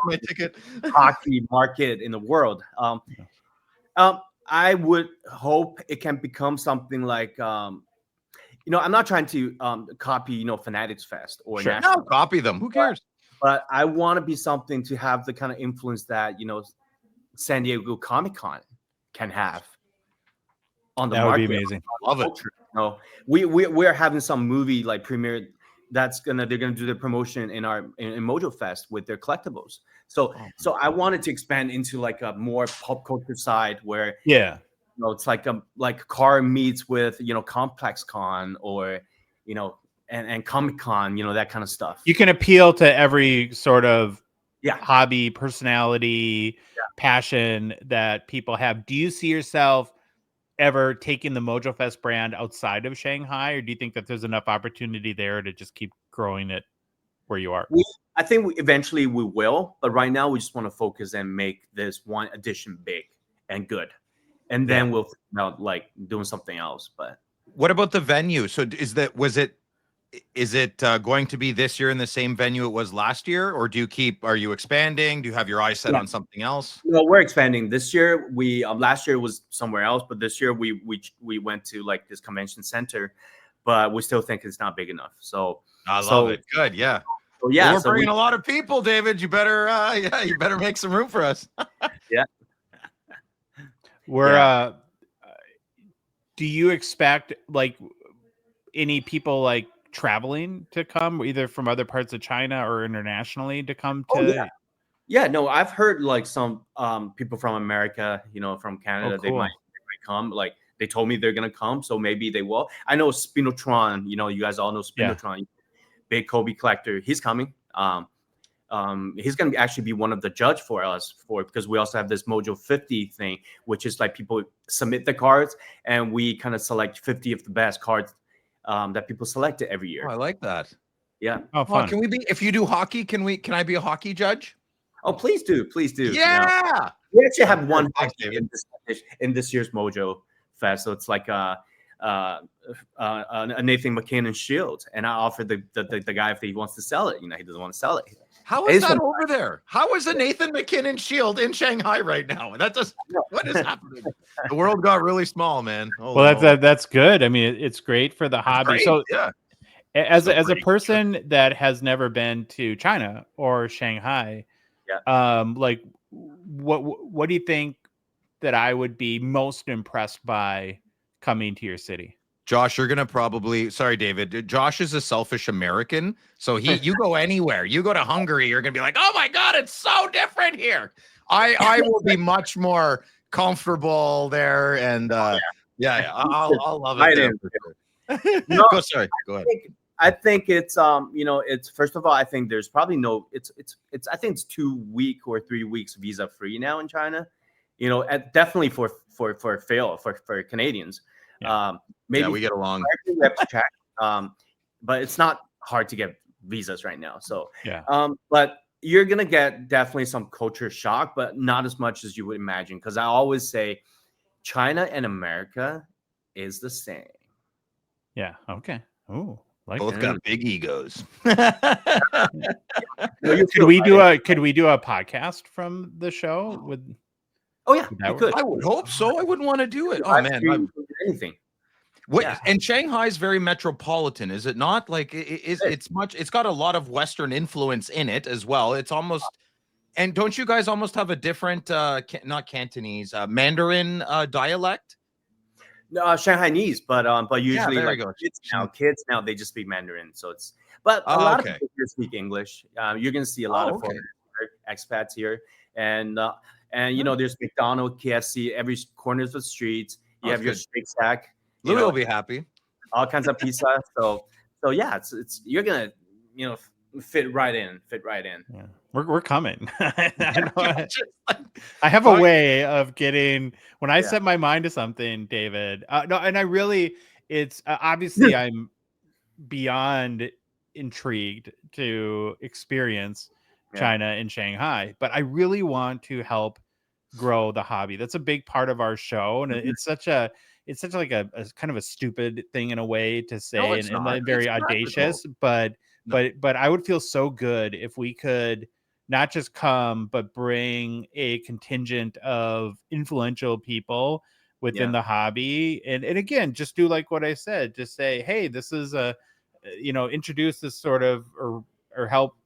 hockey market in the world. I would hope it can become something like, I'm not trying to copy, Fanatics Fest or National. No, copy them. Who cares? But I want to be something to have the kind of influence that, San Diego Comic-Con can have on the market. That would be amazing. Love it. We're having some movie like premiere they're gonna do the promotion in MOJO Fest with their collectibles. So I wanted to expand into like a more pop culture side where it's like car meets with Complex Con or and Comic Con, that kind of stuff. You can appeal to every sort of hobby, personality, passion that people have. Do you see yourself ever taking the MOJO Fest brand outside of Shanghai, or do you think that there's enough opportunity there to just keep growing it where you are? I think eventually we will, but right now we just want to focus and make this one edition big and good, and then we'll think about like doing something else. But what about the venue? So is it going to be this year in the same venue it was last year, or are you expanding? Do you have your eyes set on something else? No, we're expanding this year. We last year was somewhere else, but this year we went to like this convention center, but we still think it's not big enough. So I love it. Good, yeah. So yeah, we're bringing a lot of people, David. You better you better make some room for us. We're do you expect like any people like traveling to come either from other parts of China or internationally to come to? No, I've heard like some people from America, from Canada, they might come. Like they told me they're gonna come, so maybe they will. I know Spinotron, you guys all know Spinotron, big Kobe collector. He's coming. He's gonna actually be one of the judge for us because we also have this MOJO 50 thing, which is like people submit the cards and we kind of select 50 of the best cards that people select it every year. I like that. Yeah. Oh, fun. Can we be? If you do hockey, can I be a hockey judge? Oh, please do. Yeah. We actually have one hockey in this year's MOJO Fest, so it's like a Nathan McKinnon shield, and I offered the guy if he wants to sell it. He doesn't want to sell it. How is that over there? How is a Nathan McKinnon shield in Shanghai right now? What is happening? The world got really small, man. That's good. I mean, it's great for the hobby. So as a person that has never been to China or Shanghai, like what do you think that I would be most impressed by coming to your city? Josh, you're gonna sorry, David. Josh is a selfish American, so you go anywhere. You go to Hungary, you're gonna be like, oh my god, it's so different here. I will be much more comfortable there, and I'll love it. Sorry, go ahead. I think it's it's first of all, I think there's probably it's I think it's 2 week or 3 weeks visa free now in China. Definitely for Canadians. Maybe we get along. We have to check, but it's not hard to get visas right now. So but you're gonna get definitely some culture shock, but not as much as you would imagine. Because I always say China and America is the same. Yeah. Okay. Oh, both got big egos. Could we do a podcast from the show with? Oh yeah, you could. I would hope so. I wouldn't want to do it. Oh man, anything. And Shanghai is very metropolitan, is it not? Like it's got a lot of Western influence in it as well. It's almost, and don't you guys almost have a different, not Cantonese, Mandarin dialect? No, Shanghainese, but usually kids now they just speak Mandarin. So it's, but a lot of people here speak English. You're gonna see a lot of expats here, and there's McDonald's, KFC, every corner of the streets. You have your Shake Shack. Louis will be happy. All kinds of pizza. So yeah, it's you're gonna fit right in. Yeah. We're coming. I have a way of getting when I set my mind to something, David. No, and I really, it's obviously I'm beyond intrigued to experience China and Shanghai, but I really want to help grow the hobby. That's a big part of our show, and it's such like a kind of a stupid thing in a way to say, and very audacious, but but I would feel so good if we could not just come, but bring a contingent of influential people within the hobby. And again, just do like what I said, just say, hey, this is introduce this sort of, or help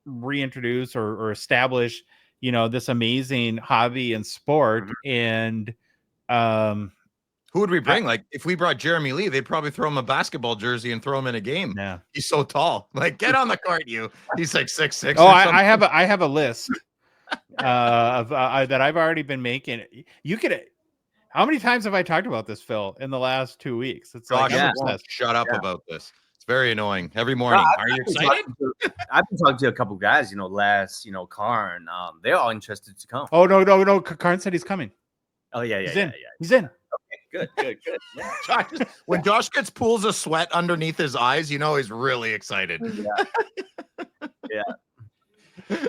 reintroduce or establish, this amazing hobby and sport. And, who would we bring? Like, if we brought Jeremy Lee, they'd probably throw him a basketball jersey and throw him in a game. Yeah. He's so tall. Like, get on the court, you. He's like 6'6". Oh, I have a list of that I've already been making. You could. How many times have I talked about this, Phil, in the last 2 weeks? It's Gosh, like, shut up about this. It's very annoying. Every morning. Are you excited? I've been talking to a couple guys, Les, Karn. They're all interested to come. Oh, no. Karn said he's coming. Oh, yeah. He's in. Okay, good. Yeah. When Josh gets pools of sweat underneath his eyes, he's really excited. Yeah.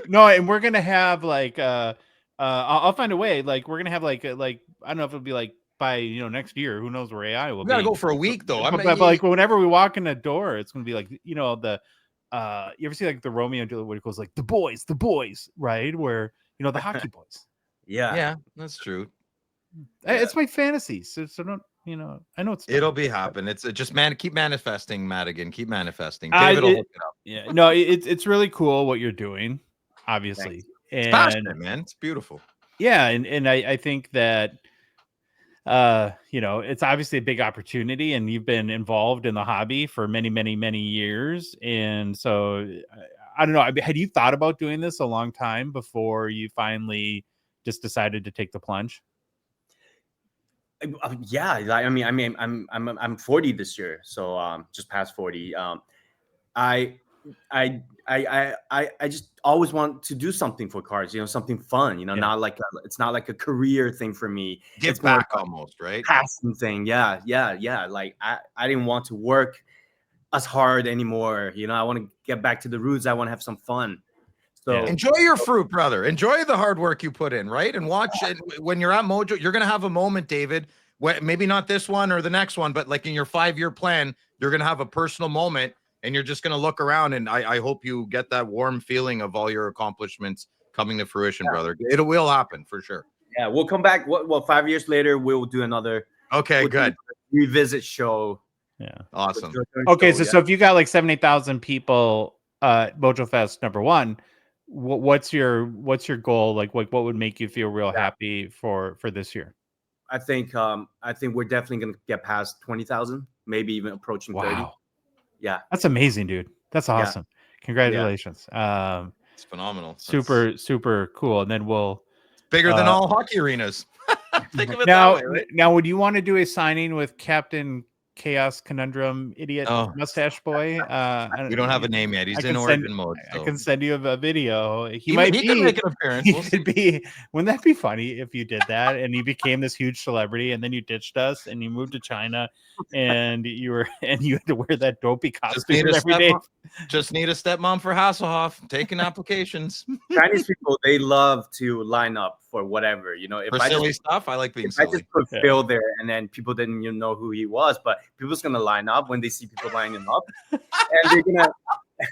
No, and we're gonna have like I'll find a way. Like we're gonna have like I don't know if it'll be like by next year. Who knows where AI will be? We gotta go for a week though. But like whenever we walk in the door, it's gonna be like you ever see like the Romeo and Juliet where it goes like the boys, right? Where the hockey boys. Yeah, that's true. It's my fantasy, so don't I know it'll be happen. It's just keep manifesting, Madigan. Keep manifesting. David will hook it up. Yeah, no, it's really cool what you're doing, obviously. It's passionate, man. It's beautiful. Yeah, and I think that it's obviously a big opportunity, and you've been involved in the hobby for many, many, many years. And so I don't know. Had you thought about doing this a long time before you finally just decided to take the plunge? Yeah, I mean, I'm 40 this year, so just past 40. I just always want to do something for cards, something fun, not like it's not like a career thing for me. It's back almost, right? Passion thing, yeah. Like I didn't want to work as hard anymore. I want to get back to the roots. I want to have some fun. So enjoy your fruit, brother. Enjoy the hard work you put in, right? And watch it when you're at Mojo. You're gonna have a moment, David. Maybe not this one or the next one, but like in your 5-year plan, you're gonna have a personal moment, and you're just gonna look around. And I hope you get that warm feeling of all your accomplishments coming to fruition, brother. It will happen for sure. Yeah, we'll come back. Well, 5 years later, we'll do another. Okay, good. Revisit show. Yeah, awesome. Okay, so if you got like 78,000 people, Mojo Fest #1. What's your goal? Like what would make you feel real happy for this year? I think we're definitely going to get past 20,000, maybe even approaching 30. Yeah, that's amazing, dude. That's awesome. Yeah. Congratulations. It's phenomenal. Super cool. And then it's bigger than all hockey arenas. Think of it now. That way, right? Now, would you want to do a signing with Captain Chaos Conundrum Idiot Mustache Boy? We don't have a name yet. He's in origin mode. So. I can send you a video. He could make an appearance. He could be. Wouldn't that be funny if you did that and you became this huge celebrity and then you ditched us and you moved to China and you had to wear that dopey costume every day? Just need a stepmom for Hasselhoff taking applications. Chinese people, they love to line up for whatever, If for silly stuff, I like being silly. I just put Phil there, and then people didn't even know who he was, but people's gonna line up when they see people lining up, and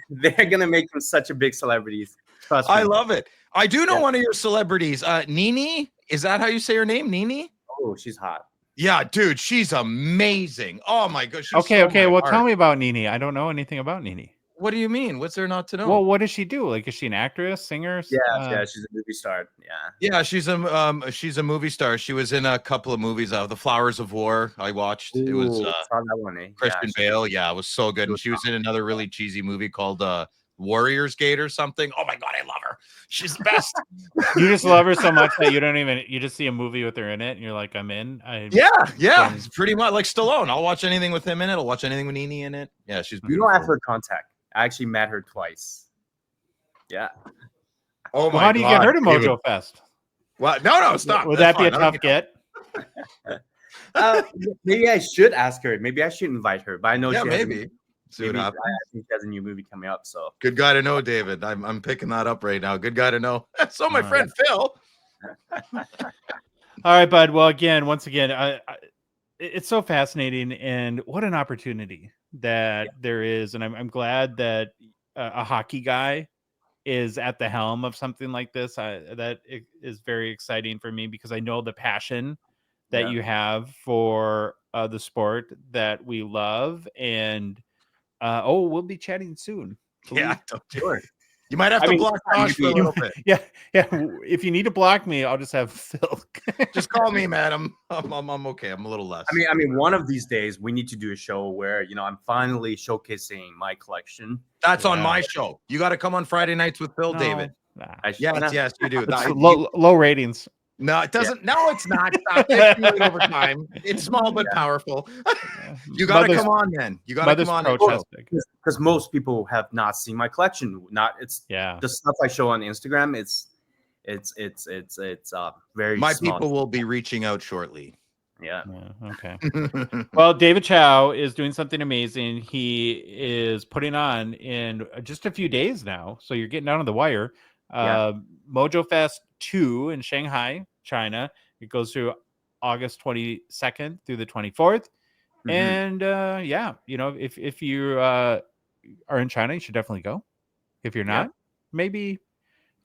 they're gonna make him such a big celebrity. Trust me. I love it. I do know one of your celebrities, Nini. Is that how you say her name, Nini? Oh, she's hot. Yeah, dude, she's amazing. Oh my gosh. Okay. Well, tell me about Nini. I don't know anything about Nini. What do you mean? What's there not to know? Well, what does she do? Like, is she an actress, singer? Yeah, she's a movie star. Yeah, she's a movie star. She was in a couple of movies. The Flowers of War. I watched. It was saw that one, eh? Christian Bale. Yeah, it was so good. And she was in another really cheesy movie called Warriors Gate or something. Oh my god, I love her. She's the best. You just love her so much that you just see a movie with her in it and you're like, I'm in. Yeah. It's pretty much like Stallone. I'll watch anything with him in it. I'll watch anything with Nini in it. Yeah, she's beautiful. You don't have her contact. I actually met her twice. Yeah. Oh my god. How do you get her to Mojo Fest? Well, no, stop. Would that be a tough get? Maybe I should ask her. Maybe I should invite her. But I know maybe. See what happens. I think she has a new movie coming up. So good guy to know, David. I'm picking that up right now. Good guy to know. So my friend Phil. All right, bud. Well, once again, it's so fascinating, and what an opportunity that there is, and I'm glad that a hockey guy is at the helm of something like this, that is very exciting for me because I know the passion that you have for the sport that we love. And we'll be chatting soon. Yeah, sure. You might have to block Josh for a little bit. Yeah. If you need to block me, I'll just have Phil. Just call me, madam. I'm okay. I'm a little less. I mean, one of these days we need to do a show where I'm finally showcasing my collection. That's on my show. You got to come on Friday nights with Phil, David. Yes, you do. Low ratings. No, it doesn't. Yeah. No, it's not. It's over time. It's small but powerful. You got to come on, then. You got to come on. Because most people have not seen my collection. The stuff I show on Instagram. It's very. My small. people will be reaching out shortly. Yeah. Okay. Well, David Chau is doing something amazing. He is putting on in just a few days now. So you're getting down to the wire. MOJO Fest 2 in Shanghai, China. It goes through August 22nd through the 24th. And if you are in China, you should definitely go. If you're not, maybe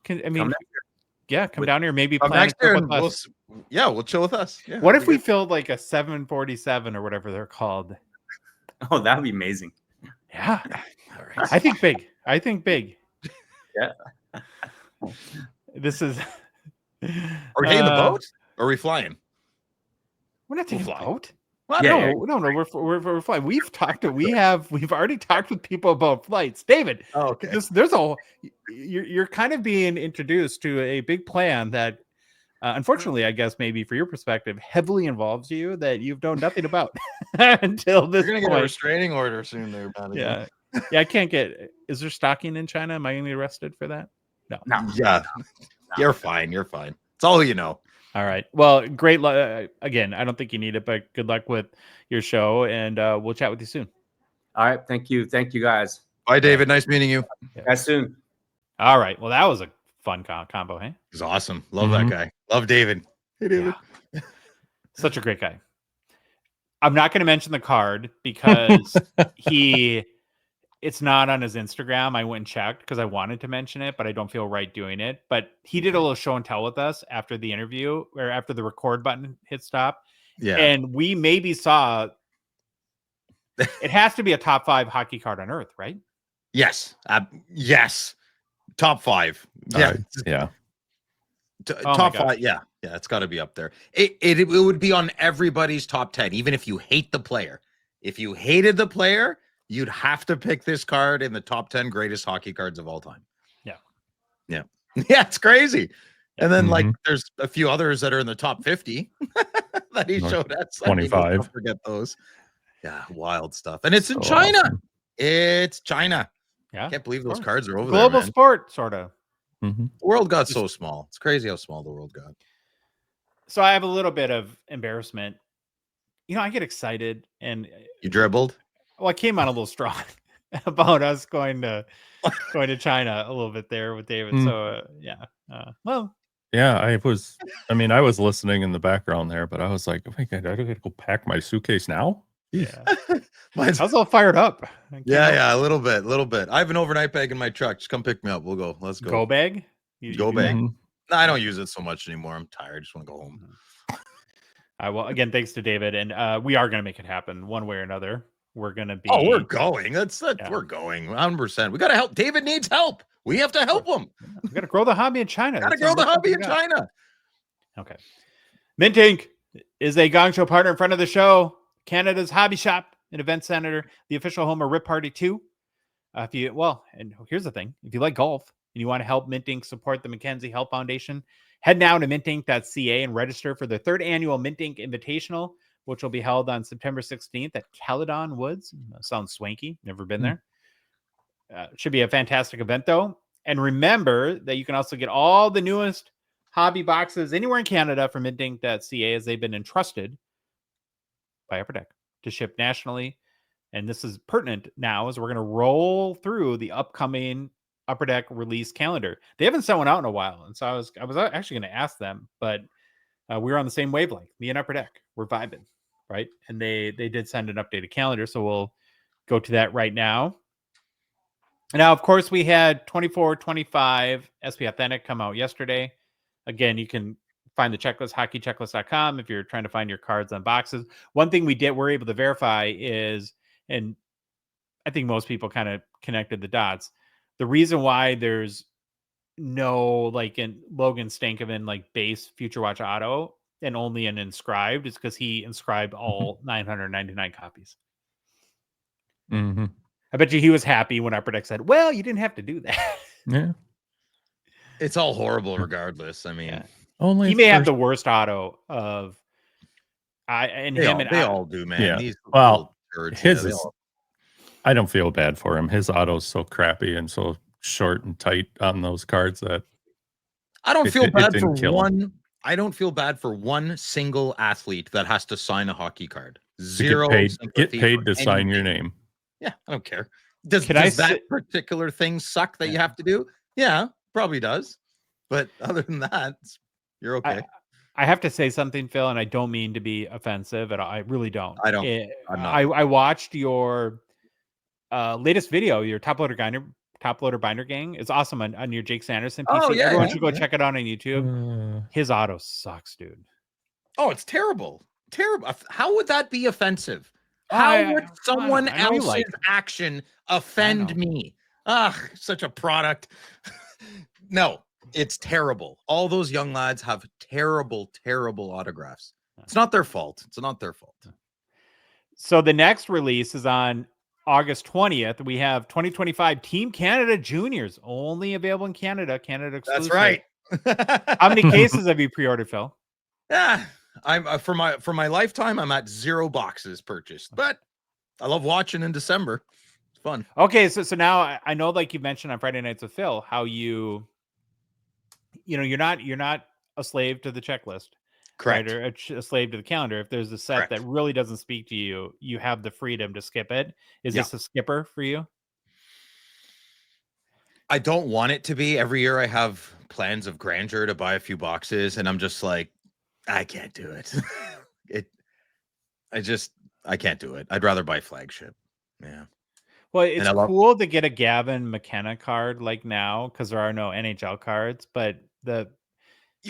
come down here. Maybe plan a trip with us. We'll chill with us. Yeah, what if we filled like a 747 or whatever they're called? Oh, that'd be amazing. Yeah. All right. I think big. Yeah. This is. Are we taking the boat? Or are we flying? We're not taking the boat. Well, no. We're flying. We've already talked with people about flights. David. Oh, okay. You're kind of being introduced to a big plan that, unfortunately, I guess maybe for your perspective, heavily involves you that you've known nothing about until this. You're gonna get a restraining order soon, there, buddy. Yeah. I can't get. Is there stalking in China? Am I going to be arrested for that? No. Yeah. You're fine. It's all you know. All right. Well, great luck. Again, I don't think you need it, but good luck with your show, and we'll chat with you soon. All right. Thank you, guys. Bye, David. Nice meeting you. Guys, soon. All right. Well, that was a fun combo, hey? It was awesome. Love that guy. Love David. Hey, David. Yeah. Such a great guy. I'm not going to mention the card because it's not on his Instagram. I went and checked because I wanted to mention it, but I don't feel right doing it. But he did a little show and tell with us after the interview, or after the record button hit stop. Yeah. And we maybe saw it has to be a top 5 hockey card on earth, right? Yes. Yes. Top 5. Yeah. Yeah. Top 5. Yeah. Yeah. It's got to be up there. It would be on everybody's top 10, even if you hate the player. If you hated the player, you'd have to pick this card in the top 10 greatest hockey cards of all time. Yeah. Yeah. Yeah. It's crazy. And then there's a few others that are in the top 50 that he showed us. 25. Don't forget those. Yeah. Wild stuff. And it's in China. Awesome. It's China. Yeah. I can't believe those cards are over there. Global man. Sport, sort of. The world got so small. It's crazy how small the world got. So I have a little bit of embarrassment. I get excited and you dribbled. Well, I came on a little strong about us going to China a little bit there with David. So I was listening in the background there, but I was like, oh my God, I gotta go pack my suitcase now. Yeah. I was all fired up. Yeah, a little bit. I have an overnight bag in my truck. Just come pick me up. We'll go. Let's go. Go bag? Go bag. No, I don't use it so much anymore. I'm tired. I just want to go home. Well, again, thanks to David. And we are going to make it happen one way or another. We're going to be. Oh, we're going. We're going 100%. We got to help. David needs help. We have to help him. We got to grow the hobby in China. Okay. Mint Inc. is a Gongshow partner in front of the show. Canada's hobby shop and event center, the official home of Rip Party 2. And here's the thing. If you like golf and you want to help Mint Inc. support the Mackenzie Health Foundation, head now to mintinc.ca and register for the 3rd annual Mint Inc. Invitational, which will be held on September 16th at Caledon Woods. Sounds swanky. Never been there. Should be a fantastic event, though. And remember that you can also get all the newest hobby boxes anywhere in Canada from mintinc.ca, as they've been entrusted by Upper Deck to ship nationally. And this is pertinent now as we're going to roll through the upcoming Upper Deck release calendar. They haven't sent one out in a while. And so I was actually going to ask them, but we were on the same wavelength. Me and Upper Deck, we're vibing, right? And they did send an updated calendar. So we'll go to that right now. Now, of course, we had 24-25 SP Authentic come out yesterday. Again, you can find the checklist, hockeychecklist.com, if you're trying to find your cards on boxes. One thing we're able to verify is, and I think most people kind of connected the dots, the reason why there's no, like, in Logan Stankoven, like, base Future Watch Auto and only an inscribed is because he inscribed all 999 copies. Mm-hmm. I bet you he was happy when Upper Deck said, well, you didn't have to do that. Yeah. It's all horrible regardless. I mean, only he may have the worst auto of they all do, man. Yeah. These his is, I don't feel bad for him. His auto's so crappy and so short and tight on those cards that I don't feel bad for one. I don't feel bad for one single athlete that has to sign a hockey card. Zero. Get paid to sign your name. Yeah, I don't care. Does that particular thing suck that you have to do? Yeah, probably does. But other than that, you're okay. I have to say something, Phil, and I don't mean to be offensive at all. I really don't. I don't. I'm not. I watched your latest video, your top loader binder gang. It's awesome on your Jake Sanderson PC. Oh, yeah, everyone should go check it out on YouTube. His auto sucks, dude. Oh, it's terrible. Terrible. How would that be offensive? How would someone else's action offend me? Such a product. No, it's terrible. All those young lads have terrible, terrible autographs. It's not their fault. It's not their fault. So the next release is on August 20th. We have 2025 Team Canada Juniors, only available in Canada. Canada exclusive. That's right. How many cases have you pre-ordered, Phil? Yeah, I'm for my lifetime. I'm at 0 boxes purchased, but I love watching in December. It's fun. Okay, so now I know, like you mentioned on Friday Nights with Phil, how you're not a slave to the checklist. Correct. Right? Or a slave to the calendar. If there's a set that really doesn't speak to you, you have the freedom to skip it. Is this a skipper for you? I don't want it to be. Every year I have plans of grandeur to buy a few boxes, and I'm just like, I can't do it. I can't do it. I'd rather buy flagship. Yeah. Well, it's cool to get a Gavin McKenna card like now because there are no NHL cards, but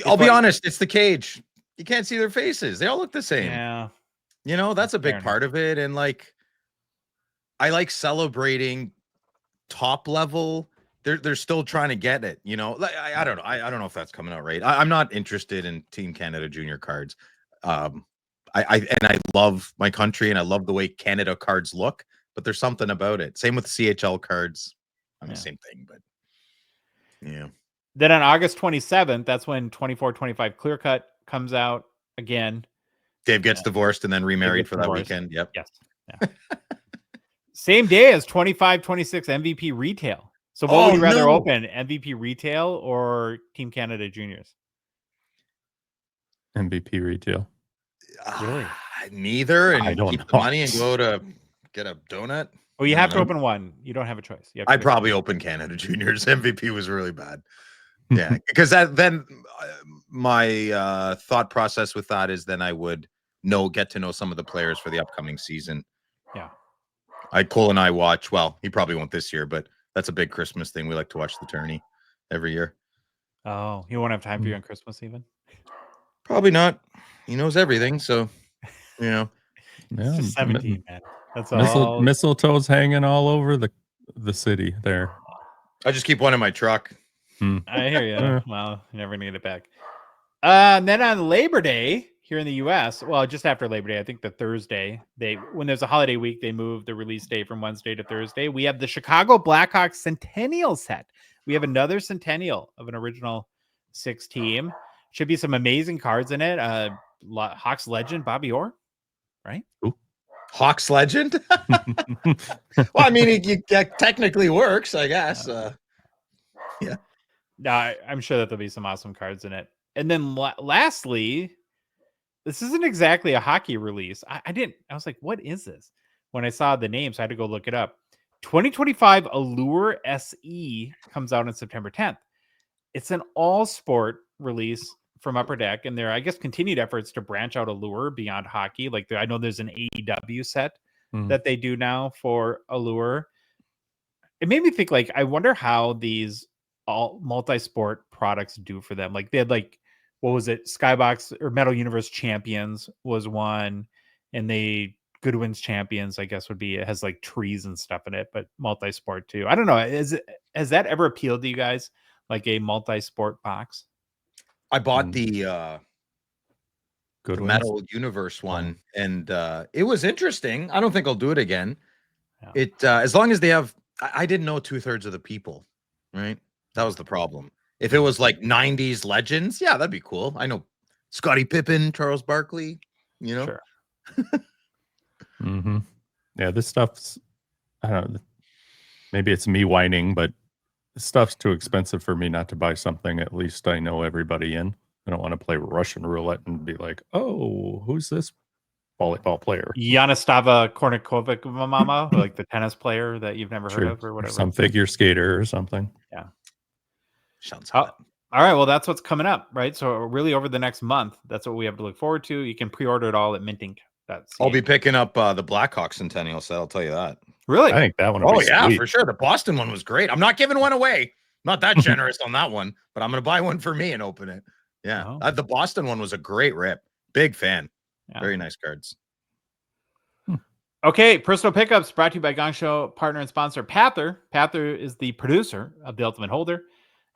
I'll be honest, it's the cage. You can't see their faces. They all look the same. Yeah. That's a big part of it. And like, I like celebrating top level. They're still trying to get it, Like, I don't know. I don't know if that's coming out right. I'm not interested in Team Canada Junior cards. I love my country and I love the way Canada cards look, but there's something about it. Same with CHL cards. The same thing, but yeah. Then on August 27th, that's when 24-25 Clear Cut comes out again. Dave gets divorced and then remarried for that weekend. Yep. Yes. Yeah. Same day as 25-26 MVP Retail. So what would you rather open, MVP Retail or Team Canada Juniors? MVP Retail. Really? Neither. And I don't keep the money and go to get a donut. Well, you have to open one. You don't have a choice. I'd probably open Canada Juniors. MVP was really bad. Yeah, because then my thought process with that is then I would get to know some of the players for the upcoming season. Yeah. Cole and I watch. Well, he probably won't this year, but that's a big Christmas thing. We like to watch the tourney every year. Oh, he won't have time for you on Christmas even? Probably not. He knows everything, so It's just 17, man. That's all. Mistletoe's hanging all over the city there. I just keep one in my truck. I hear you. Well, you're never gonna get it back. And then on Labor Day here in the U.S., well, just after Labor Day, I think the Thursday, when there's a holiday week, they move the release date from Wednesday to Thursday. We have the Chicago Blackhawks Centennial set. We have another Centennial of an original 6 team. Should be some amazing cards in it. Hawks legend Bobby Orr, right? Ooh. Hawks legend? Well, I mean, it technically works, I guess. Yeah. No, I'm sure that there'll be some awesome cards in it. And then lastly, this isn't exactly a hockey release. I was like, what is this? When I saw the name, so I had to go look it up. 2025 Allure SE comes out on September 10th. It's an all-sport release from Upper Deck, and there, I guess, continued efforts to branch out Allure beyond hockey. Like, I know there's an AEW set that they do now for Allure. it made me think, like, I wonder how these all multi-sport products do for them. Like, they had, like, what was it? Skybox or Metal Universe Champions was one, and Goodwin's Champions, I guess, would be, it has like trees and stuff in it, but multi-sport too. I don't know. Has that ever appealed to you guys? Like a multi-sport box? I bought the Metal Universe one, and it was interesting. I don't think I'll do it again. Yeah. It as long as they have, I didn't know 2/3 of the people, right? That was the problem. If it was like 90s legends, yeah, that'd be cool. I know Scottie Pippen, Charles Barkley, you know. Sure. Mm-hmm. Yeah, this stuff's, I don't know, maybe it's me whining, but this stuff's too expensive for me not to buy something at least I know everybody in. I don't want to play Russian roulette and be like, oh, who's this volleyball player? Yanastava Kornikovic mama, like the tennis player that you've never heard of or whatever. Some figure skater or something. Yeah. Sounds good. All right, well, that's what's coming up, right? So really over the next month, that's what we have to look forward to. You can pre-order it all at Minting. I'll be picking up the Blackhawk Centennial set. I'll tell you that. Really? I think that one. Oh yeah, sweet. For sure. The Boston one was great. I'm not giving one away. Not that generous on that one, but I'm going to buy one for me and open it. Yeah, the Boston one was a great rip. Big fan. Yeah. Very nice cards. Okay, personal pickups brought to you by Gongshow partner and sponsor Pather. Pather is the producer of the Ultimate Holder.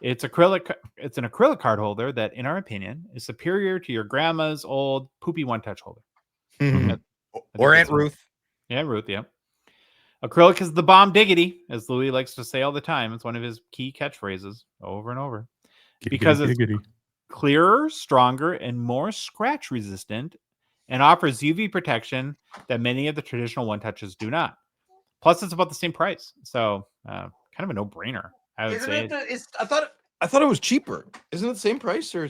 It's an acrylic card holder that, in our opinion, is superior to your grandma's old poopy one-touch holder. Mm-hmm. Or Aunt Ruth. Yeah, Ruth, yeah. Acrylic is the bomb diggity, as Louis likes to say all the time. It's one of his key catchphrases over and over. Because it's clearer, stronger, and more scratch resistant, and offers UV protection that many of the traditional one-touches do not. Plus, it's about the same price. So, kind of a no-brainer, I would say. I thought it was cheaper. Isn't it the same price, or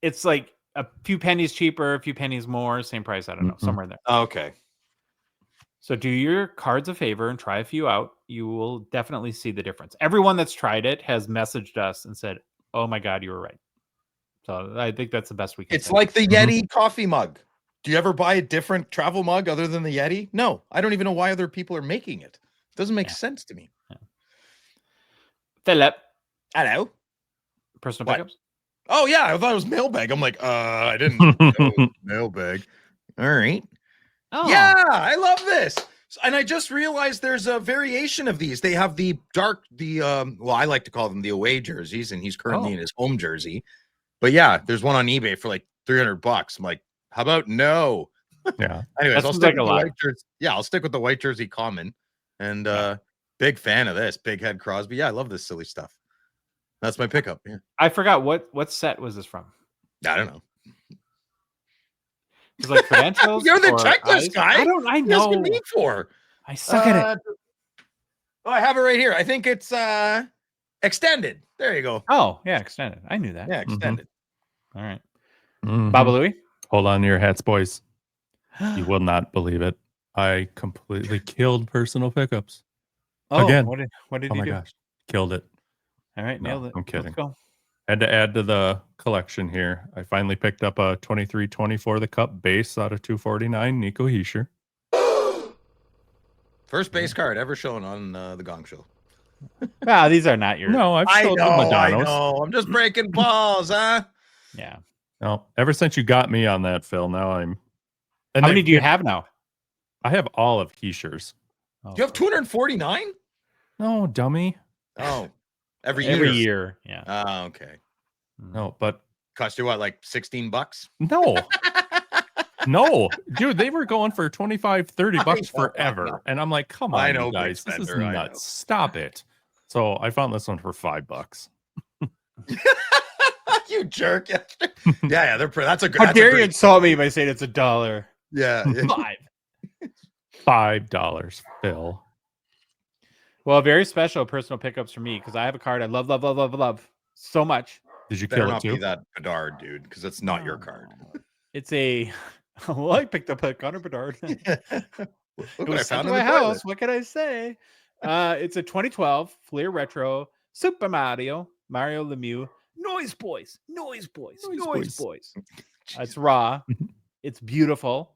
it's like a few pennies cheaper, a few pennies more, same price. I don't know, somewhere in there. Oh, okay. So do your cards a favor and try a few out. You will definitely see the difference. Everyone that's tried it has messaged us and said, "Oh my God, you were right." So I think that's the best we can. It's like the Yeti coffee mug. Do you ever buy a different travel mug other than the Yeti? No, I don't even know why other people are making it. It doesn't make sense to me. Yeah. Philip. Hello. Personal pickups? Oh, yeah. I thought it was mailbag. I'm like, I didn't know mailbag. All right. Oh. Yeah, I love this. And I just realized there's a variation of these. They have the well, I like to call them the away jerseys, and he's currently in his home jersey. But yeah, there's one on eBay for like $300. I'm like, how about no? Yeah. Anyways, I'll stick with the white jersey. Yeah, I'll stick with the white jersey common. And big fan of this. Big Head Crosby. Yeah, I love this silly stuff. That's my pickup. Yeah. I forgot what set was this from? I don't know. It's like credentials. You're the checklist guy. I know. What me for? I suck at it. Oh, I have it right here. I think it's extended. There you go. Oh, yeah, extended. I knew that. Yeah, extended. All right. Baba Louie? Hold on to your hats, boys. You will not believe it. I completely killed personal pickups. Oh, again. What did you do? Oh my gosh. Killed it. All right, nailed it. I'm kidding. Let's go. Had to add to the collection here. I finally picked up a 23-24 the cup base out of 249 Nico Hischier. First base card ever shown on the Gong Show. Wow, these are not your. No, I know. I'm just breaking balls, huh? Yeah. No, ever since you got me on that, Phil, now I'm. How many do you have now? I have all of Hischier's. Do you have 249? No, dummy. Oh, every year. Yeah. Oh, okay. No, but cost you what, like $16? No. No, dude, they were going for $25-$30 forever. And I'm like, come on, you guys, this is nuts. Stop it. So I found this one for $5. You jerk. Yeah, that's a good. How dare you insult me by saying it's $1? Yeah. $5, Phil. Well, very special personal pickups for me because I have a card I love so much. Did you kill it too? Be that Bedard, dude, because it's not your card. It's a. Well, I picked up a Connor Bedard. It was sent to my house. What can I say? It's a 2012 Fleer Retro Super Mario Lemieux Noise Boys. It's raw. It's beautiful.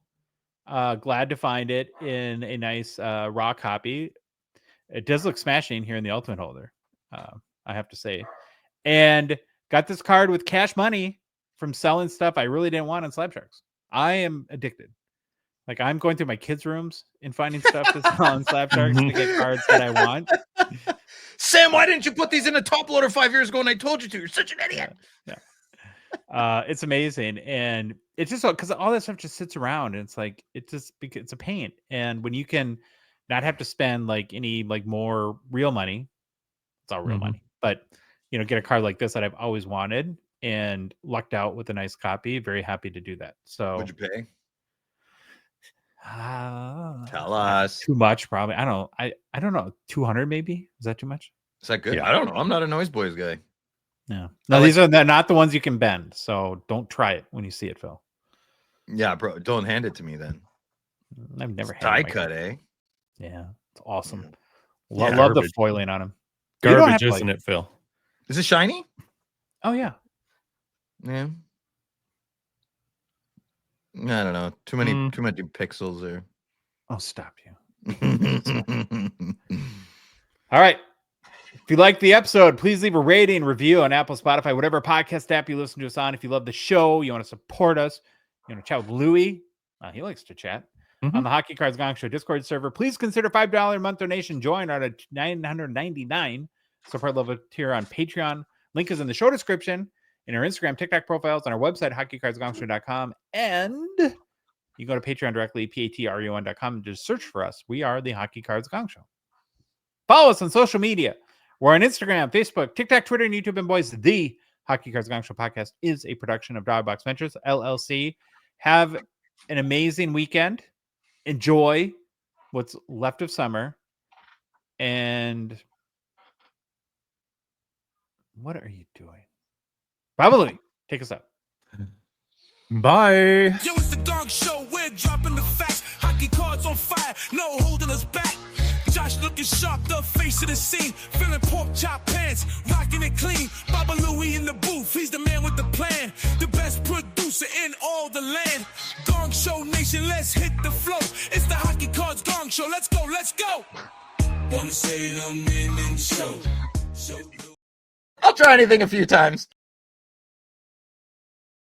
Glad to find it in a nice raw copy. It does look smashing here in the Ultimate holder, I have to say. And got this card with cash money from selling stuff I really didn't want on Slab Sharks. I am addicted. Like, I'm going through my kids' rooms and finding stuff to sell on Slab Sharks to get cards that I want. Sam, why didn't you put these in a top loader 5 years ago? And I told you to. You're such an idiot. Yeah. It's amazing, and it's just because all that stuff just sits around, and it's like it's a pain. And when you can not have to spend like any like more real money, it's all real money, but get a card like this that I've always wanted and lucked out with a nice copy. Very happy to do that. So, what'd you pay? Tell us. Too much, probably. I don't know. 200 maybe. Is that too much? Is that good? Yeah. I don't know. I'm not a Noise Boys guy. No, these are not the ones you can bend. So don't try it when you see it, Phil. Yeah, bro. Don't hand it to me then. I've never had die cut, eh? Yeah, it's awesome. Yeah, love the foiling on them. Garbage, isn't it, Phil? Is it shiny? Oh yeah. Yeah. I don't know. Too many pixels there. Oh, stop you. All right. If you like the episode, please leave a rating, review on Apple, Spotify, whatever podcast app you listen to us on. If you love the show, you want to support us, you want to chat with Louie. He likes to chat on the Hockey Cards Gongshow Discord server. Please consider $5 a month donation. Join at $999. Support level tier on Patreon. Link is in the show description, in our Instagram, TikTok profiles, on our website, hockeycardsgongshow.com. And you go to Patreon directly, patreon.com, and just search for us. We are the Hockey Cards Gong Show. Follow us on social media. We're on Instagram, Facebook, TikTok, Twitter, and YouTube. And boys, the Hockey Cards Gong Show podcast is a production of Dogbox Ventures, LLC. Have an amazing weekend. Enjoy what's left of summer. And what are you doing? Probably. Take us out. Bye. Yo, it's the Gong Show. We're dropping the facts. Hockey cards on fire. No holding us back. Josh looking sharp, the face of the scene. Feeling pork chop pants, rocking it clean. Baba Louie in the booth, he's the man with the plan. The best producer in all the land. Gong Show Nation, let's hit the flow. It's the Hockey Cards Gong Show. Let's go, let's go. Wanna say the minute show. I'll try anything a few times.